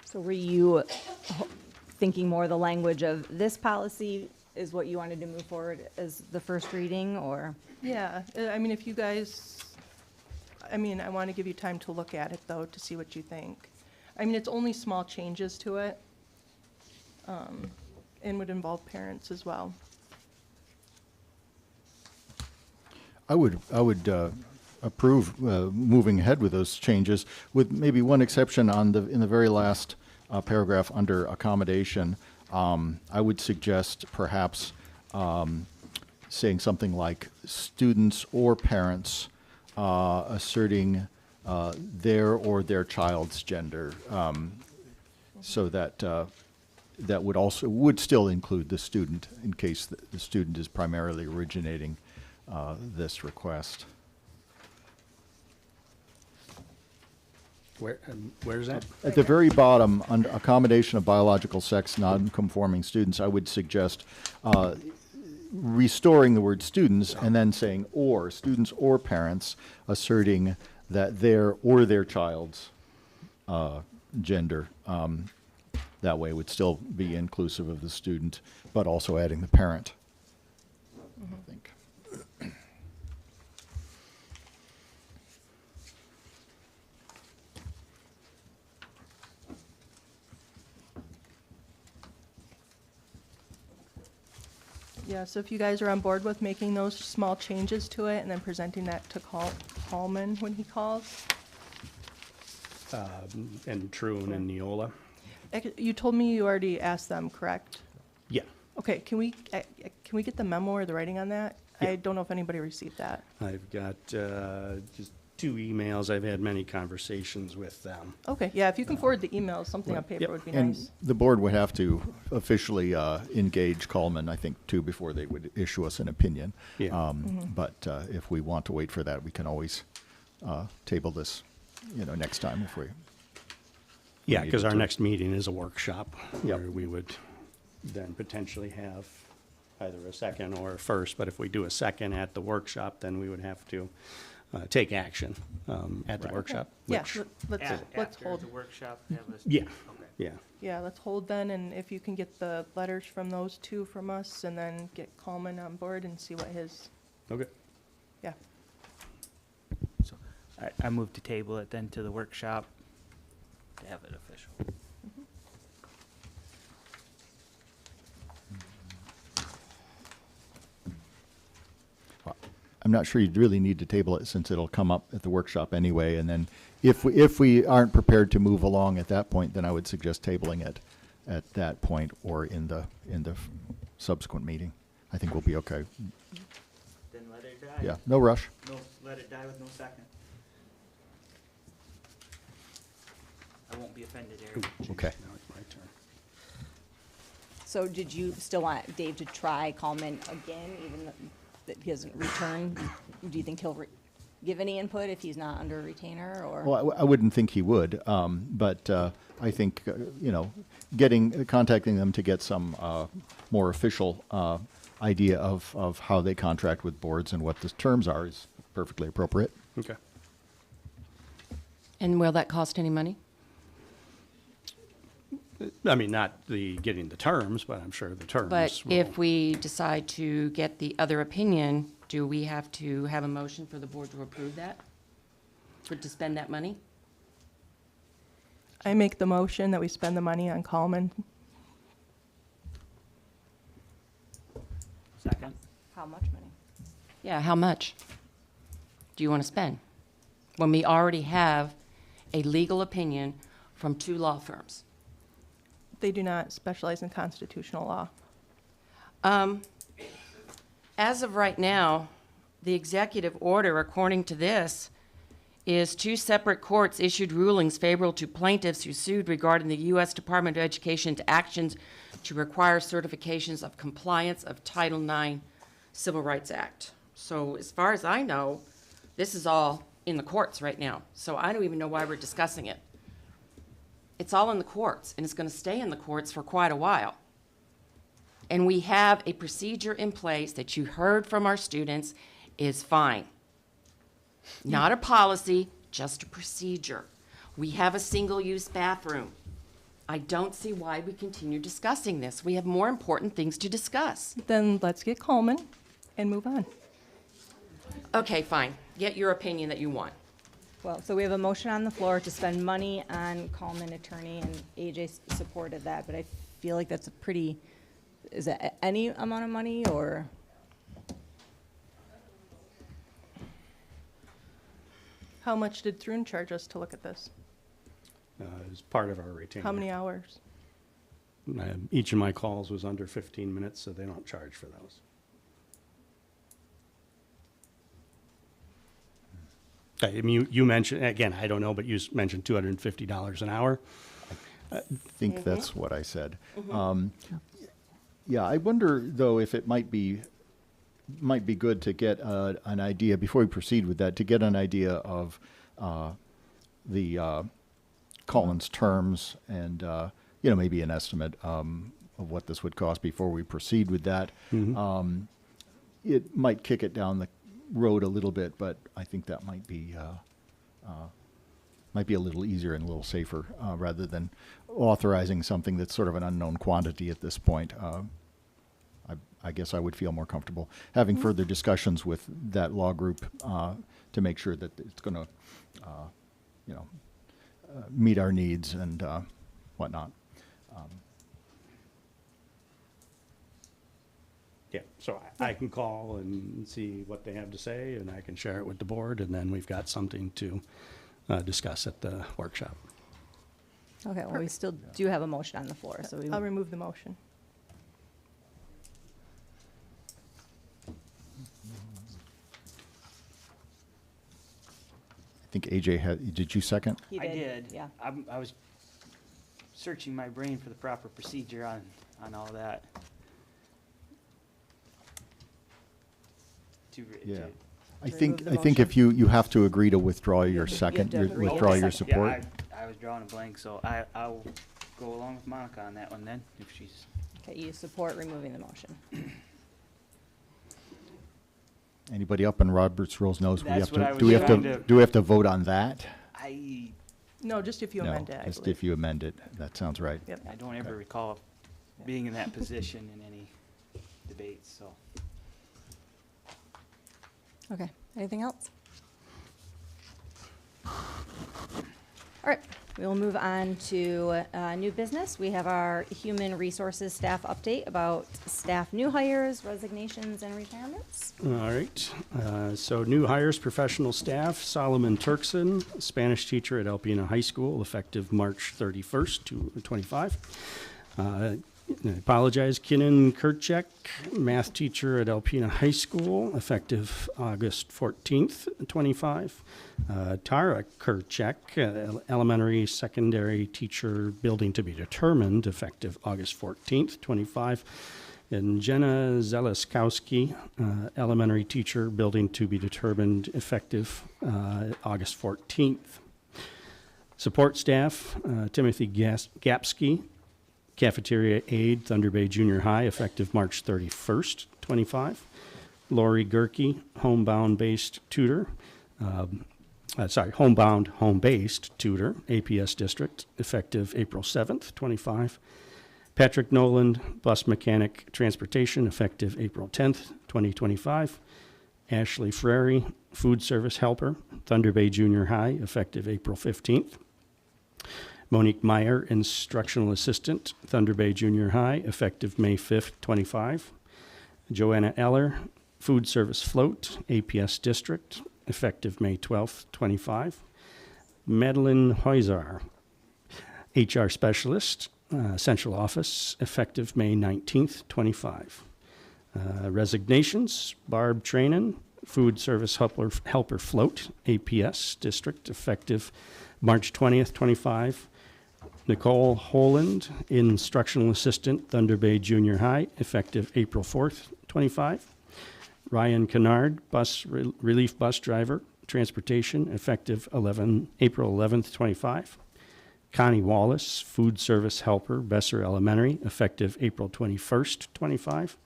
[SPEAKER 3] So were you thinking more the language of this policy is what you wanted to move forward as the first reading, or?
[SPEAKER 11] Yeah, I mean, if you guys, I mean, I want to give you time to look at it, though, to see what you think. I mean, it's only small changes to it, and would involve parents as well.
[SPEAKER 12] I would approve moving ahead with those changes, with maybe one exception in the very last paragraph under accommodation. I would suggest perhaps saying something like students or parents asserting their or their child's gender, so that that would still include the student in case the student is primarily originating this request.
[SPEAKER 23] Where's that?
[SPEAKER 12] At the very bottom, under accommodation of biological sex non-conforming students, I would suggest restoring the word students and then saying or, students or parents asserting that their or their child's gender. That way it would still be inclusive of the student, but also adding the parent, I think.
[SPEAKER 11] Yeah, so if you guys are on board with making those small changes to it and then presenting that to Coleman when he calls.
[SPEAKER 23] And Troon and Neola.
[SPEAKER 11] You told me you already asked them, correct?
[SPEAKER 23] Yeah.
[SPEAKER 11] Okay, can we get the memo or the writing on that?
[SPEAKER 23] Yeah.
[SPEAKER 11] I don't know if anybody received that.
[SPEAKER 23] I've got just 2 emails. I've had many conversations with them.
[SPEAKER 11] Okay, yeah, if you can forward the emails, something on paper
[SPEAKER 23] Yep.
[SPEAKER 11] would be
[SPEAKER 12] And
[SPEAKER 11] nice.
[SPEAKER 12] the board would have to officially engage Coleman, I think, too, before they would issue us an opinion.
[SPEAKER 23] Yeah.
[SPEAKER 12] But if we want to wait for that, we can always table this, next time if we.
[SPEAKER 23] Yeah,
[SPEAKER 12] needed
[SPEAKER 23] because our
[SPEAKER 12] to.
[SPEAKER 23] next meeting is a workshop
[SPEAKER 12] Yep.
[SPEAKER 23] where we would then potentially have either a second or a first. But if we do a second at the workshop, then we would have to take action at the
[SPEAKER 12] Right.
[SPEAKER 23] workshop.
[SPEAKER 11] Yeah,
[SPEAKER 23] which-
[SPEAKER 11] let's
[SPEAKER 5] After
[SPEAKER 11] hold.
[SPEAKER 5] the workshop, have us.
[SPEAKER 23] Yeah,
[SPEAKER 5] Okay.
[SPEAKER 23] yeah.
[SPEAKER 11] Yeah, let's hold then, and if you can get the letters from those two from us, and then get Coleman on board and see what his,
[SPEAKER 23] Okay.
[SPEAKER 11] yeah.
[SPEAKER 5] So I move to table it then to the workshop to have it official.
[SPEAKER 12] I'm not sure you'd really need to table it since it'll come up at the workshop anyway. And then if we aren't prepared to move along at that point, then I would suggest tabling it at that point or in the subsequent meeting. I think we'll be okay.
[SPEAKER 5] Then let it die.
[SPEAKER 12] Yeah, no rush.
[SPEAKER 5] No, let it die with no second. I won't be offended, Eric.
[SPEAKER 12] Okay.
[SPEAKER 23] Now it's my turn.
[SPEAKER 3] So did you still want Dave to try Coleman again, even though that he doesn't return? Do you think he'll give any input if he's not under retainer, or?
[SPEAKER 12] Well, I wouldn't think he would, but I think, contacting them to get some more official idea of how they contract with boards and what the terms are is perfectly appropriate.
[SPEAKER 23] Okay.
[SPEAKER 13] And will that cost any money?
[SPEAKER 23] I mean, not the getting the terms, but I'm sure the terms.
[SPEAKER 13] But
[SPEAKER 23] will-
[SPEAKER 13] if we decide to get the other opinion, do we have to have a motion for the board to approve that? To spend that money?
[SPEAKER 11] I make the motion that we spend the money on Coleman.
[SPEAKER 5] Second.
[SPEAKER 3] How much money?
[SPEAKER 13] Yeah, how much do you want to spend? When we already have a legal opinion from 2 law firms.
[SPEAKER 11] They do not specialize in constitutional law.
[SPEAKER 13] As of right now, the executive order, according to this, is 2 separate courts issued rulings favorable to plaintiffs who sued regarding the U.S. Department of Education's actions to require certifications of compliance of Title IX Civil Rights Act. So as far as I know, this is all in the courts right now. So I don't even know why we're discussing it. It's all in the courts, and it's going to stay in the courts for quite a while. And we have a procedure in place that you heard from our students is fine. Not a policy, just a procedure. We have a single-use bathroom. I don't see why we continue discussing this. We have more important things to discuss.
[SPEAKER 11] Then let's get Coleman and move on.
[SPEAKER 13] Okay, fine. Get your opinion that you want.
[SPEAKER 3] Well, so we have a motion on the floor to spend money on Coleman attorney, and AJ supported that, but I feel like that's a pretty, is that any amount of money, or?
[SPEAKER 11] How much did Thrun charge us to look at this?
[SPEAKER 23] As part of our retainer.
[SPEAKER 11] How many hours?
[SPEAKER 23] Each of my calls was under 15 minutes, so they don't charge for those. I mean, you mentioned, again, I don't know, but you mentioned $250 an hour.
[SPEAKER 12] I think that's what I said. Yeah, I wonder, though, if it might be good to get an idea, before we proceed with that, to get an idea of the Collins terms and, maybe an estimate of what this would cost before we proceed with that. It might kick it down the road a little bit, but I think that might be a little easier and a little safer rather than authorizing something that's sort of an unknown quantity at this point. I guess I would feel more comfortable having further discussions with that law group to make sure that it's going to, meet our needs and whatnot.
[SPEAKER 23] Yeah, so I can call and see what they have to say, and I can share it with the board, and then we've got something to discuss at the workshop.
[SPEAKER 3] Okay, well, we still do have a motion on the floor, so we.
[SPEAKER 11] I'll remove the motion.
[SPEAKER 12] I think AJ did you second?
[SPEAKER 3] He
[SPEAKER 5] I
[SPEAKER 3] did,
[SPEAKER 5] did.
[SPEAKER 3] yeah.
[SPEAKER 5] I was searching my brain for the proper procedure on all that.
[SPEAKER 12] Yeah. I
[SPEAKER 3] To
[SPEAKER 12] think
[SPEAKER 3] remove the
[SPEAKER 12] if you have to agree to withdraw your second,
[SPEAKER 3] to agree to
[SPEAKER 12] withdraw your
[SPEAKER 3] second.
[SPEAKER 12] support.
[SPEAKER 5] Yeah, I was drawing a blank, so I'll go along with Monica on that one then, if she's.
[SPEAKER 3] Okay, you support removing the motion.
[SPEAKER 12] Anybody up in Robert's Rules knows we
[SPEAKER 5] That's
[SPEAKER 12] have
[SPEAKER 5] what I
[SPEAKER 12] to,
[SPEAKER 5] was
[SPEAKER 12] do we have
[SPEAKER 5] trying
[SPEAKER 12] to,
[SPEAKER 5] to-
[SPEAKER 12] do we have to vote on that?
[SPEAKER 11] No, just if you
[SPEAKER 12] No,
[SPEAKER 11] amend it, I
[SPEAKER 12] just
[SPEAKER 11] believe.
[SPEAKER 12] if you amend it. That sounds right.
[SPEAKER 11] Yep.
[SPEAKER 5] I don't ever recall being in that position in any debates, so.
[SPEAKER 3] Okay, anything else? All right, we will move on to new business. We have our human resources staff update about staff new hires, resignations, and retirements.
[SPEAKER 23] All right, so new hires, professional staff, Solomon Turkson, Spanish teacher at Alpena High School, effective March 31st to 25. I apologize, Kinnan Kurchek, math teacher at Alpena High School, effective August 14th, 25. Tara Kurchek, elementary, secondary teacher, building to be determined, effective August 14th, 25. And Jenna Zeliskowski, elementary teacher, building to be determined, effective August 14th. Support staff, Timothy Gapsky, cafeteria aide, Thunder Bay Junior High, effective March 31st, 25. Lori Gerke, homebound-based tutor, homebound, home-based tutor, APS district, effective April 7th, 25. Patrick Noland, bus mechanic transportation, effective April 10th, 2025. Ashley Frary, food service helper, Thunder Bay Junior High, effective April 15th. Monique Meyer, instructional assistant, Thunder Bay Junior High, effective May 5th, 25. Joanna Eller, food service float, APS district, effective May 12th, 25. Madeline Heusar, HR specialist, central office, effective May 19th, 25. Resignations, Barb Trainin, food service helper float, APS district, effective March 20th, 25. Nicole Holand, instructional assistant, Thunder Bay Junior High, effective April 4th, 25. Ryan Kennard, relief bus driver, transportation, effective April 11th, 25. Connie Wallace, food service helper, Besser Elementary, effective April 21st, 25.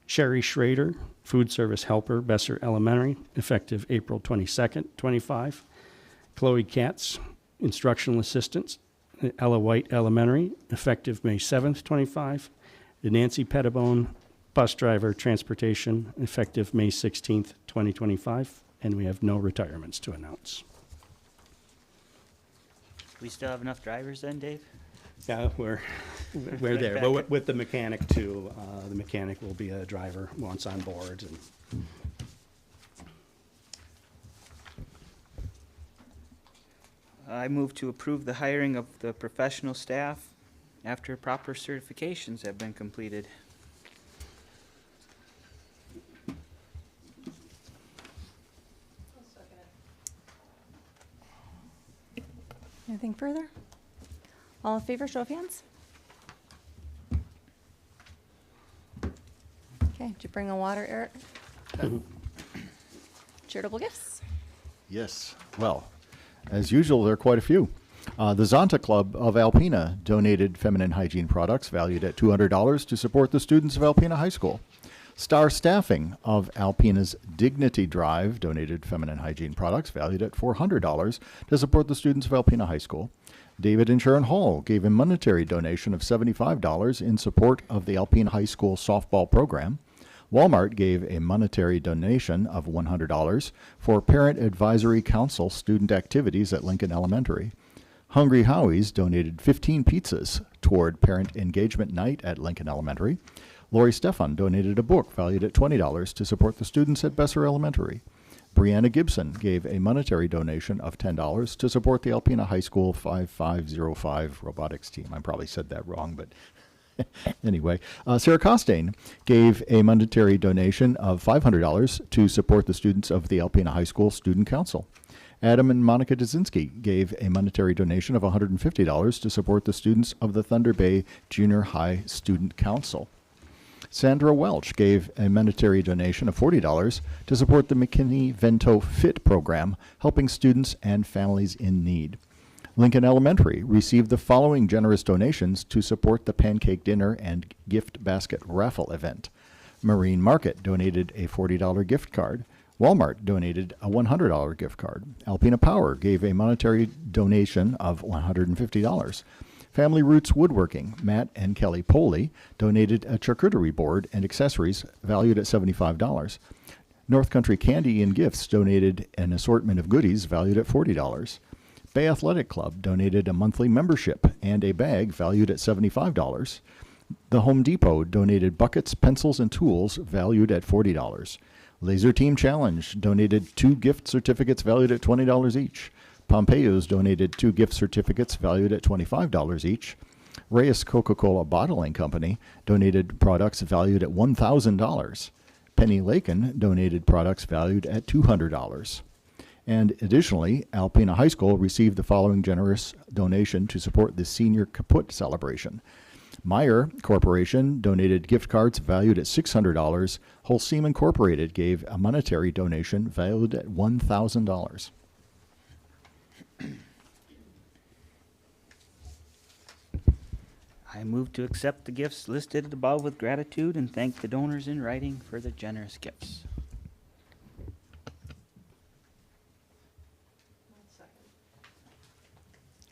[SPEAKER 23] Sherry Schrader, food service helper, Besser Elementary, effective April 22nd, 25. Chloe Katz, instructional assistant, Ella White Elementary, effective May 7th, 25. Nancy Pettibone, bus driver, transportation, effective May 16th, 2025. And we have no retirements to announce.
[SPEAKER 5] We still have enough drivers then, Dave?
[SPEAKER 23] Yeah, we're there, but with the mechanic too. The mechanic will be a driver once on board. And
[SPEAKER 5] I move to approve the hiring of the professional staff after proper certifications have been completed.
[SPEAKER 3] Anything further? All in favor, show of hands. Okay, did you bring a water, Eric? Charitable gifts?
[SPEAKER 12] Yes. Well, as usual, there are quite a few. The Zonta Club of Alpena donated feminine hygiene products valued at $200 to support the students of Alpena High School. Star Staffing of Alpena's Dignity Drive donated feminine hygiene products valued at $400 to support the students of Alpena High School. David and Sharon Hall gave a monetary donation of $75 in support of the Alpena High School softball program. Walmart gave a monetary donation of $100 for Parent Advisory Council student activities at Lincoln Elementary. Hungry Howie's donated 15 pizzas toward Parent Engagement Night at Lincoln Elementary. Lori Stefan donated a book valued at $20 to support the students at Besser Elementary. Brianna Gibson gave a monetary donation of $10 to support the Alpena High School 5505 robotics team. I probably said that wrong, but anyway. Sarah Costain gave a monetary donation of $500 to support the students of the Alpena High School Student Council. Adam and Monica Dzinski gave a monetary donation of $150 to support the students of the Thunder Bay Junior High Student Council. Sandra Welch gave a monetary donation of $40 to support the McKinney-Vento FIT program, helping students and families in need. Lincoln Elementary received the following generous donations to support the pancake dinner and gift basket raffle event. Marine Market donated a $40 gift card. Walmart donated a $100 gift card. Alpena Power gave a monetary donation of $150. Family Roots Woodworking, Matt and Kelly Poley, donated a charcuterie board and accessories valued at $75. North Country Candy and Gifts donated an assortment of goodies valued at $40. Bay Athletic Club donated a monthly membership and a bag valued at $75. The Home Depot donated buckets, pencils, and tools valued at $40. Laser Team Challenge donated 2 gift certificates valued at $20 each. Pompeo's donated 2 gift certificates valued at $25 each. Reyes Coca-Cola Bottling Company donated products valued at $1,000. Penny Lakin donated products valued at $200. And additionally, Alpena High School received the following generous donation to support the senior kaput celebration. Meyer Corporation donated gift cards valued at $600. Holcim Incorporated gave a monetary donation valued at $1,000.
[SPEAKER 5] I move to accept the gifts listed above with gratitude and thank the donors in writing for the generous gifts.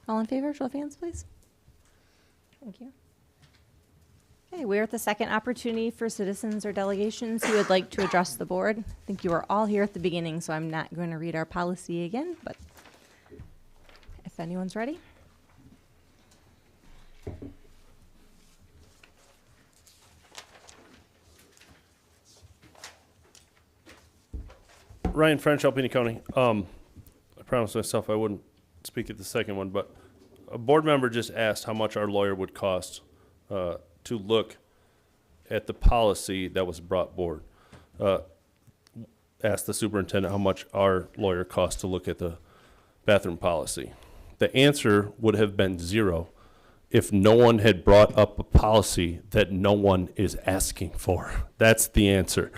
[SPEAKER 3] All in favor, show of hands, please. Thank you. Okay, we're at the second opportunity for citizens or delegations who would like to address the board. I think you were all here at the beginning, so I'm not going to read our policy again, but if anyone's ready.
[SPEAKER 22] Ryan French, Alpena County. I promised myself I wouldn't speak at the second one, but a board member just asked how much our lawyer would cost to look at the policy that was brought board. Asked the superintendent how much our lawyer cost to look at the bathroom policy. The answer would have been zero if no one had brought up a policy that no one is asking for. That's the answer.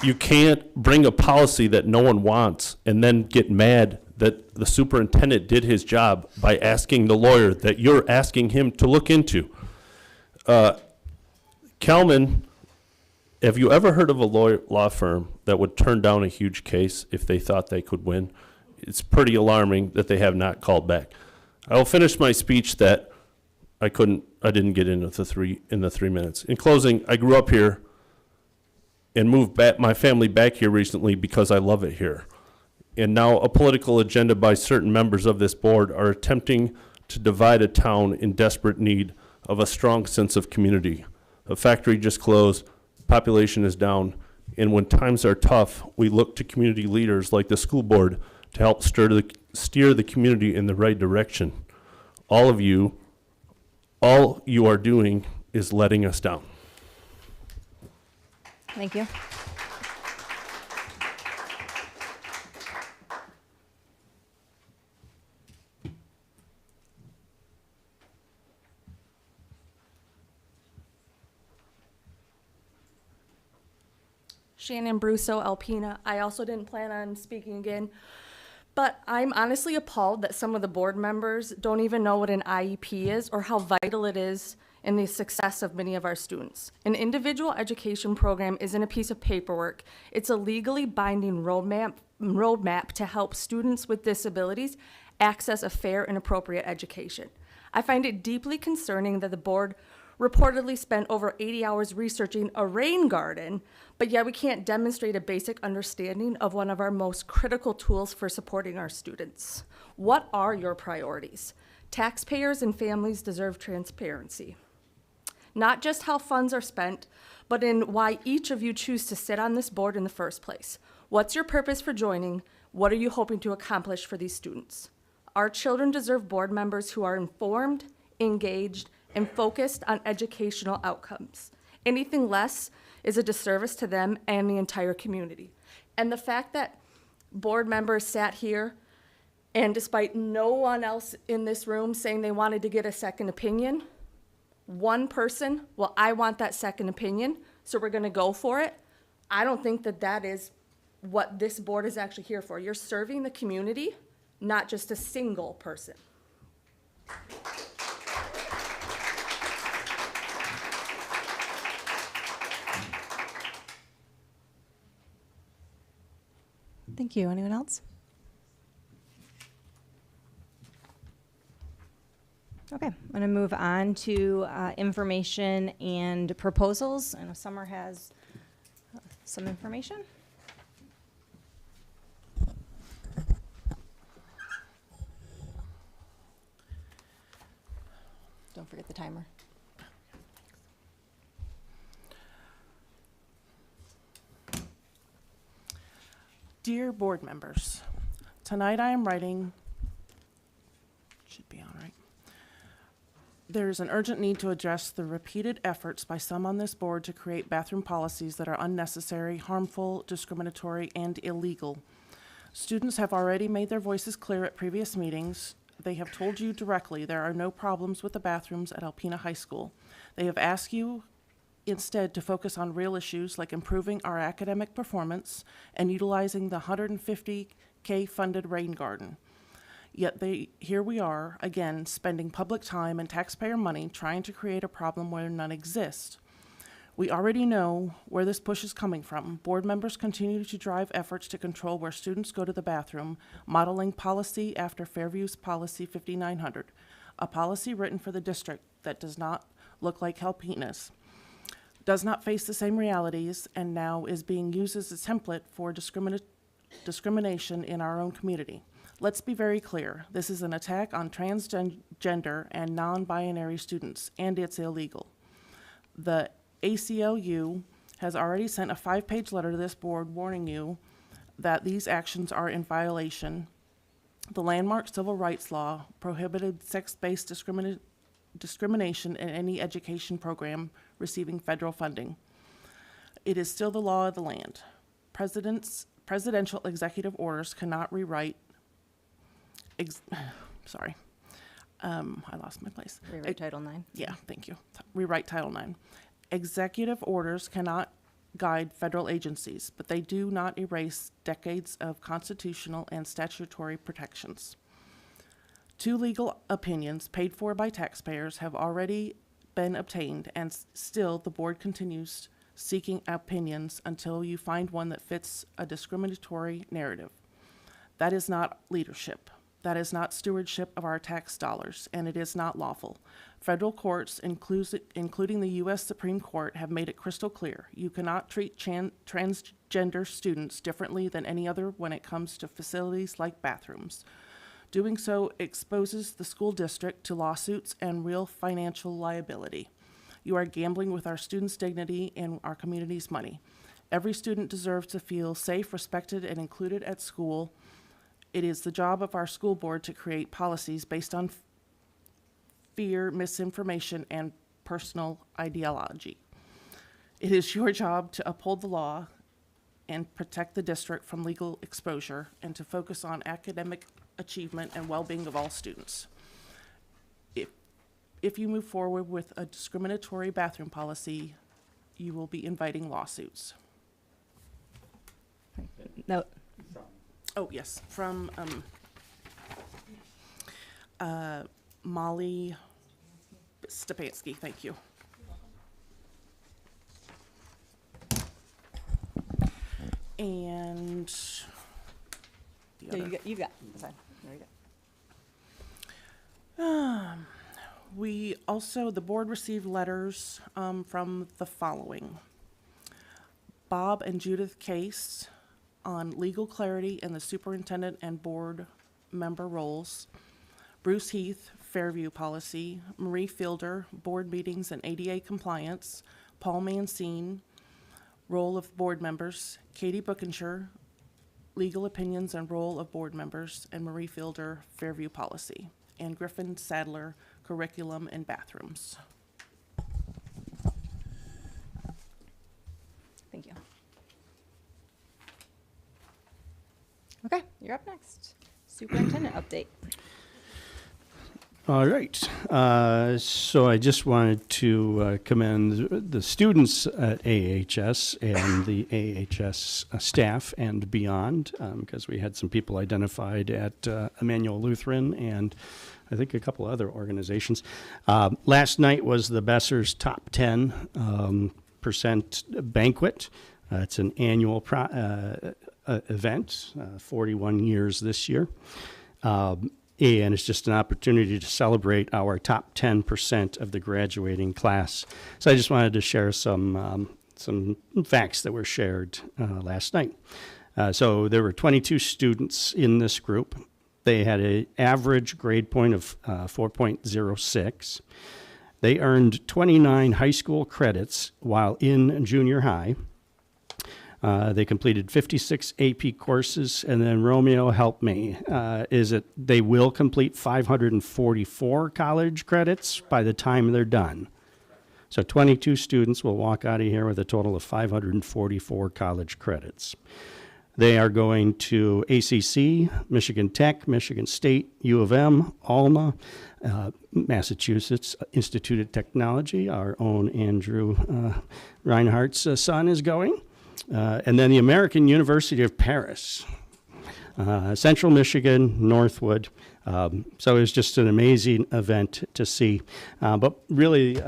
[SPEAKER 22] You can't bring a policy that no one wants and then get mad that the superintendent did his job by asking the lawyer that you're asking him to look into. Kelman, have you ever heard of a law firm that would turn down a huge case if they thought they could win? It's pretty alarming that they have not called back. I will finish my speech that I didn't get into in the 3 minutes. In closing, I grew up here and moved my family back here recently because I love it here. And now a political agenda by certain members of this board are attempting to divide a town in desperate need of a strong sense of community. A factory just closed, population is down, and when times are tough, we look to community leaders like the school board to help steer the community in the right direction. All you are doing is letting us down.
[SPEAKER 3] Thank you.
[SPEAKER 2] Shannon Brusso, Alpena. I also didn't plan on speaking again, but I'm honestly appalled that some of the board members don't even know what an IEP is or how vital it is in the success of many of our students. An individual education program isn't a piece of paperwork. It's a legally binding roadmap to help students with disabilities access a fair and appropriate education. I find it deeply concerning that the board reportedly spent over 80 hours researching a rain garden, but yet we can't demonstrate a basic understanding of one of our most critical tools for supporting our students. What are your priorities? Taxpayers and families deserve transparency. Not just how funds are spent, but in why each of you choose to sit on this board in the first place. What's your purpose for joining? What are you hoping to accomplish for these students? Our children deserve board members who are informed, engaged, and focused on educational outcomes. Anything less is a disservice to them and the entire community. And the fact that board members sat here and despite no one else in this room saying they wanted to get a second opinion, one person, well, I want that second opinion, so we're gonna go for it. I don't think that that is what this board is actually here for. You're serving the community, not just a single person.
[SPEAKER 3] Thank you. Anyone else? Okay, I'm going to move on to information and proposals. I know Summer has some information. Don't forget the timer.
[SPEAKER 4] Dear board members, tonight I am writing Should be all right. There's an urgent need to address the repeated efforts by some on this board to create bathroom policies that are unnecessary, harmful, discriminatory, and illegal. Students have already made their voices clear at previous meetings. They have told you directly there are no problems with the bathrooms at Alpena High School. They have asked you instead to focus on real issues like improving our academic performance and utilizing the $150K funded rain garden. Yet here we are, again, spending public time and taxpayer money trying to create a problem where none exists. We already know where this push is coming from. Board members continue to drive efforts to control where students go to the bathroom, modeling policy after Fairview's Policy 5900, a policy written for the district that does not look like Alpena's, does not face the same realities, and now is being used as a template for discrimination in our own community. Let's be very clear. This is an attack on transgender and non-binary students, and it's illegal. The ACLU has already sent a 5-page letter to this board warning you that these actions are in violation. The landmark civil rights law prohibited sex-based discrimination in any education program receiving federal funding. It is still the law of the land. Presidential executive orders cannot rewrite I lost my place.
[SPEAKER 3] Rewrite Title IX.
[SPEAKER 4] Yeah, thank you. Rewrite Title IX. Executive orders cannot guide federal agencies, but they do not erase decades of constitutional and statutory protections. 2 legal opinions paid for by taxpayers have already been obtained, and still the board continues seeking opinions until you find one that fits a discriminatory narrative. That is not leadership. That is not stewardship of our tax dollars, and it is not lawful. Federal courts, including the U.S. Supreme Court, have made it crystal clear. You cannot treat transgender students differently than any other when it comes to facilities like bathrooms. Doing so exposes the school district to lawsuits and real financial liability. You are gambling with our students' dignity and our community's money. Every student deserves to feel safe, respected, and included at school. It is the job of our school board to create policies based on fear, misinformation, and personal ideology. It is your job to uphold the law and protect the district from legal exposure and to focus on academic achievement and well-being of all students. If you move forward with a discriminatory bathroom policy, you will be inviting lawsuits.
[SPEAKER 3] No.
[SPEAKER 4] Oh, yes, from Molly Stepansky, thank you. And the other.
[SPEAKER 3] You got. Sorry. There you go.
[SPEAKER 4] We also, the board received letters from the following. Bob and Judith Case on legal clarity in the superintendent and board member roles. Bruce Heath, Fairview policy. Marie Fielder, board meetings and ADA compliance. Paul Mancine, role of board members. Katie Bookinger, legal opinions and role of board members. And Marie Fielder, Fairview policy. And Griffin Sadler, curriculum and bathrooms.
[SPEAKER 3] Thank you. Okay, you're up next. Superintendent update.
[SPEAKER 23] All right. So I just wanted to commend the students at AHS and the AHS staff and beyond, because we had some people identified at Emmanuel Lutheran and I think a couple other organizations. Last night was the Besser's Top 10% banquet. It's an annual event, 41 years this year. And it's just an opportunity to celebrate our top 10% of the graduating class. So I just wanted to share some facts that were shared last night. So there were 22 students in this group. They had an average grade point of 4.06. They earned 29 high school credits while in junior high. They completed 56 AP courses, and then Romeo, help me, they will complete 544 college credits by the time they're done. So 22 students will walk out of here with a total of 544 college credits. They are going to ACC, Michigan Tech, Michigan State, U of M, Alma, Massachusetts Institute of Technology. Our own Andrew Reinhardt's son is going. And then the American University of Paris, Central Michigan, Northwood. So it was just an amazing event to see. But really,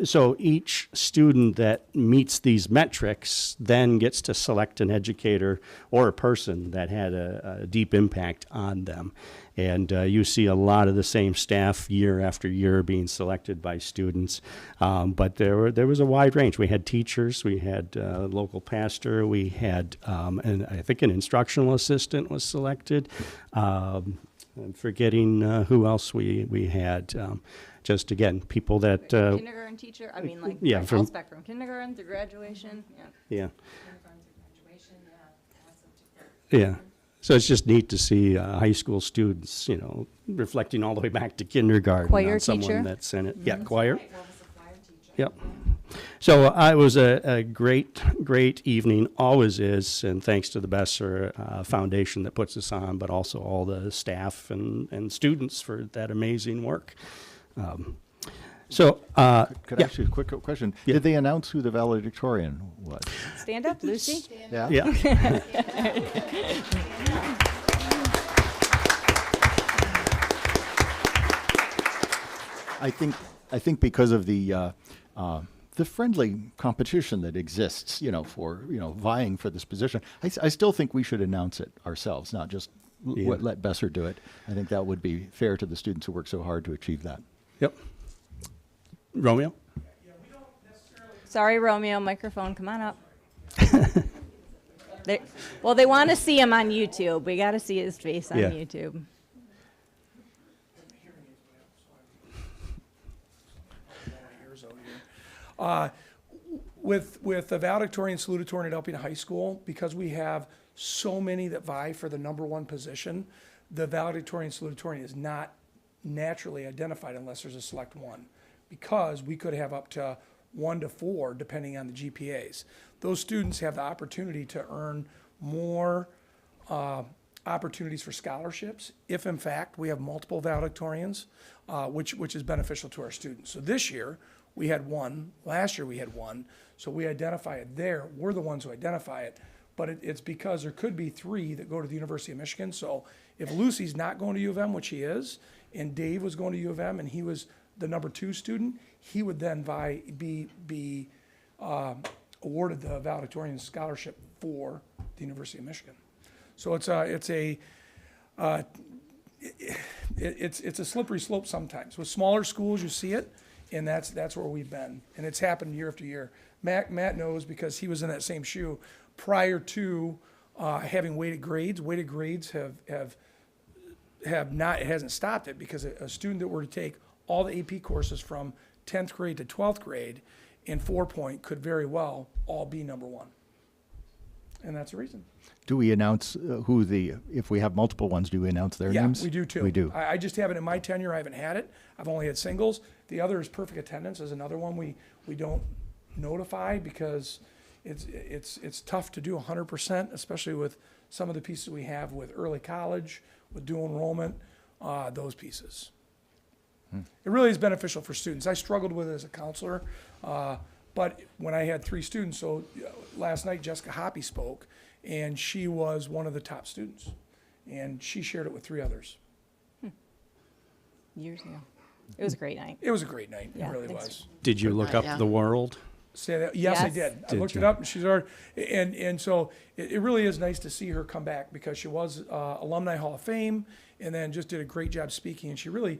[SPEAKER 23] so each student that meets these metrics then gets to select an educator or a person that had a deep impact on them. And you see a lot of the same staff year after year being selected by students. But there was a wide range. We had teachers, we had a local pastor, we had, and I think an instructional assistant was selected. I'm forgetting who else we had. Just again, people that
[SPEAKER 3] Kindergarten teacher, I mean, like,
[SPEAKER 23] yeah,
[SPEAKER 3] all spectrum, kindergarten through graduation, yeah.
[SPEAKER 23] Yeah. So it's just neat to see high school students, reflecting all the way back to kindergarten.
[SPEAKER 3] Choir
[SPEAKER 23] on someone
[SPEAKER 3] teacher?
[SPEAKER 23] that's in it. Yeah, choir. Yep. So it was a great evening, always is, and thanks to the Besser Foundation that puts this on, but also all the staff and students for that amazing work. Could
[SPEAKER 12] I ask you a quick question? Yeah. Did they announce who the valedictorian was?
[SPEAKER 3] Stand up, Lucy.
[SPEAKER 12] Yeah.
[SPEAKER 23] Yeah.
[SPEAKER 12] I think because of the friendly competition that exists, for vying for this position, I still think we should announce it ourselves, not just let Besser do it. I think that would be fair to the students who work so hard to achieve that.
[SPEAKER 23] Yep. Romeo?
[SPEAKER 3] Sorry, Romeo, microphone, come on up. They want to see him on YouTube. We got to see his face on YouTube.
[SPEAKER 14] With the valedictorian and salutatorian at Alpena High School, because we have so many that vie for the number one position, the valedictorian and salutatorian is not naturally identified unless there's a select one, because we could have up to 1 to 4 depending on the GPAs. Those students have the opportunity to earn more opportunities for scholarships if in fact we have multiple valedictorians, which is beneficial to our students. So this year we had 1, last year we had 1, so we identify it there. We're the ones who identify it, but it's because there could be 3 that go to the University of Michigan. So if Lucy's not going to U of M, which he is, and Dave was going to U of M and he was the number 2 student, he would then be awarded the valedictorian scholarship for the University of Michigan. So it's a slippery slope sometimes. With smaller schools, you see it, and that's where we've been, and it's happened year after year. Matt knows because he was in that same shoe prior to having weighted grades. Weighted grades have not, it hasn't stopped it, because a student that were to take all the AP courses from 10th grade to 12th grade in 4-point could very well all be number 1. And that's the reason.
[SPEAKER 12] Do we announce if we have multiple ones, do we announce their names?
[SPEAKER 14] Yeah, we do too.
[SPEAKER 12] We do.
[SPEAKER 14] I just haven't, in my tenure, I haven't had it. I've only had singles. The other is perfect attendance is another one we don't notify, because it's tough to do 100%, especially with some of the pieces we have with early college, with dual enrollment, those pieces. It really is beneficial for students. I struggled with it as a counselor, but when I had 3 students, so last night Jessica Hoppy spoke, and she was one of the top students, and she shared it with 3 others.
[SPEAKER 3] Years ago. It was a great night.
[SPEAKER 14] It was a great night.
[SPEAKER 3] Yeah,
[SPEAKER 14] it really
[SPEAKER 3] thanks.
[SPEAKER 14] was.
[SPEAKER 23] Did you look up the world?
[SPEAKER 14] Say that? Yes, I
[SPEAKER 3] Yes.
[SPEAKER 14] did. I
[SPEAKER 23] Did
[SPEAKER 14] looked
[SPEAKER 23] you?
[SPEAKER 14] it up, and she's already, and so it really is nice to see her come back, because she was Alumni Hall of Fame, and then just did a great job speaking, and she really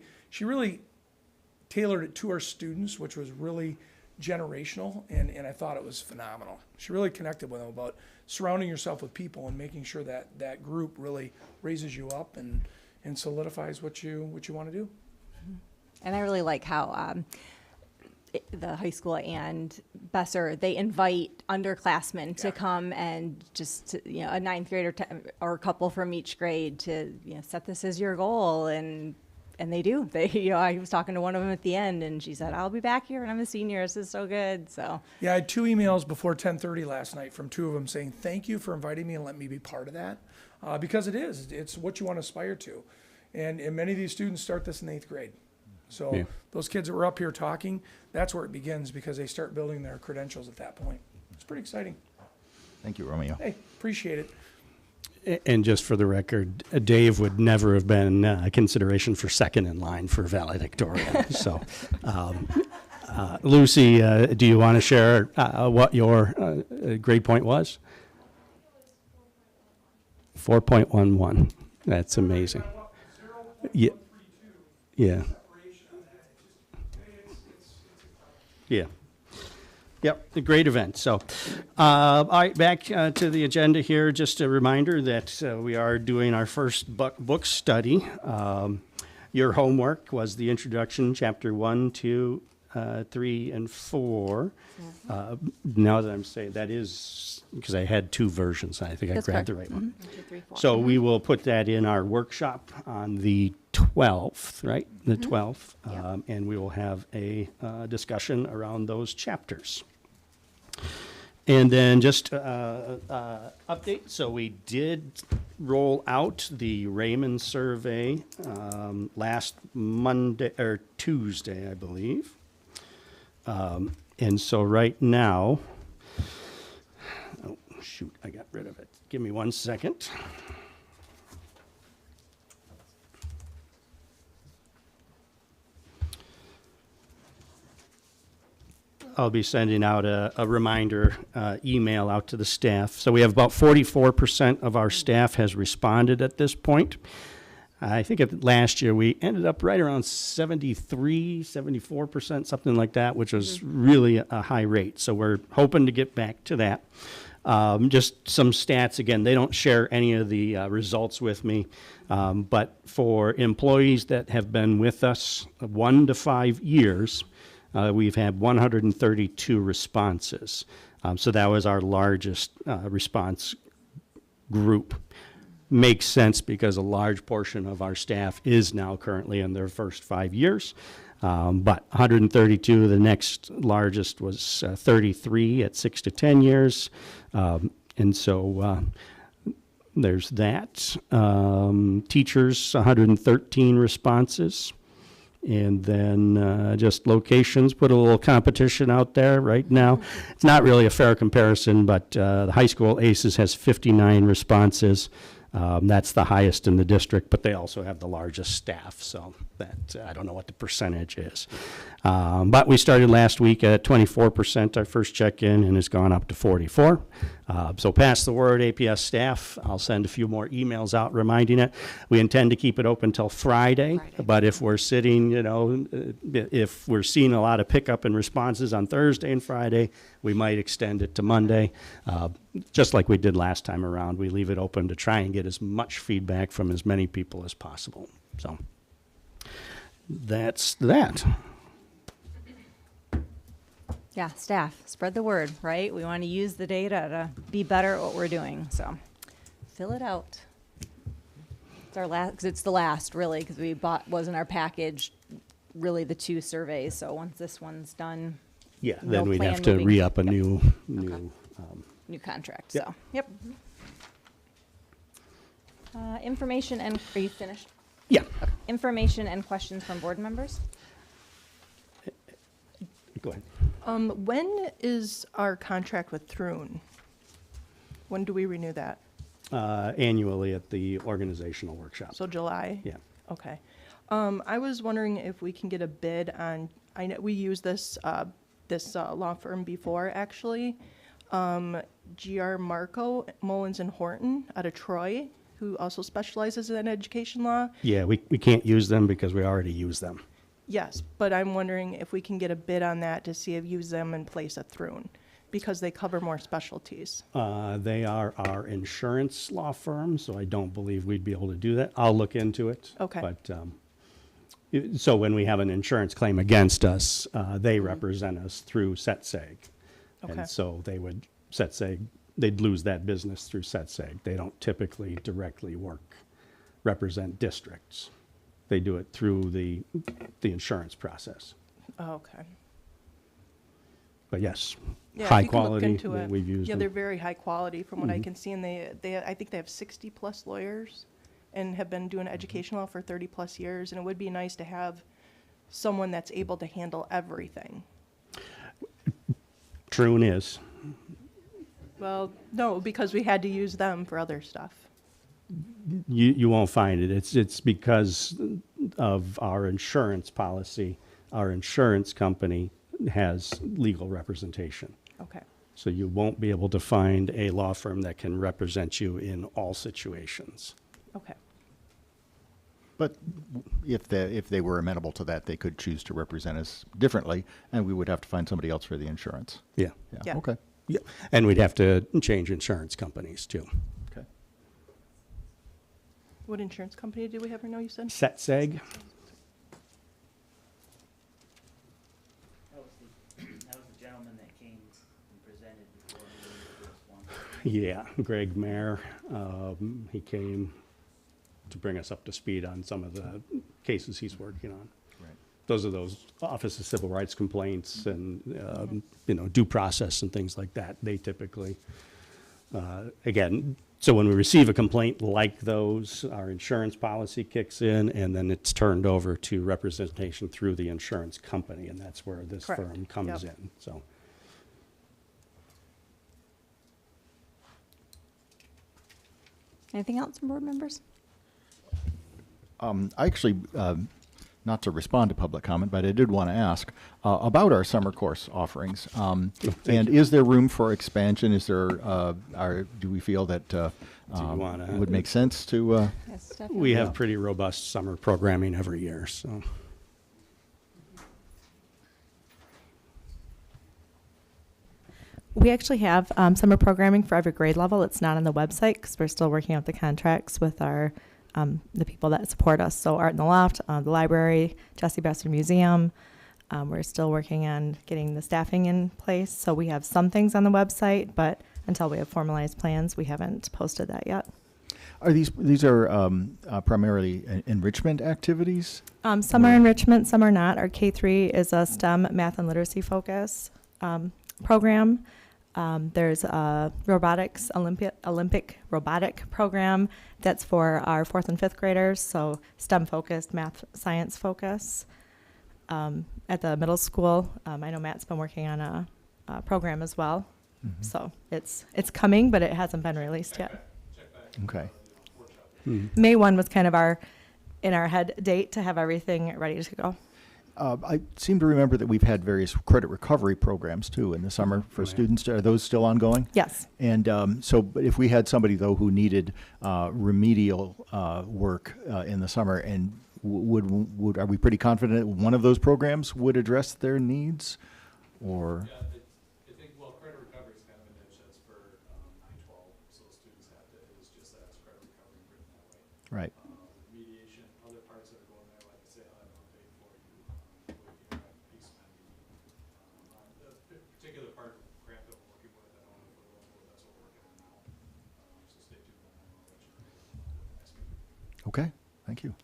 [SPEAKER 14] tailored it to our students, which was really generational, and I thought it was phenomenal. She really connected with them about surrounding yourself with people and making sure that group really raises you up and solidifies what you want to do.
[SPEAKER 3] And I really like how the high school and Besser, they invite underclassmen to come and just, a ninth grader or a couple from each grade to, set this as your goal. And they do. I was talking to one of them at the end, and she said, I'll be back here, and I'm a senior. This is so good. So
[SPEAKER 14] Yeah, I had 2 emails before 10:30 last night from 2 of them saying, thank you for inviting me and letting me be part of that. Because it's what you want to aspire to. And many of these students start this in 8th grade. So
[SPEAKER 23] Yeah.
[SPEAKER 14] those kids that were up here talking, that's where it begins, because they start building their credentials at that point. It's pretty exciting.
[SPEAKER 12] Thank you, Romeo.
[SPEAKER 14] Hey, appreciate it.
[SPEAKER 23] And just for the record, Dave would never have been a consideration for second in line for valedictorian. So, Lucy, do you want to share what your grade point was? 4.11. That's amazing. Yeah. Yeah. Yeah. Yep, a great event. So, all right, back to the agenda here. Just a reminder that we are doing our first book study. Your homework was the introduction, chapter 1, 2, 3, and 4. Now that I'm saying that is because I had 2 versions. I think
[SPEAKER 3] That's
[SPEAKER 23] I grabbed
[SPEAKER 3] correct.
[SPEAKER 23] the right one.
[SPEAKER 3] 1, 2, 3, 4.
[SPEAKER 23] So we will put that in our workshop on the 12th, right? The 12th. And we will have a discussion around those chapters. And then just update. So we did roll out the Raymond survey last Monday or Tuesday, I believe. And so right now, oh shoot, I got rid of it. Give me 1 second. I'll be sending out a reminder email out to the staff. So we have about 44% of our staff has responded at this point. I think last year we ended up right around 73, 74%, something like that, which was really a high rate. So we're hoping to get back to that. Just some stats, again, they don't share any of the results with me, but for employees that have been with us 1 to 5 years, we've had 132 responses. So that was our largest response group. Makes sense because a large portion of our staff is now currently in their first 5 years. But 132, the next largest was 33 at 6 to 10 years. And so there's that. Teachers, 113 responses. And then just locations, put a little competition out there right now. It's not really a fair comparison, but the high school ACES has 59 responses. That's the highest in the district, but they also have the largest staff, so that I don't know what the percentage is. But we started last week at 24%, our first check-in, and it's gone up to 44. So pass the word, APS staff. I'll send a few more emails out reminding it. We intend to keep it open till Friday. But if we're sitting, if we're seeing a lot of pickup and responses on Thursday and Friday, we might extend it to Monday. Just like we did last time around, we leave it open to try and get as much feedback from as many people as possible. So that's that.
[SPEAKER 3] Yeah, staff, spread the word, right? We want to use the data to be better at what we're doing, so fill it out. It's our last, because it's the last, really, because wasn't our package really the 2 surveys, so once this one's done.
[SPEAKER 23] Yeah,
[SPEAKER 3] no
[SPEAKER 23] then we'd
[SPEAKER 3] plan
[SPEAKER 23] have to
[SPEAKER 3] moving-
[SPEAKER 23] re-up a
[SPEAKER 3] Yep.
[SPEAKER 23] new
[SPEAKER 3] contract,
[SPEAKER 23] Yep.
[SPEAKER 3] so, yep. Information and, are you finished?
[SPEAKER 23] Yeah.
[SPEAKER 3] Okay. Information and questions from board members?
[SPEAKER 23] Go ahead.
[SPEAKER 11] When is our contract with Throon? When do we renew that?
[SPEAKER 23] Annually at the organizational workshop.
[SPEAKER 11] So July?
[SPEAKER 23] Yeah.
[SPEAKER 11] Okay. I was wondering if we can get a bid on, I know we used this law firm before, actually. GR Marco, Mullins and Horton out of Troy, who also specializes in education law.
[SPEAKER 23] Yeah, we can't use them because we already use them.
[SPEAKER 11] Yes, but I'm wondering if we can get a bid on that to see if use them in place of Throon, because they cover more specialties.
[SPEAKER 23] They are our insurance law firm, so I don't believe we'd be able to do that. I'll look into it.
[SPEAKER 11] Okay.
[SPEAKER 23] But So when we have an insurance claim against us, they represent us through SETSEG.
[SPEAKER 11] Okay.
[SPEAKER 23] And so they would, SETSEG, they'd lose that business through SETSEG. They don't typically directly represent districts. They do it through the insurance process.
[SPEAKER 11] Oh, okay.
[SPEAKER 23] But yes,
[SPEAKER 11] Yeah, if
[SPEAKER 23] high
[SPEAKER 11] you can look
[SPEAKER 23] quality,
[SPEAKER 11] into it.
[SPEAKER 23] we've used
[SPEAKER 11] Yeah,
[SPEAKER 23] them.
[SPEAKER 11] they're very high quality from what I
[SPEAKER 23] Mhm.
[SPEAKER 11] can see, and I think they have 60-plus lawyers and have been doing education law for 30-plus years, and it would be nice to have someone that's able to handle everything.
[SPEAKER 23] Troon is.
[SPEAKER 11] Well, no, because we had to use them for other stuff.
[SPEAKER 23] You won't find it. It's because of our insurance policy. Our insurance company has legal representation.
[SPEAKER 11] Okay.
[SPEAKER 23] So you won't be able to find a law firm that can represent you in all situations.
[SPEAKER 11] Okay.
[SPEAKER 12] But if they were amenable to that, they could choose to represent us differently, and we would have to find somebody else for the insurance.
[SPEAKER 23] Yeah.
[SPEAKER 11] Yeah.
[SPEAKER 12] Okay.
[SPEAKER 23] Yeah. And we'd have to change insurance companies too.
[SPEAKER 12] Okay.
[SPEAKER 11] What insurance company do we have right now, you said?
[SPEAKER 23] SETSEG.
[SPEAKER 5] That was the gentleman that came and presented before me with this one.
[SPEAKER 23] Yeah, Greg Mayer. He came to bring us up to speed on some of the cases he's working on.
[SPEAKER 12] Right.
[SPEAKER 23] Those are those Office of Civil Rights complaints and, due process and things like that. They typically, again, so when we receive a complaint like those, our insurance policy kicks in, and then it's turned over to representation through the insurance company, and that's where this
[SPEAKER 11] Correct.
[SPEAKER 23] firm comes
[SPEAKER 11] Yep.
[SPEAKER 23] in, so.
[SPEAKER 3] Anything else from board members?
[SPEAKER 12] I actually, not to respond to public comment, but I did want to ask about our summer course offerings. And is there room for expansion? Is there, do we feel that it would make sense to?
[SPEAKER 23] We have pretty robust summer programming every year, so.
[SPEAKER 15] We actually have summer programming for every grade level. It's not on the website because we're still working out the contracts with our the people that support us. So Art in the Loft, the library, Jessie Bassett Museum. We're still working on getting the staffing in place. So we have some things on the website, but until we have formalized plans, we haven't posted that yet.
[SPEAKER 12] Are these are primarily enrichment activities?
[SPEAKER 15] Some are enrichment, some are not. Our K-3 is a STEM math and literacy focus program. There's a robotics, Olympic robotic program that's for our 4th and 5th graders, so STEM focused, math, science focus. At the middle school, I know Matt's been working on a program as well.
[SPEAKER 12] Mm-hmm.
[SPEAKER 15] So it's coming, but it hasn't been released yet.
[SPEAKER 12] Okay.
[SPEAKER 15] May 1 was kind of in our head date to have everything ready to go.
[SPEAKER 12] I seem to remember that we've had various credit recovery programs too in the summer for students. Are those still ongoing?
[SPEAKER 15] Yes.
[SPEAKER 12] And but if we had somebody though who needed remedial work in the summer, and are we pretty confident one of those programs would address their needs, or?
[SPEAKER 16] Yeah, I think credit recovery is kind of a niche that's for 9-12, so students have to. It's just that it's credit recovery written that way.
[SPEAKER 12] Right.
[SPEAKER 16] Mediation, other parts that are going there, like I say, I'll have an update for you. With the piece of the particular part of the grant that we're working with, I don't know if we're going with, that's what we're working on now. So stay tuned on that. I'll let you know next week.
[SPEAKER 12] Okay. Thank you.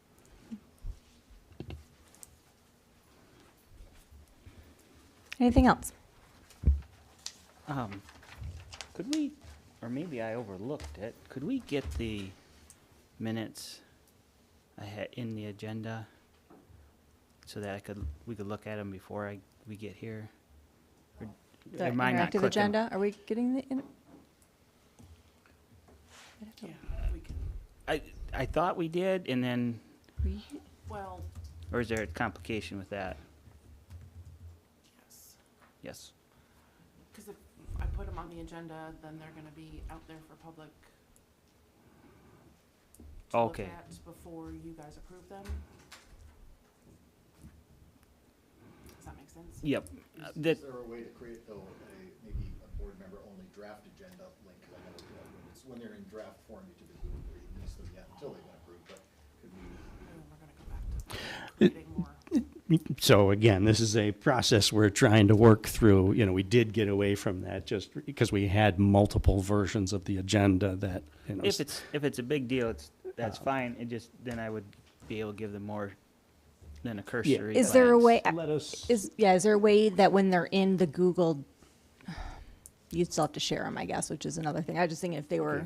[SPEAKER 3] Anything else?
[SPEAKER 5] Could we, or maybe I overlooked it, could we get the minutes ahead in the agenda so that we could look at them before we get here? Or
[SPEAKER 3] The
[SPEAKER 5] am I not
[SPEAKER 3] interactive
[SPEAKER 5] clicking?
[SPEAKER 3] agenda, are we getting the?
[SPEAKER 5] I thought we did, and then,
[SPEAKER 2] Well,
[SPEAKER 5] or is there a complication with that?
[SPEAKER 2] yes,
[SPEAKER 5] Yes.
[SPEAKER 2] because if I put them on the agenda, then they're gonna be out there for public to look
[SPEAKER 5] Okay.
[SPEAKER 2] at before you guys approve them. Does that make sense?
[SPEAKER 5] Yep.
[SPEAKER 12] Is there a way to create though maybe a board member only draft agenda link? I know when they're in draft form, you typically wouldn't release them yet until they've been approved. But could we?
[SPEAKER 2] We're gonna go back to creating more
[SPEAKER 23] So again, this is a process we're trying to work through. You know, we did get away from that just because we had multiple versions of the agenda that, you know.
[SPEAKER 5] If it's a big deal, that's fine. It just, then I would be able to give them more than a cursory
[SPEAKER 3] Is there a way,
[SPEAKER 23] Let us,
[SPEAKER 3] is there a way that when they're in the Google, you'd still have to share them, I guess, which is another thing. I was just thinking if they were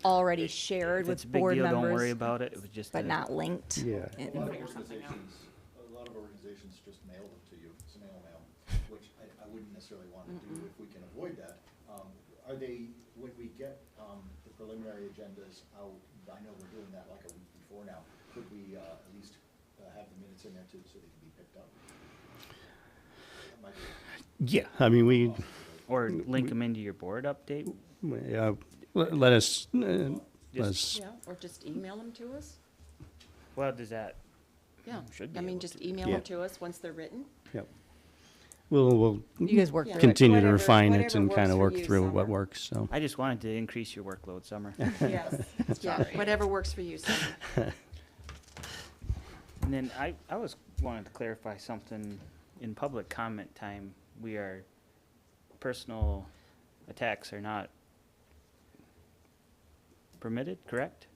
[SPEAKER 3] already shared
[SPEAKER 5] If it's a
[SPEAKER 3] with
[SPEAKER 5] big
[SPEAKER 3] board
[SPEAKER 5] deal,
[SPEAKER 3] members.
[SPEAKER 5] don't worry about it. It was just
[SPEAKER 3] But
[SPEAKER 5] a-
[SPEAKER 3] not linked.
[SPEAKER 23] Yeah.
[SPEAKER 3] in-
[SPEAKER 12] A lot of organizations just mail them to you, snail mail, which I wouldn't necessarily want to do if we can avoid that. Are they, when we get the preliminary agendas out, I know we're doing that like a week before now, could we at least have the minutes in there too, so they can be picked up? That might be-
[SPEAKER 23] yeah, I mean, we,
[SPEAKER 5] Or link them into your board update.
[SPEAKER 23] let us,
[SPEAKER 5] Just-
[SPEAKER 13] Yeah, or just email them to us?
[SPEAKER 5] Well, does that?
[SPEAKER 13] Yeah,
[SPEAKER 5] Should be
[SPEAKER 13] I mean,
[SPEAKER 5] able
[SPEAKER 13] just
[SPEAKER 5] to.
[SPEAKER 13] email
[SPEAKER 23] Yeah.
[SPEAKER 13] them to us once they're written.
[SPEAKER 23] yep. We'll
[SPEAKER 3] You guys work
[SPEAKER 13] Yeah.
[SPEAKER 3] through it.
[SPEAKER 23] continue to
[SPEAKER 13] Whatever-
[SPEAKER 23] refine it
[SPEAKER 13] whatever
[SPEAKER 23] and
[SPEAKER 13] works
[SPEAKER 23] kind of
[SPEAKER 13] for
[SPEAKER 23] work
[SPEAKER 13] you,
[SPEAKER 23] through what
[SPEAKER 13] Summer.
[SPEAKER 23] works, so.
[SPEAKER 5] I just wanted to increase your workload, Summer.
[SPEAKER 13] Yes. Yeah, whatever works for you, Summer.
[SPEAKER 5] And then I was wanted to clarify something. In public comment time, personal attacks are not permitted, correct?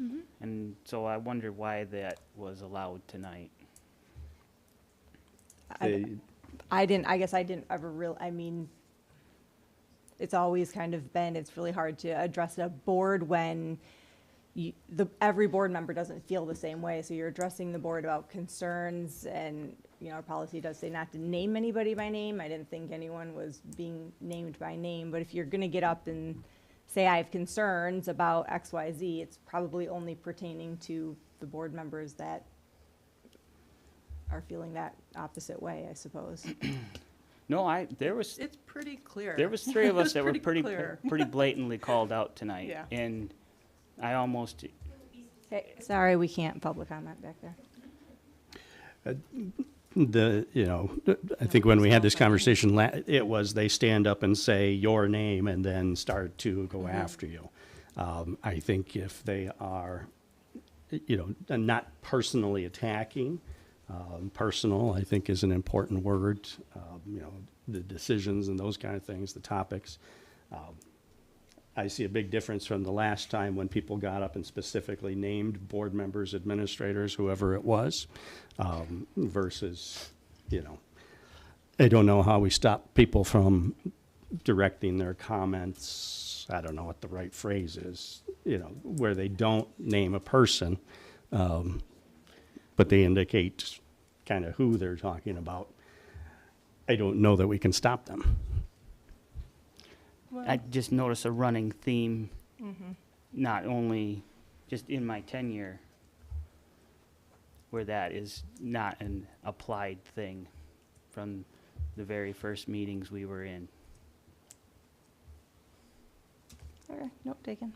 [SPEAKER 3] Mm-hmm.
[SPEAKER 5] And so I wonder why that was allowed tonight.
[SPEAKER 3] I guess I didn't ever I mean, it's always kind of been, it's really hard to address a board when every board member doesn't feel the same way. So you're addressing the board about concerns and, you know, our policy does say not to name anybody by name. I didn't think anyone was being named by name, but if you're gonna get up and say I have concerns about X, Y, Z, it's probably only pertaining to the board members that are feeling that opposite way, I suppose.
[SPEAKER 5] No, there was
[SPEAKER 11] It's pretty clear.
[SPEAKER 5] there was three of us
[SPEAKER 11] It's
[SPEAKER 5] that were pretty
[SPEAKER 11] clear.
[SPEAKER 5] pretty blatantly called out tonight,
[SPEAKER 11] Yeah.
[SPEAKER 5] and I almost
[SPEAKER 3] Okay, sorry, we can't public comment back there.
[SPEAKER 23] I think when we had this conversation, it was they stand up and say your name and then start to go after you. I think if they are, not personally attacking, personal, I think is an important word, the decisions and those kind of things, the topics. I see a big difference from the last time when people got up and specifically named board members, administrators, whoever it was, versus, I don't know how we stop people from directing their comments, I don't know what the right phrase is, where they don't name a person, but they indicate kind of who they're talking about. I don't know that we can stop them.
[SPEAKER 5] I just noticed a running theme, not only just in my tenure, where that is not an applied thing from the very first meetings we were in.
[SPEAKER 3] Okay, note taken.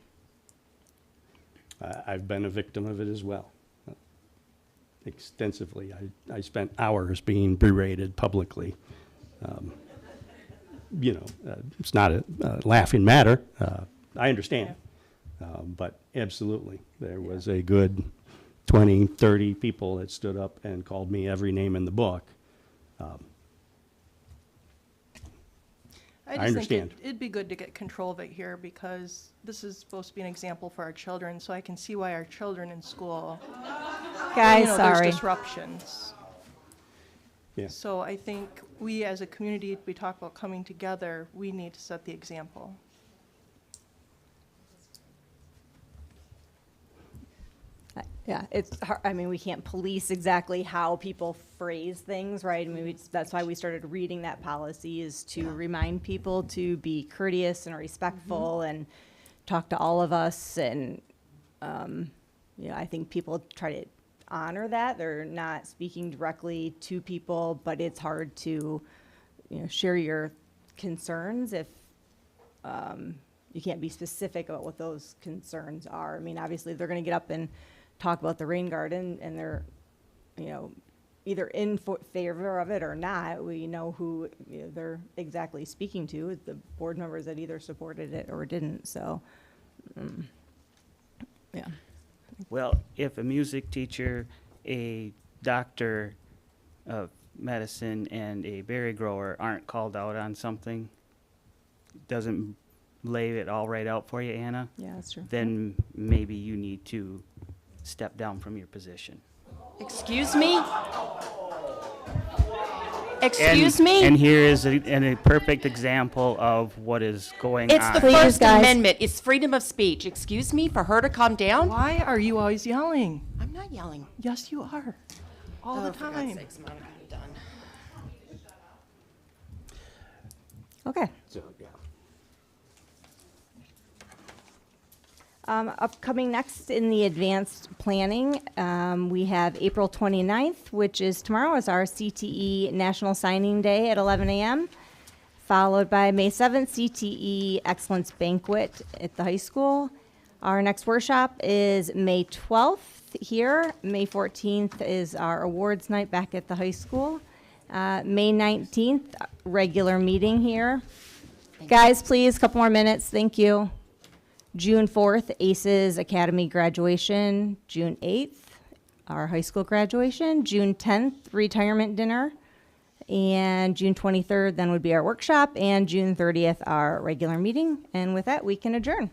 [SPEAKER 23] I've been a victim of it as well, extensively. I spent hours being berated publicly. It's not a laughing matter. I understand. But absolutely, there was a good 20, 30 people that stood up and called me every name in the book.
[SPEAKER 11] I just
[SPEAKER 23] understand.
[SPEAKER 11] think it'd be good to get control of it here because this is supposed to be an example for our children, so I can see why our children in school,
[SPEAKER 3] Guys,
[SPEAKER 11] there's
[SPEAKER 3] sorry.
[SPEAKER 11] disruptions.
[SPEAKER 23] Yeah.
[SPEAKER 11] So I think we as a community, we talk about coming together, we need to set the example.
[SPEAKER 3] Yeah, it's hard, I mean, we can't police exactly how people phrase things, right? I mean, that's why we started reading that policy, is to remind people to be courteous and respectful and talk to all of us. And, I think people try to honor that. They're not speaking directly to people, but it's hard to, share your concerns if you can't be specific about what those concerns are. I mean, obviously, they're going to get up and talk about the rain garden and they're, either in favor of it or not. We know who they're exactly speaking to, the board members that either supported it or didn't. So, yeah.
[SPEAKER 5] Well, if a music teacher, a doctor, of medicine and a berry grower aren't called out on something, doesn't lay it all right out for you, Anna,
[SPEAKER 15] Yeah, that's true.
[SPEAKER 5] then maybe you need to step down from your position.
[SPEAKER 13] Excuse me? Excuse me?
[SPEAKER 5] And here is a perfect example of what is going
[SPEAKER 13] It's
[SPEAKER 5] on.
[SPEAKER 13] the
[SPEAKER 15] Please,
[SPEAKER 13] First
[SPEAKER 15] guys.
[SPEAKER 13] Amendment. It's freedom of speech. Excuse me, for her to calm down?
[SPEAKER 11] Why are you always yelling?
[SPEAKER 13] I'm not yelling.
[SPEAKER 11] Yes, you are. All the
[SPEAKER 13] For God's
[SPEAKER 11] time.
[SPEAKER 13] sakes, Monica, I'm done.
[SPEAKER 3] Okay.
[SPEAKER 20] So, yeah.
[SPEAKER 3] Upcoming next in the advanced planning, we have April 29th, which is tomorrow, is our CTE National Signing Day at 11 a.m., followed by May 7th, CTE Excellence Banquet at the high school. Our next workshop is May 12th here. May 14th is our awards night back at the high school. May 19th, regular meeting here. Guys, please, couple more minutes. Thank you. June 4th, ACES Academy graduation. June 8th, our high school graduation. June 10th, retirement dinner. And June 23rd, then would be our workshop. And June 30th, our regular meeting. And with that, we can adjourn.